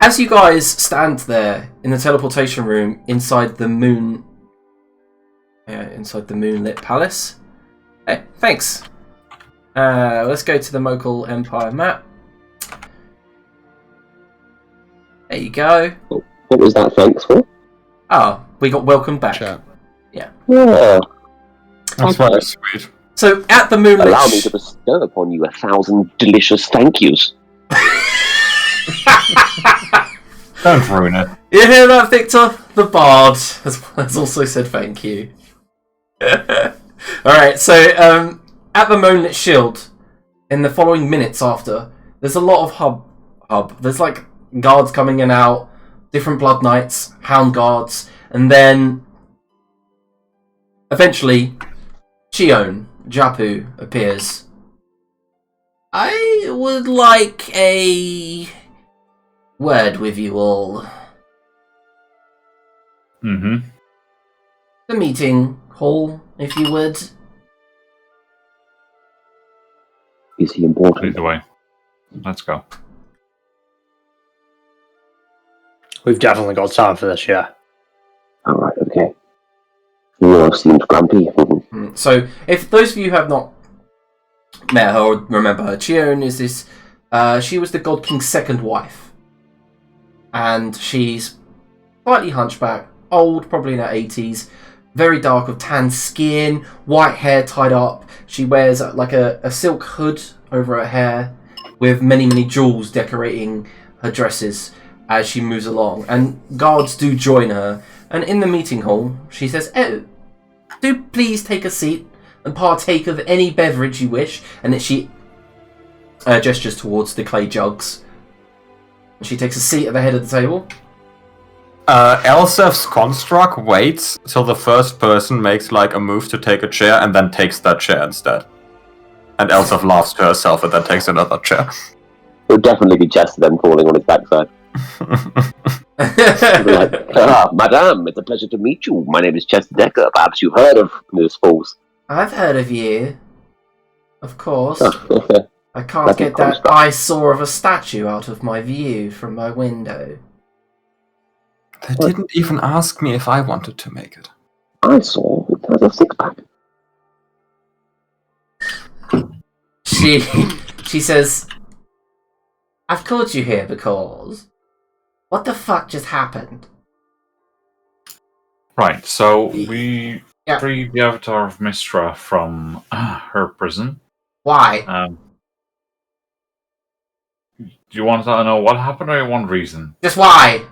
as you guys stand there in the teleportation room inside the moonlit palace. Hey, thanks. Let's go to the Mokhul Empire map. There you go. What was that thanks for? Oh, we got welcome back. Chat. Yeah. That's very sweet. So at the moonlit. Allow me to bestow upon you 1,000 delicious thank yous. Don't ruin it. You hear that, Victor? The Bard has also said thank you. Alright, so at the Moonlit Shield, in the following minutes after, there's a lot of hub. There's like guards coming in and out, different Blood Knights, Hound Guards, and then eventually Chion, Japu, appears. I would like a word with you all. Mm-hmm. The meeting hall, if you would. Is he important? Lead the way. Let's go. We've definitely got time for this, yeah. Alright, okay. You seems grumpy. So, if those of you have not met her or remember her, Chion is this. She was the God King's second wife. And she's slightly hunchback, old, probably in her 80s, very dark, with tan skin, white hair tied up. She wears like a silk hood over her hair with many, many jewels decorating her dresses as she moves along. And guards do join her. And in the meeting hall, she says, "Oh, do please take a seat and partake of any beverage you wish." And then she gestures towards the clay jugs. She takes a seat at the head of the table. Elsef's construct waits till the first person makes like a move to take a chair and then takes that chair instead. And Elsef laughs to herself and then takes another chair. It would definitely be Chester then falling on his backside. Madame, it's a pleasure to meet you. My name is Chester Decker. Perhaps you've heard of Moose Falls. I've heard of you. Of course. I can't That's get a that construct. eyesore of a statue out of my view from my window. They didn't even ask me if I wanted to make it. I saw it has a six-pack. She says, "I've called you here because... what the fuck just happened?" Right, so we Yeah. freed the Avatar of Mistra from her prison. Why? Do you want to know what happened, or you want reason? Just why?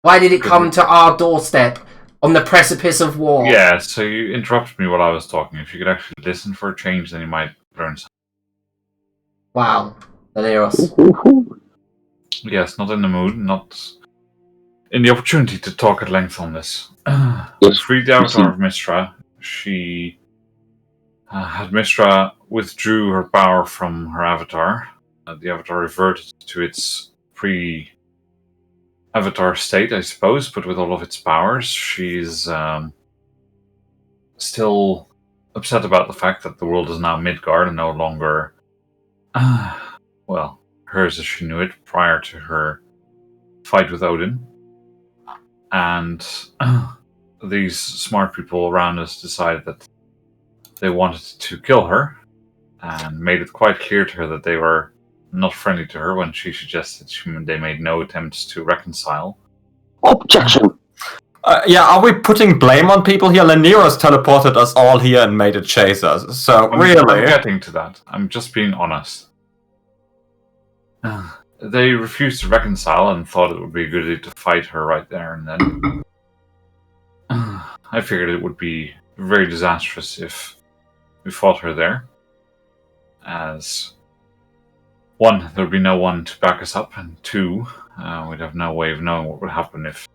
Why did it come to our doorstep on the precipice of war? Yeah, so you interrupted me while I was talking. If you could actually listen for a change, then you might learn something. Wow. Valeros. Yes, not in the mood, not in the opportunity to talk at length on this. Yes. We freed the Avatar of Mistra. She had Mistra withdrew her power from her avatar. The avatar reverted to its pre-avatar state, I suppose, but with all of its powers. She's still upset about the fact that the world is now Midgard and no longer, well, hers as she knew it prior to her fight with Odin. And these smart people around us decided that they wanted to kill her and made it quite clear to her that they were not friendly to her when she suggested they made no attempts to reconcile. Objection! Yeah, are we putting blame on people here? Laniros teleported us all here and made it chase us. So, I'm really? getting to that. I'm just being honest. They refused to reconcile and thought it would be a good idea to fight her right there and then. I figured it would be very disastrous if we fought her there. As one, there would be no one to back us up, and two, we'd have no way of knowing what would happen if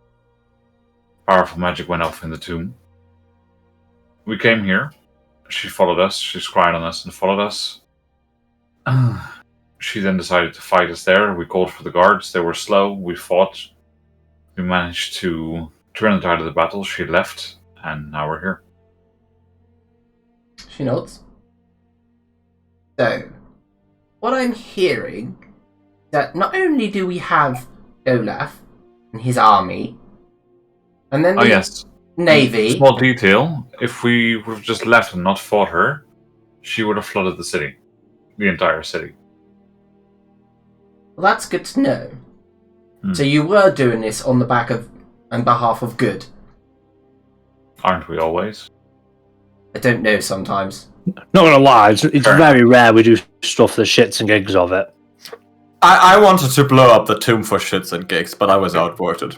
powerful magic went off in the tomb. We came here. She followed us. She scryed on us and followed us. She then decided to fight us there. We called for the guards. They were slow. We fought. We managed to turn the tide of the battle. She left, and now we're here. She nods. So, what I'm hearing that not only do we have Olaf and his army, and then Oh the yes. navy. Small detail: if we would have just left and not fought her, she would have flooded the city, the entire city. Well, that's good to know. Hmm. So you were doing this on the back of and behalf of good. Aren't we always? I don't know sometimes. Not gonna lie, it's Fair very rare we do stuff for the shits and gigs of it. I wanted to blow up the tomb for shits and gigs, but I was outvoted.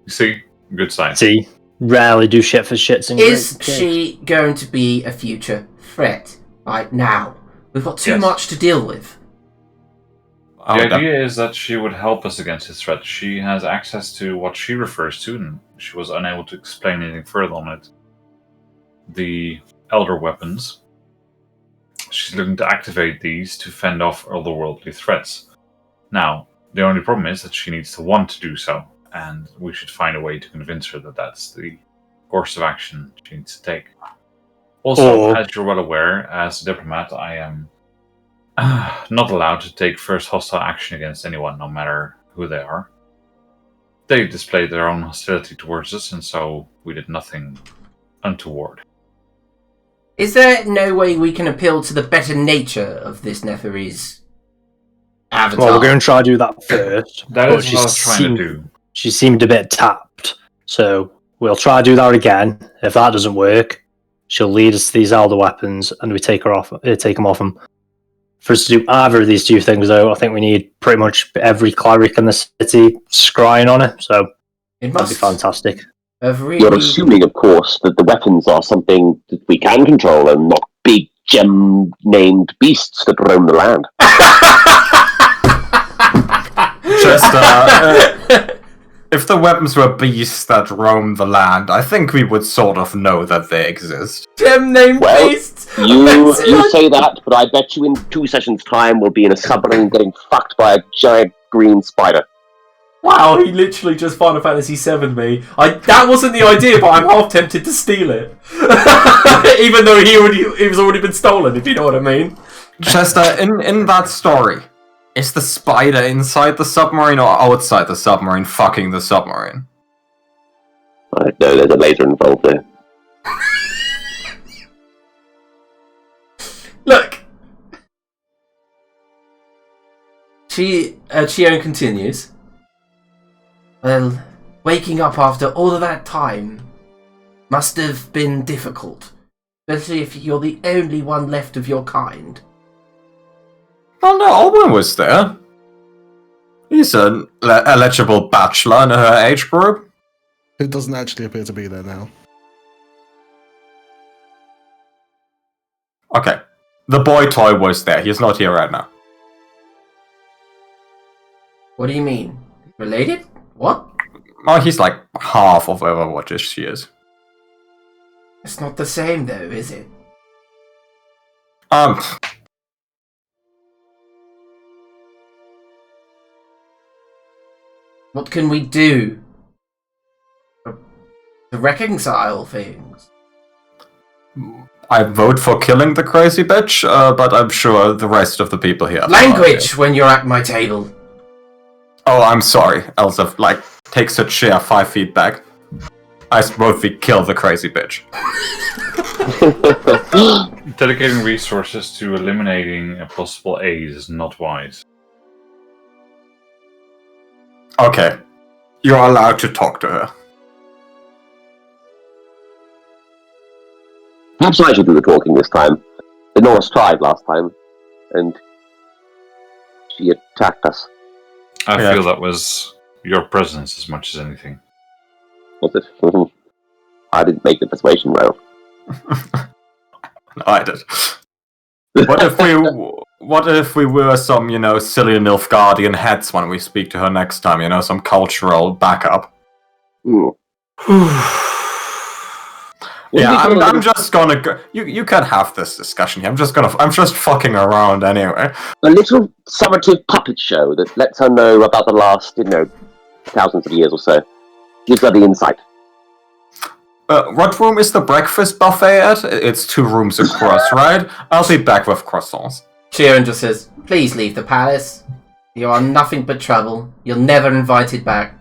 You see, good sign. See, rarely do shit for shits and Is gigs. she going to be a future threat right now? We've got too Yes. much to deal with. The idea is that she would help us against this threat. She has access to what she refers to, and she was unable to explain anything further on it. The Elder Weapons. She's looking to activate these to fend off otherworldly threats. Now, the only problem is that she needs to want to do so, and we should find a way to convince her that that's the course of action she needs to take. Also, as you're well aware, as a diplomat, I am not allowed to take first hostile action against anyone, no matter who they are. They displayed their own hostility towards us, and so we did nothing untoward. Is there no way we can appeal to the better nature of this Neferi's avatar? Well, we're going to try to do that first. That but is what I was trying to do. She seemed a bit tapped, so we'll try to do that again. If that doesn't work, she'll lead us to these Elder Weapons, and we take them off them. For us to do either of these two things, though, I think we need pretty much every cleric in the city scrying on it, so It that'd be must fantastic. have really... You're assuming, of course, that the weapons are something that we can control and not big gem-named beasts that roam the land. Just, if the weapons were beasts that roam the land, I think we would sort of know that they exist. Gem name Well, beasts! You say that, but I bet you in 2 sessions' time we'll be in a submarine getting fucked by a giant green spider. Wow, he literally just Final Fantasy VII me. That wasn't the idea, but I'm half tempted to steal it. Even though it was already been stolen, if you know what I mean. Chester, in that story, is the spider inside the submarine or outside the submarine fucking the submarine? I don't know, there's a laser involved there. Look! Chion continues. Well, waking up after all of that time must have been difficult. Especially if you're the only one left of your kind. Oh no, Alwyn was there. He's an eligible bachelor in her age group. Who doesn't actually appear to be there now. Okay. The boy toy was there. He's not here right now. What do you mean? Related? What? Oh, he's like half of Overwatch she is. It's not the same though, is it? What can we do to reconcile things? I vote for killing the crazy bitch, but I'm sure the rest of the people here... Language when you're at my table. Oh, I'm sorry. Elsa, takes her chair 5 feet back. I vote we kill the crazy bitch. Dedicating resources to eliminating a possible aid is not wise. Okay. You're allowed to talk to her. Perhaps I should do the talking this time. The Norse tried last time, and she attacked us. I Yeah. feel that was your presence as much as anything. Was it? I didn't make the persuasion roll. No, I did. What if we were some, silly Nilfgaardian heads when we speak to her next time, some cultural backup? Hmm. Yeah, I'm just gonna go. You can have this discussion here. I'm just fucking around anyway. A little summative puppet show that lets her know about the last, thousands of years or so. Gives her the insight. What room is the breakfast buffet at? It's 2 rooms across, right? I'll be back with croissants. Sheeran just says, "Please leave the palace. You are nothing but trouble. You're never invited back."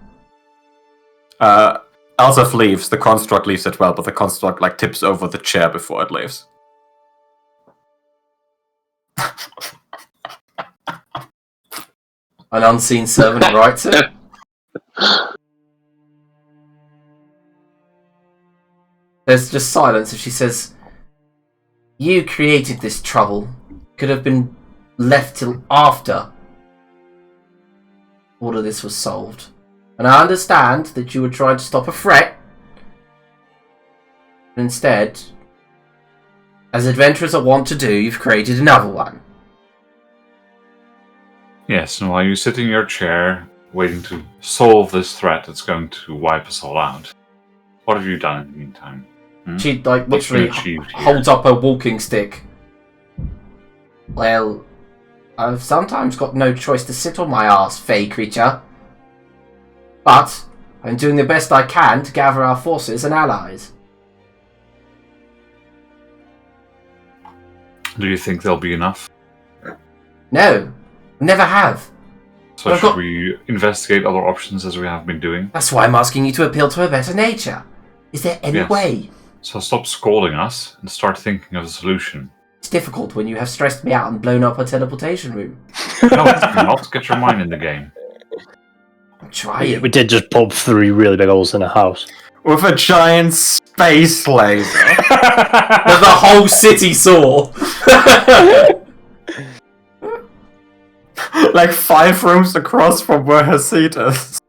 Elsef leaves. The construct leaves as well, but the construct like tips over the chair before it leaves. An unseen servant writes it. There's just silence as she says, "You created this trouble. Could have been left till after all of this was solved. And I understand that you were trying to stop a threat. But instead, as adventurers are wont to do, you've created another one." Yes, and while you sit in your chair, waiting to solve this threat that's going to wipe us all out, what have you done in the meantime? She What's been literally achieved here? holds up her walking stick. "Well, I've sometimes got no choice to sit on my arse, fey creature. But I'm doing the best I can to gather our forces and allies." Do you think there'll be enough? "No, never have. So I've should got- we investigate other options as we have been doing? That's why I'm asking you to appeal to her better nature. Is there any Yes. way?" So stop scolding us and start thinking of a solution. "It's difficult when you have stressed me out and blown up a teleportation room." No, it's not. Get your mind in the game. I'm trying. We did just pop 3 really big holes in a house. With a giant space laser. That the whole city saw. Like 5 rooms across from where her seat is.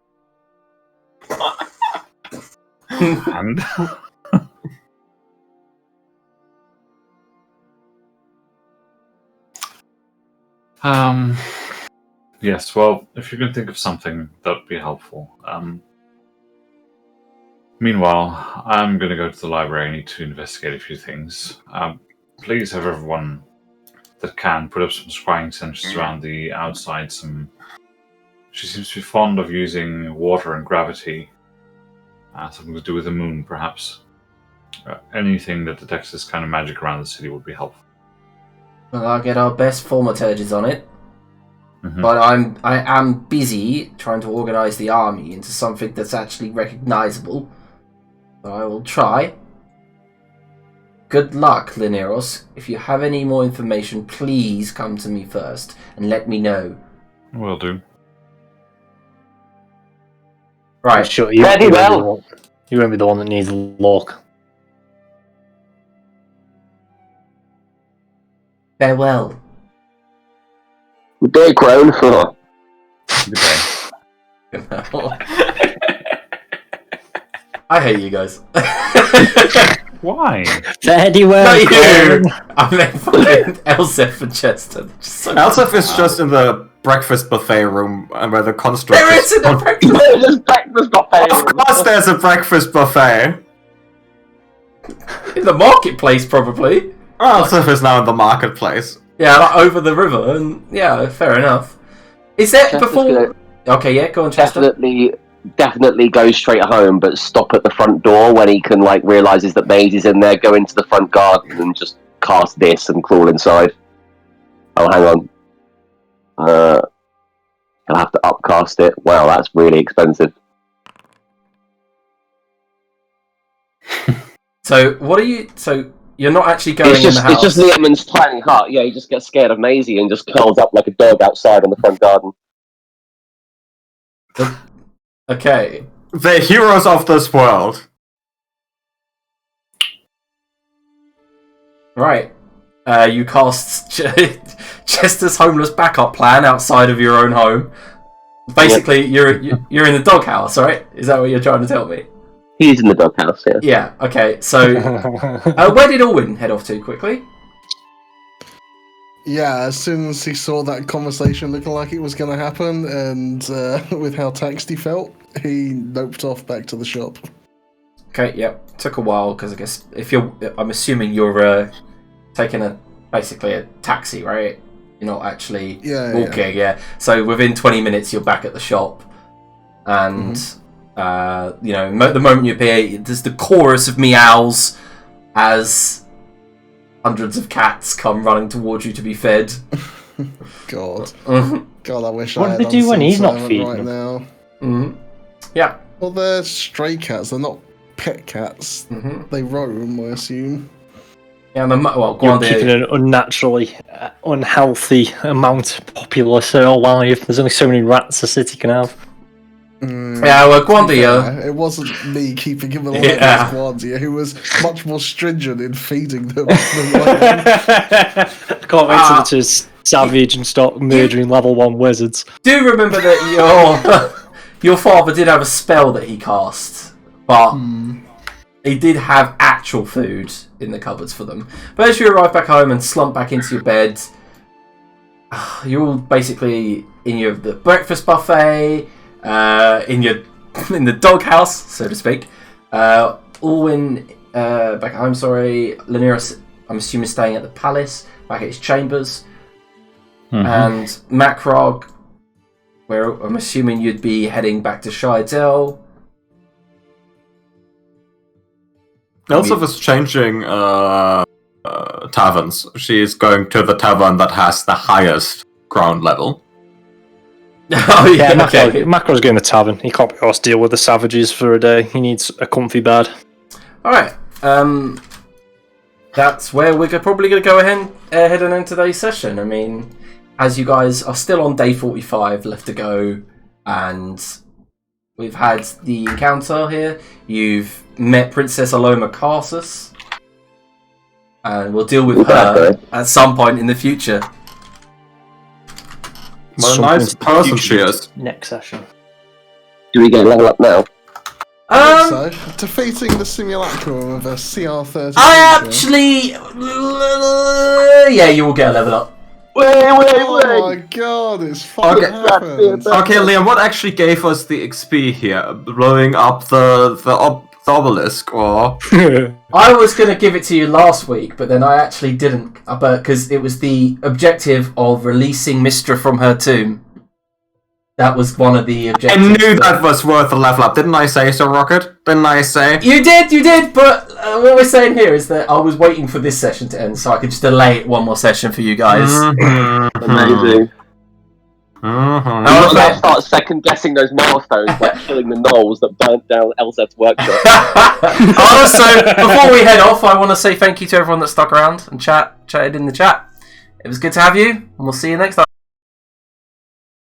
And yes, well, if you can think of something, that would be helpful. Meanwhile, I'm going to go to the library. I need to investigate a few things. Please have everyone that can put up some scrying sensors around the outside. She seems to be fond of using water and gravity. Something to do with the moon, perhaps. Anything that detects this kind of magic around the city would be helpful. Well, I'll get our best thaumaturges on it. Mhm. But I am busy trying to organise the army into something that's actually recognisable. So I will try. Good luck, Lineros. If you have any more information, please come to me first and let me know. Will do. Right. Sure, Very well. You won't be the one that needs a lock. Farewell. Good day, Crone. Oh. Goodbye. I hate you guys. Why? Very well. Not you! Colin. I'm like fucking Elsef and Chester. Just so Elsef is just in the breakfast buffet room where the construct There is in a breakfast. There's breakfast buffet. Of course there's a breakfast buffet. In the marketplace, probably. Elsef is now in the marketplace. Yeah, like over the river, and yeah, fair enough. Is there Chester's before? Okay, yeah, go on, Chester. Definitely go straight home, but stop at the front door when he can realizes that Maisie's in there. Go into the front garden and just cast this and crawl inside. Oh, hang on. I'll have to upcast it. Wow, that's really expensive. So, what are you? So, you're not actually going It's just in the house. it's just Liam's tiny hut. Yeah, he just gets scared of Maisie and just curls up like a dog outside on the front garden. Okay. The heroes of this world. Right. You cast Chester's homeless backup plan outside of your own home. Basically, you're in the doghouse, right? Is that what you're trying to tell me? He's in the doghouse, yeah. Yeah. Okay. So, where did Alwyn head off to quickly? Yeah, as soon as he saw that conversation looking like it was going to happen, and with how taxed he felt, he noped off back to the shop. Okay. Yep. Took a while because I guess I'm assuming you're taking basically a taxi, right? You're not actually walking. Yeah. So within 20 minutes, you're back at the shop, and the moment you appear, there's the chorus of meows as hundreds of cats come running towards you to be fed. God. Mhm. God, I wish What I do had they do when he's not Unseen feeding right them? now. Mhm. Yeah. Well, they're stray cats. They're not pet cats. Mhm. They roam, I assume. Yeah, and well, You're keeping Gwandir, an unnaturally unhealthy amount of populace alive. There's only so many rats a city can have. yeah, well, To be Gwandir, fair, it wasn't me keeping him alive. Yeah. It was Gwandia, who was much more stringent in feeding them than I am. I can't wait till it's savage and start murdering level 1 wizards. do remember that your father did have a spell that he cast, but he did have actual food in the cupboards for them. But as you arrive back home and slump back into your bed, you're all basically in the breakfast buffet, in the doghouse, so to speak. All in back at home. Sorry, Lanira, I'm assuming staying at the palace, back at his chambers, and Macrog, where I'm assuming you'd be heading back to Shydell. Elsa's changing taverns. She is going to the tavern that has the highest ground level. Oh yeah, okay. Macro's going to tavern. He can't be asked to deal with the savages for a day. He needs a comfy bed. Alright, that's where we're probably going to go ahead and end today's session. I mean, as you guys are still on day 45 left to go, and we've had the encounter here. You've met Princess Aloma Carsus, and we'll deal with her at some point in the future. What a Some nice point in the person future. she is. Next session. Do we get a level up now? So, defeating the simulacrum of a CR30. I actually, yeah, you will get a level up. Oh my god, it's fucking happened. Okay, Liam, what actually gave us the XP here? Blowing up the obelisk, or I was going to give it to you last week, but then I actually didn't, because it was the objective of releasing Mistra from her tomb. That was one of the I objectives. knew that was worth a level up. Didn't I say so, Rocket? Didn't I say? You did, but what we're saying here is that I was waiting for this session to end so I could just delay it one more session for you guys. Amazing. I'm not going to start second guessing those milestones, like killing the gnolls that burnt down Elseth's workshop. Also, before we head off, I want to say thank you to everyone that stuck around and chatted in the chat. It was good to have you, and we'll see you next time.